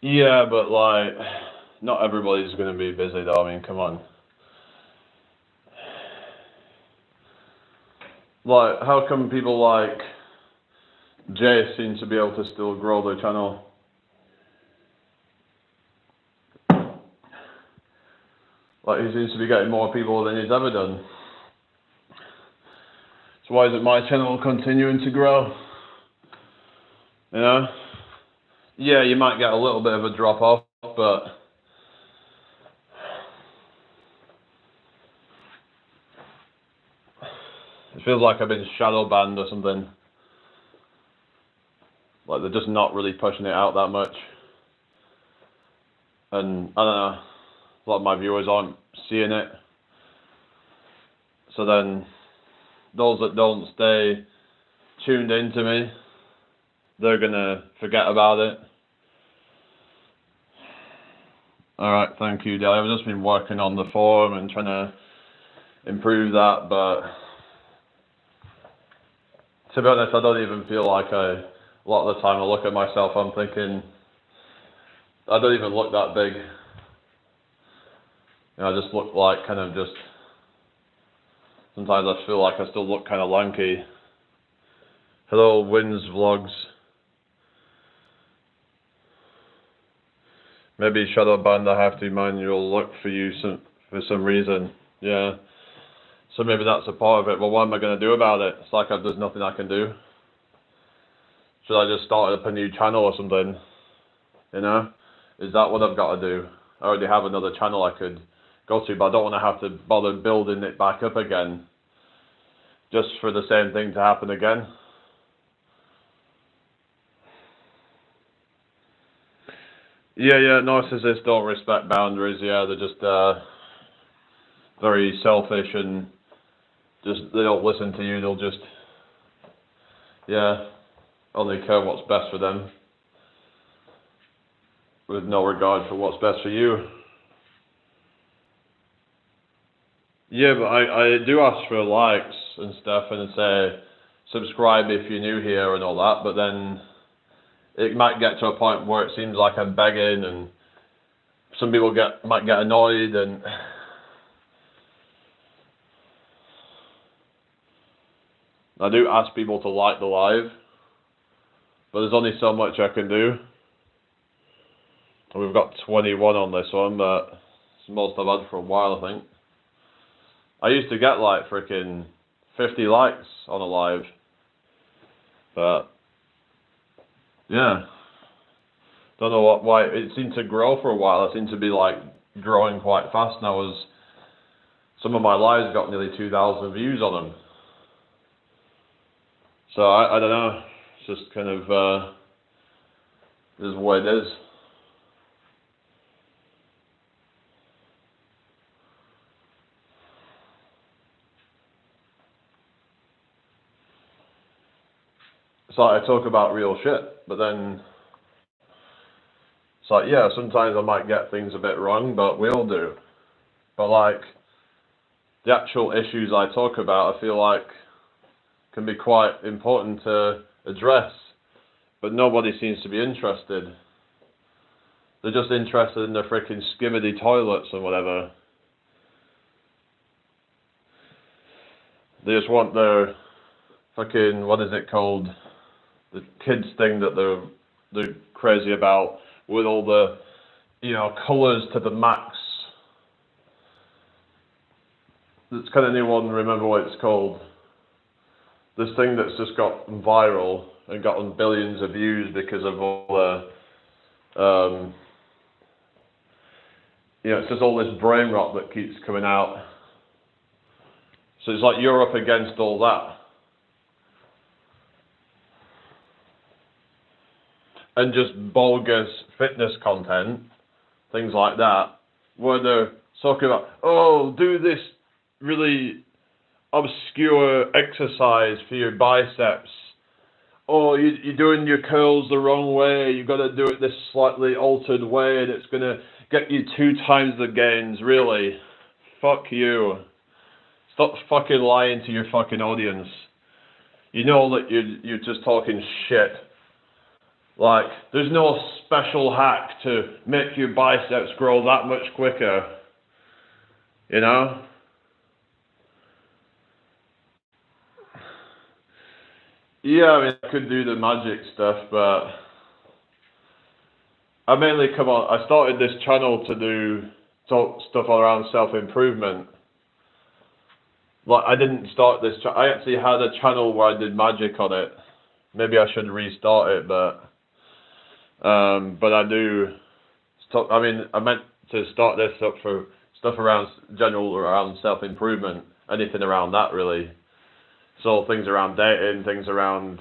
Yeah, but like, not everybody's going to be busy though. I mean, come on. Like, how come people like Jay seem to be able to still grow their channel? Like, he seems to be getting more people than he's ever done. So why isn't my channel continuing to grow? You know? Yeah, you might get a little bit of a drop off, but it feels like I've been shadow banned or something. Like, they're just not really pushing it out that much. And I don't know, a lot of my viewers aren't seeing it. So then those that don't stay tuned into me, they're gonna forget about it. Alright, thank you, Dale. I've just been working on the forum and trying to improve that, but to be honest, I don't even feel like a lot of the time I look at myself, I'm thinking, I don't even look that big. You know, I just look like kind of just, sometimes I feel like I still look kind of lanky. Hello, Wins Vlogs. Maybe Shadowband, I have to manual look for you for some reason. Yeah. So maybe that's a part of it. Well, what am I going to do about it? It's like there's nothing I can do. Should I just start up a new channel or something? You know? Is that what I've got to do? I already have another channel I could go to, but I don't want to have to bother building it back up again. Just for the same thing to happen again. Yeah, narcissists don't respect boundaries, yeah, they're just very selfish and just, they don't listen to you, they'll just, yeah, only care what's best for them, with no regard for what's best for you. Yeah, but I do ask for likes and stuff and say, subscribe if you're new here and all that, but then it might get to a point where it seems like I'm begging and some people might get annoyed and I do ask people to like the live, but there's only so much I can do. We've got 21 on this one, but it's the most I've had for a while, I think. I used to get like freaking 50 likes on a live, but yeah, don't know why it seemed to grow for a while. It seemed to be like growing quite fast, and some of my lives got nearly 2,000 views on them. So I don't know. It's just kind of is what it is. It's like I talk about real shit, but then it's like, yeah, sometimes I might get things a bit wrong, but we all do. But like the actual issues I talk about, I feel like can be quite important to address, but nobody seems to be interested. They're just interested in their freaking skibbity toilets and whatever. They just want their fucking, what is it called? The kids thing that they're crazy about, with all the, you know, colours to the max. Can anyone remember what it's called? This thing that's just got viral and gotten billions of views because of all the, you know, it's just all this brain rot that keeps coming out. So it's like you're up against all that. And just bogus fitness content, things like that, where they're talking about, oh, do this really obscure exercise for your biceps. Oh, you're doing your curls the wrong way, you've got to do it this slightly altered way, and it's going to get you 2 times the gains, really. Fuck you. Stop fucking lying to your fucking audience. You know that you're just talking shit. Like, there's no special hack to make your biceps grow that much quicker. You know? Yeah, I mean, I could do the magic stuff, but I mainly I started this channel to talk stuff around self-improvement. Like, I didn't start this I actually had a channel where I did magic on it. Maybe I should restart it, but I do stop. I mean, I meant to start this up for stuff around self-improvement, anything around that really. So things around dating, things around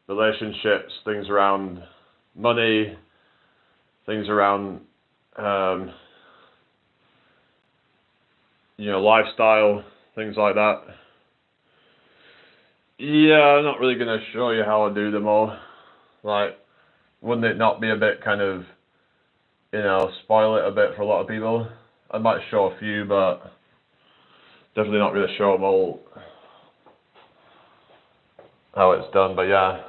relationships, things around money, things around you know, lifestyle, things like that. Yeah, I'm not really gonna show you how I do them all. Like, wouldn't it not be a bit kind of, spoil it a bit for a lot of people? I might show a few, but definitely not really show them all how it's done. But yeah,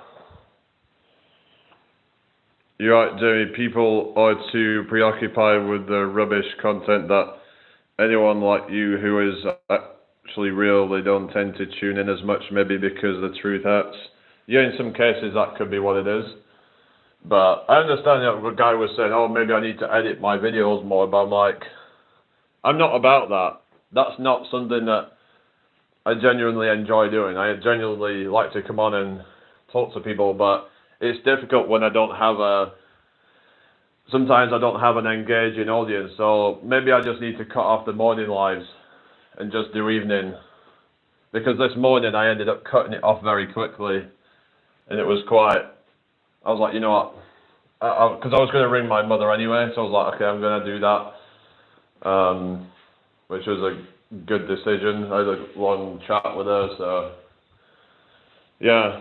you're right, Jamie. People are too preoccupied with the rubbish content that anyone like you who is actually real, they don't tend to tune in as much, maybe because the truth hurts. Yeah, in some cases that could be what it is. But I understand that the guy was saying, oh, maybe I need to edit my videos more, but I'm like, I'm not about that. That's not something that I genuinely enjoy doing. I genuinely like to come on and talk to people, but it's difficult when I don't have sometimes I don't have an engaging audience, so maybe I just need to cut off the morning lives and just do evening. Because this morning I ended up cutting it off very quickly, and it was I was like, you know what, because I was going to ring my mother anyway, so I was like, okay, I'm going to do that, which was a good decision. I had a long chat with her, so yeah.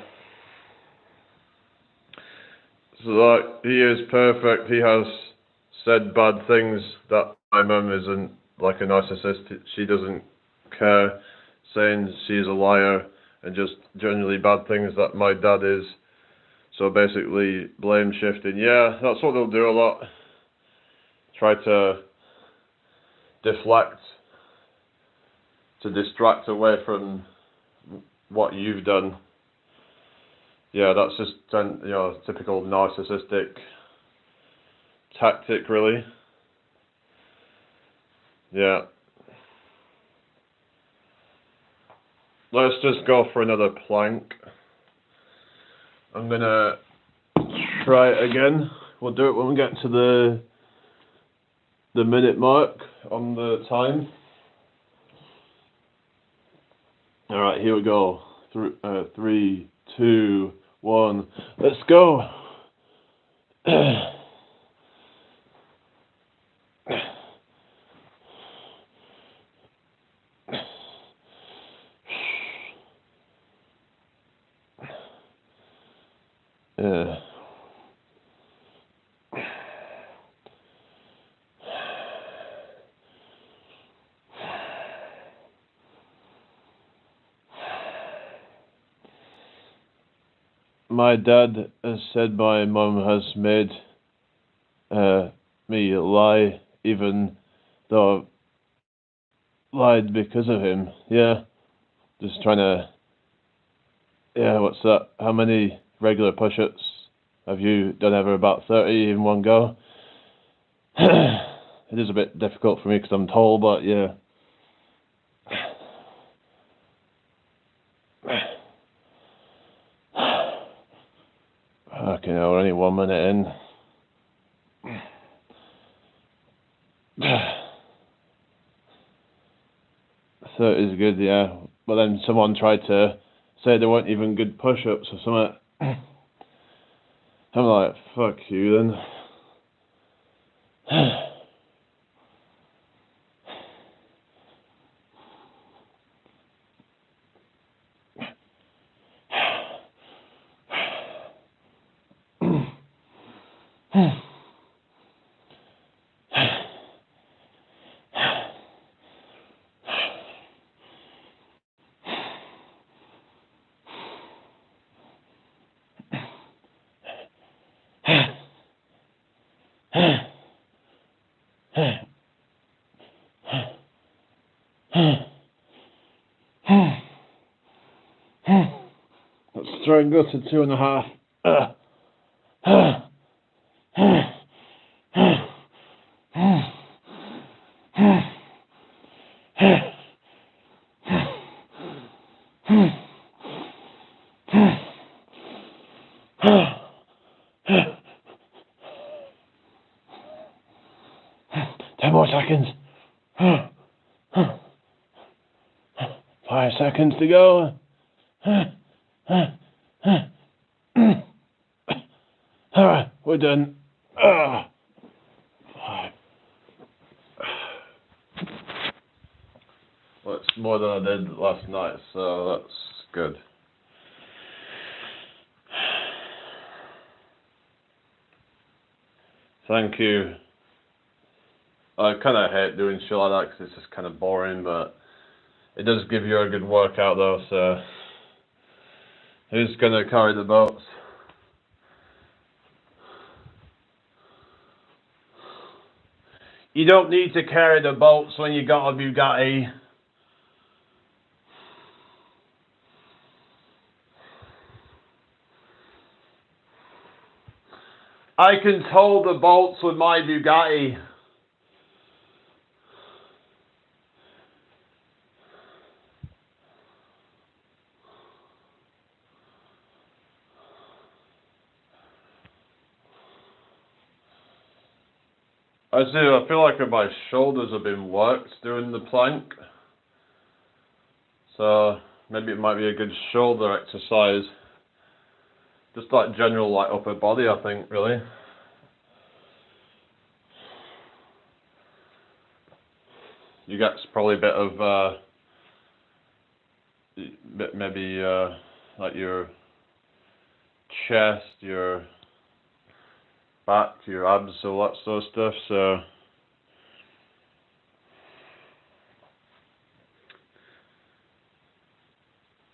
So like, he is perfect. He has said bad things that my mum isn't like a narcissist. She doesn't care, saying she's a liar and just generally bad things that my dad is. So basically, blame shifting. Yeah, that's what they'll do a lot. Try to deflect, to distract away from what you've done. Yeah, that's just typical narcissistic tactic, really. Yeah. Let's just go for another plank. I'm gonna try it again. We'll do it when we get to the minute mark on the time. All right, here we go. 3, 2, 1. Let's go. Yeah. My dad has said my mum has made me lie, even though I've lied because of him. Yeah, just trying to. Yeah, what's that? How many regular push-ups have you done ever? About 30 in one go? It is a bit difficult for me because I'm tall, but yeah. Okay, now we're only 1 minute in. 30 is good, yeah. But then someone tried to say they weren't even good push-ups or something. I'm like, fuck you then. Let's try and go to 2.5. Ten more seconds. 5 seconds to go. Alright, we're done. Well, it's more than I did last night, so that's good. Thank you. I kind of hate doing shit like that because it's just kind of boring, but it does give you a good workout though, so who's going to carry the boats? You don't need to carry the boats when you got a Bugatti. I can tow the boats with my Bugatti. I feel like my shoulders have been worked doing the plank. So maybe it might be a good shoulder exercise. Just like general like upper body, I think, really. You get probably a bit of maybe like your chest, your back, your abs, all that sort of stuff. So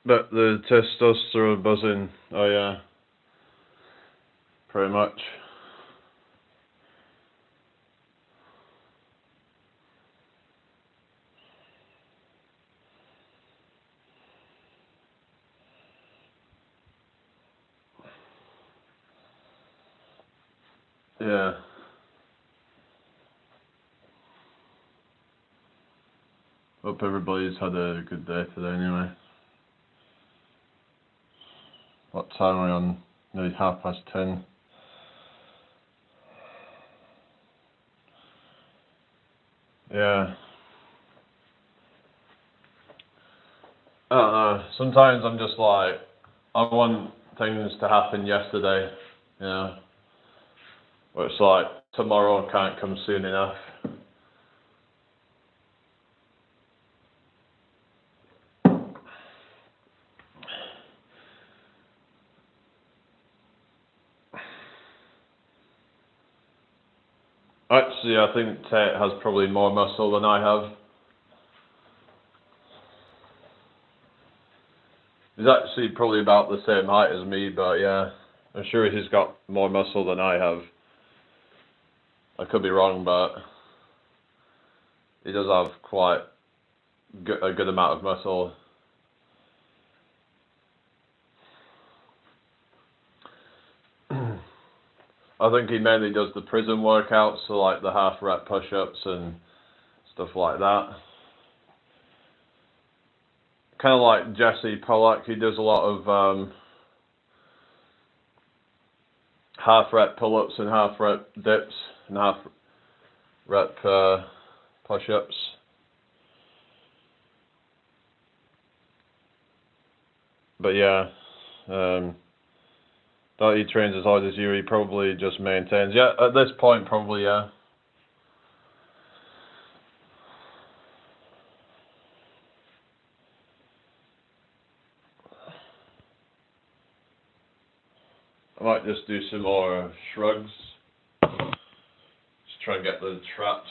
but the testosterone buzzing, oh yeah, pretty much. Yeah. Hope everybody's had a good day today anyway. What time are we on? Nearly 10:30. Yeah. I don't know. Sometimes I'm just like, I want things to happen yesterday, you know. Where it's like, tomorrow can't come soon enough. Actually, I think Tate has probably more muscle than I have. He's actually probably about the same height as me, but yeah, I'm sure he's got more muscle than I have. I could be wrong, but he does have quite a good amount of muscle. I think he mainly does the prison workouts, so like the half rep push-ups and stuff like that. Kind of like Jesse Pollock, he does a lot of half rep pull-ups and half rep dips and half rep push-ups. But yeah, though he trains as hard as you, he probably just maintains. Yeah, at this point, probably, yeah. I might just do some more shrugs. Just try and get the traps.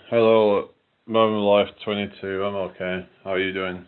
Hello, Moment Life 22. I'm okay. How are you doing?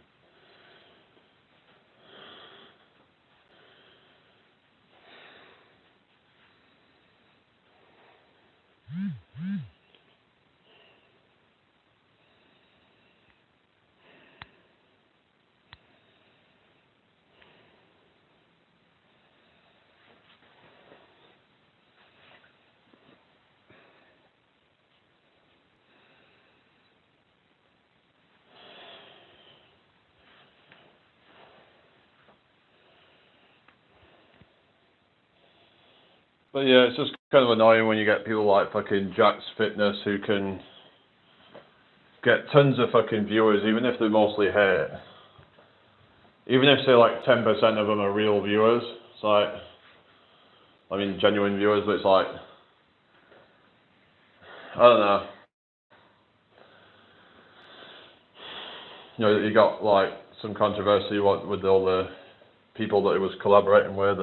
But yeah, it's just kind of annoying when you get people like fucking Jack's Fitness who can get tons of fucking viewers, even if they mostly hate. Even if say like 10% of them are real viewers, it's like, I mean genuine viewers, but it's like, I don't know. You know, you got like some controversy with all the people that he was collaborating with,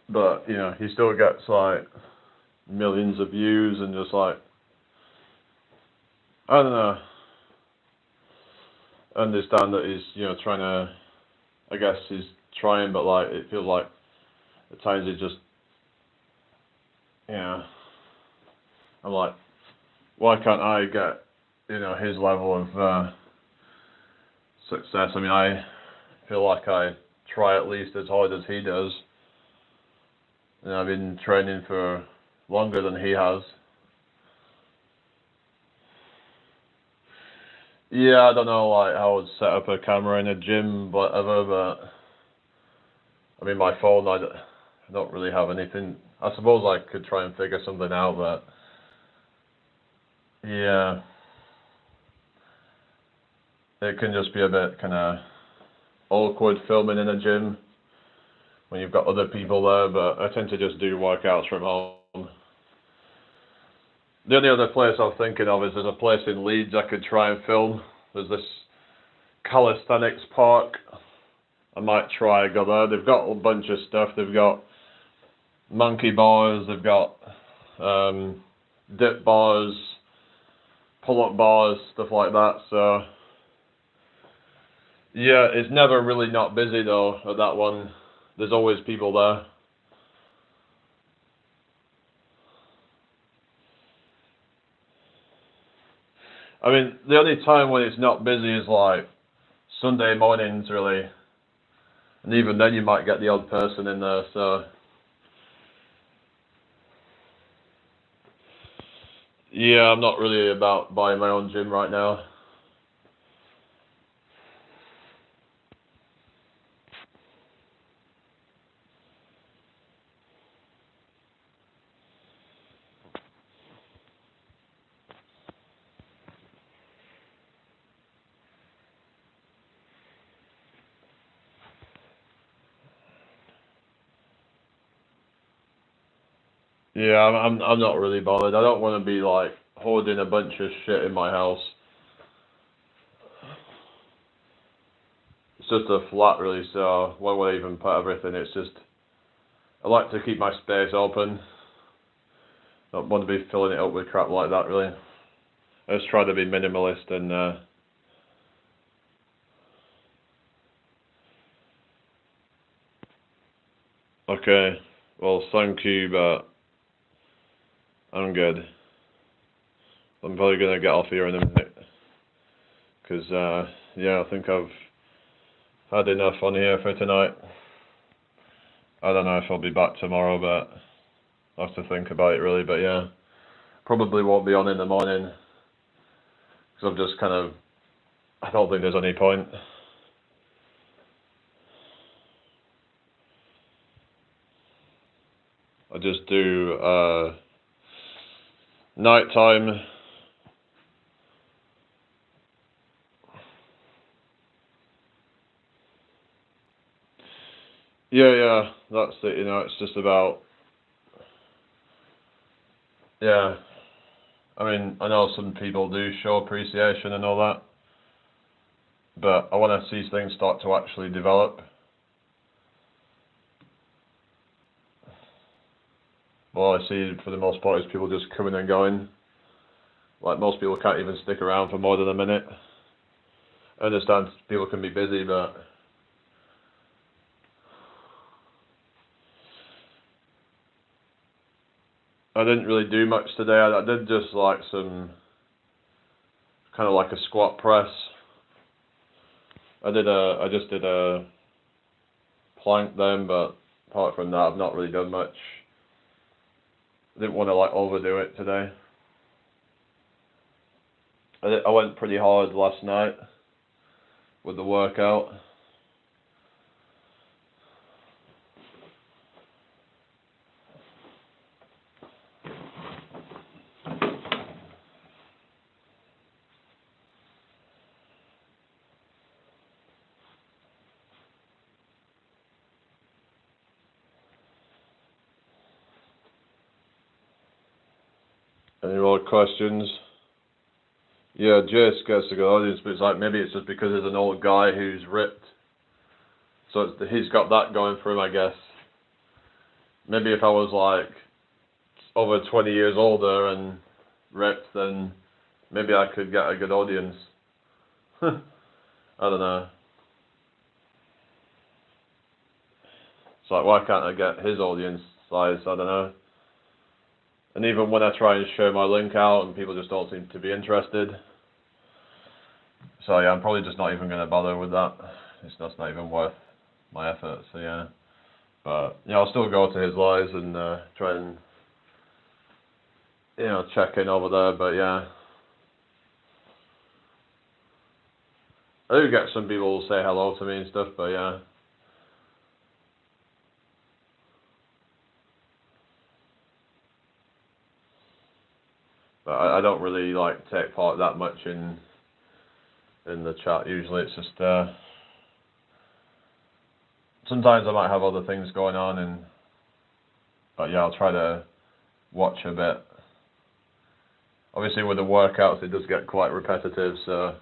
but you know, he still gets like millions of views and just like, I don't know. Understand that he's, you know, trying to, I guess he's trying, but like it feels like at times he just, yeah. I'm like, why can't I get, you know, his level of success? I mean, I feel like I try at least as hard as he does. And I've been training for longer than he has. Yeah, I don't know like how I would set up a camera in a gym, whatever, but I mean my phone, I don't really have anything. I suppose I could try and figure something out, but yeah, it can just be a bit kind of awkward filming in a gym when you've got other people there, but I tend to just do workouts from home. The only other place I'm thinking of is there's a place in Leeds I could try and film. There's this calisthenics park. I might try go there. They've got a bunch of stuff. They've got monkey bars, they've got dip bars, pull-up bars, stuff like that. So yeah, it's never really not busy though at that one. There's always people there. I mean, the only time when it's not busy is like Sunday mornings, really. And even then you might get the odd person in there, so. Yeah, I'm not really about buying my own gym right now. Yeah, I'm not really bothered. I don't want to be like hoarding a bunch of shit in my house. It's just a flat really, so why would I even put everything? It's just, I like to keep my space open. Don't want to be filling it up with crap like that really. I just try to be minimalist and okay, well thank you, but I'm good. I'm probably gonna get off here in a minute. Cause yeah, I think I've had enough on here for tonight. I don't know if I'll be back tomorrow, but I'll have to think about it really, but yeah. Probably won't be on in the morning. Cause I'm just kind of, I don't think there's any point. I just do nighttime. Yeah, that's it, you know, it's just about, yeah. I mean, I know some people do show appreciation and all that, but I want to see things start to actually develop. Well, I see for the most part is people just coming and going. Like most people can't even stick around for more than a minute. I understand people can be busy, but I didn't really do much today. I did just like some kind of like a squat press. I just did a plank then, but apart from that, I've not really done much. I didn't want to like overdo it today. I went pretty hard last night with the workout. Any more questions? Yeah, Jace gets a good audience, but it's like maybe it's just because there's an old guy who's ripped, so he's got that going for him, I guess. Maybe if I was like over 20 years older and ripped, then maybe I could get a good audience. I don't know. It's like, why can't I get his audience size? I don't know. And even when I try and share my link out and people just don't seem to be interested. So yeah, I'm probably just not even going to bother with that. That's not even worth my effort, so yeah. But yeah, I'll still go to his lives and try and, you know, check in over there, but yeah. I do get some people who say hello to me and stuff, but yeah. But I don't really like take part that much in the chat. Usually it's just sometimes I might have other things going on, but yeah, I'll try to watch a bit. Obviously with the workouts it does get quite repetitive, so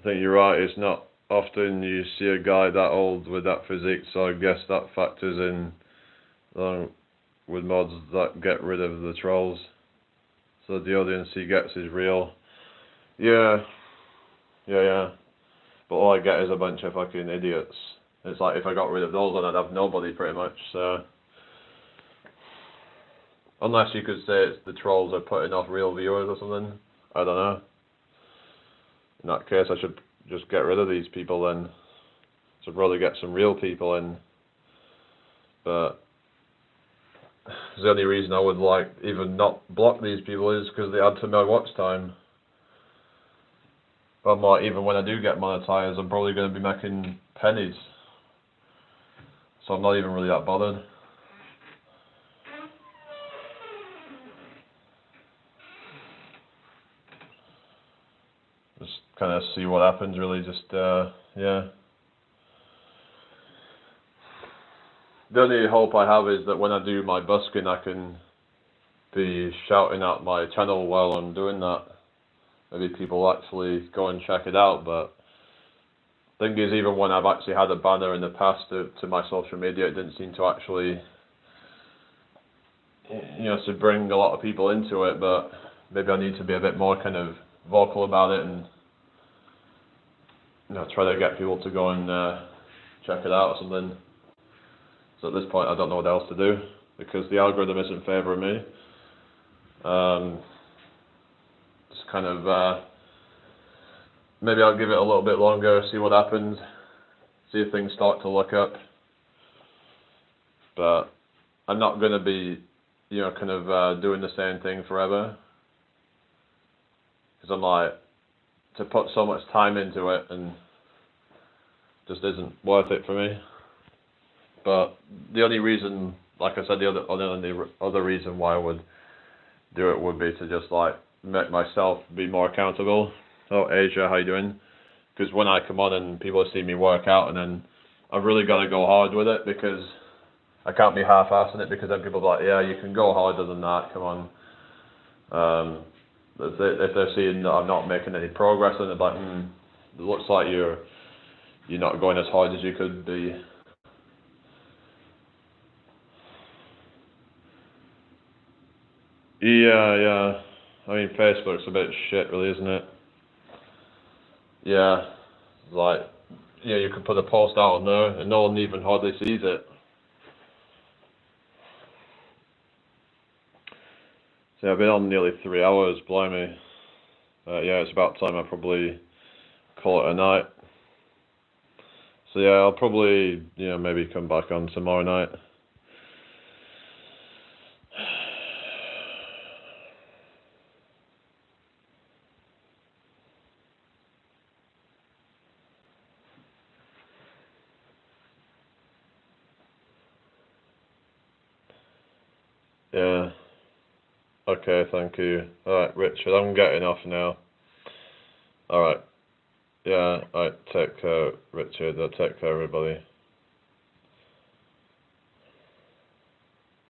I think you're right, it's not often you see a guy that old with that physique, so I guess that factors in along with mods that get rid of the trolls. So the audience he gets is real. Yeah. But all I get is a bunch of fucking idiots. It's like if I got rid of those then I'd have nobody pretty much, so. Unless you could say it's the trolls are putting off real viewers or something. I don't know. In that case I should just get rid of these people then. So I'd rather get some real people in. But the only reason I would like even not block these people is because they add to my watch time. But like, even when I do get monetized, I'm probably going to be making pennies. So I'm not even really that bothered. Just kind of see what happens really, just yeah. The only hope I have is that when I do my busking I can be shouting at my channel while I'm doing that. Maybe people actually go and check it out, but the thing is, even when I've actually had a banner in the past to my social media, it didn't seem to actually, you know, to bring a lot of people into it, but maybe I need to be a bit more kind of vocal about it and, you know, try to get people to go and check it out or something. So at this point I don't know what else to do, because the algorithm isn't favouring me. Just kind of, maybe I'll give it a little bit longer, see what happens, see if things start to look up. But I'm not going to be, you know, kind of doing the same thing forever. Because I'm like, to put so much time into it and just isn't worth it for me. But the only reason, like I said, the other reason why I would do it would be to just like make myself be more accountable. Oh, Asia, how you doing? Because when I come on and people see me work out, and then I've really got to go hard with it, because I can't be half-assing it, because then people are like, yeah, you can go harder than that, come on. If they're seeing that I'm not making any progress, then they're like, it looks like you're not going as hard as you could be. Yeah. I mean, Facebook's a bit shit, really, isn't it? Yeah. Like, yeah, you could put a post out on there and no one even hardly sees it. So I've been on nearly 3 hours, blimey. Yeah, it's about time I probably call it a night. So yeah, I'll probably, maybe come back on tomorrow night. Yeah. Okay, thank you. Alright, Richard, I'm getting off now. Alright. Yeah, alright, take care, Richard. Take care, everybody.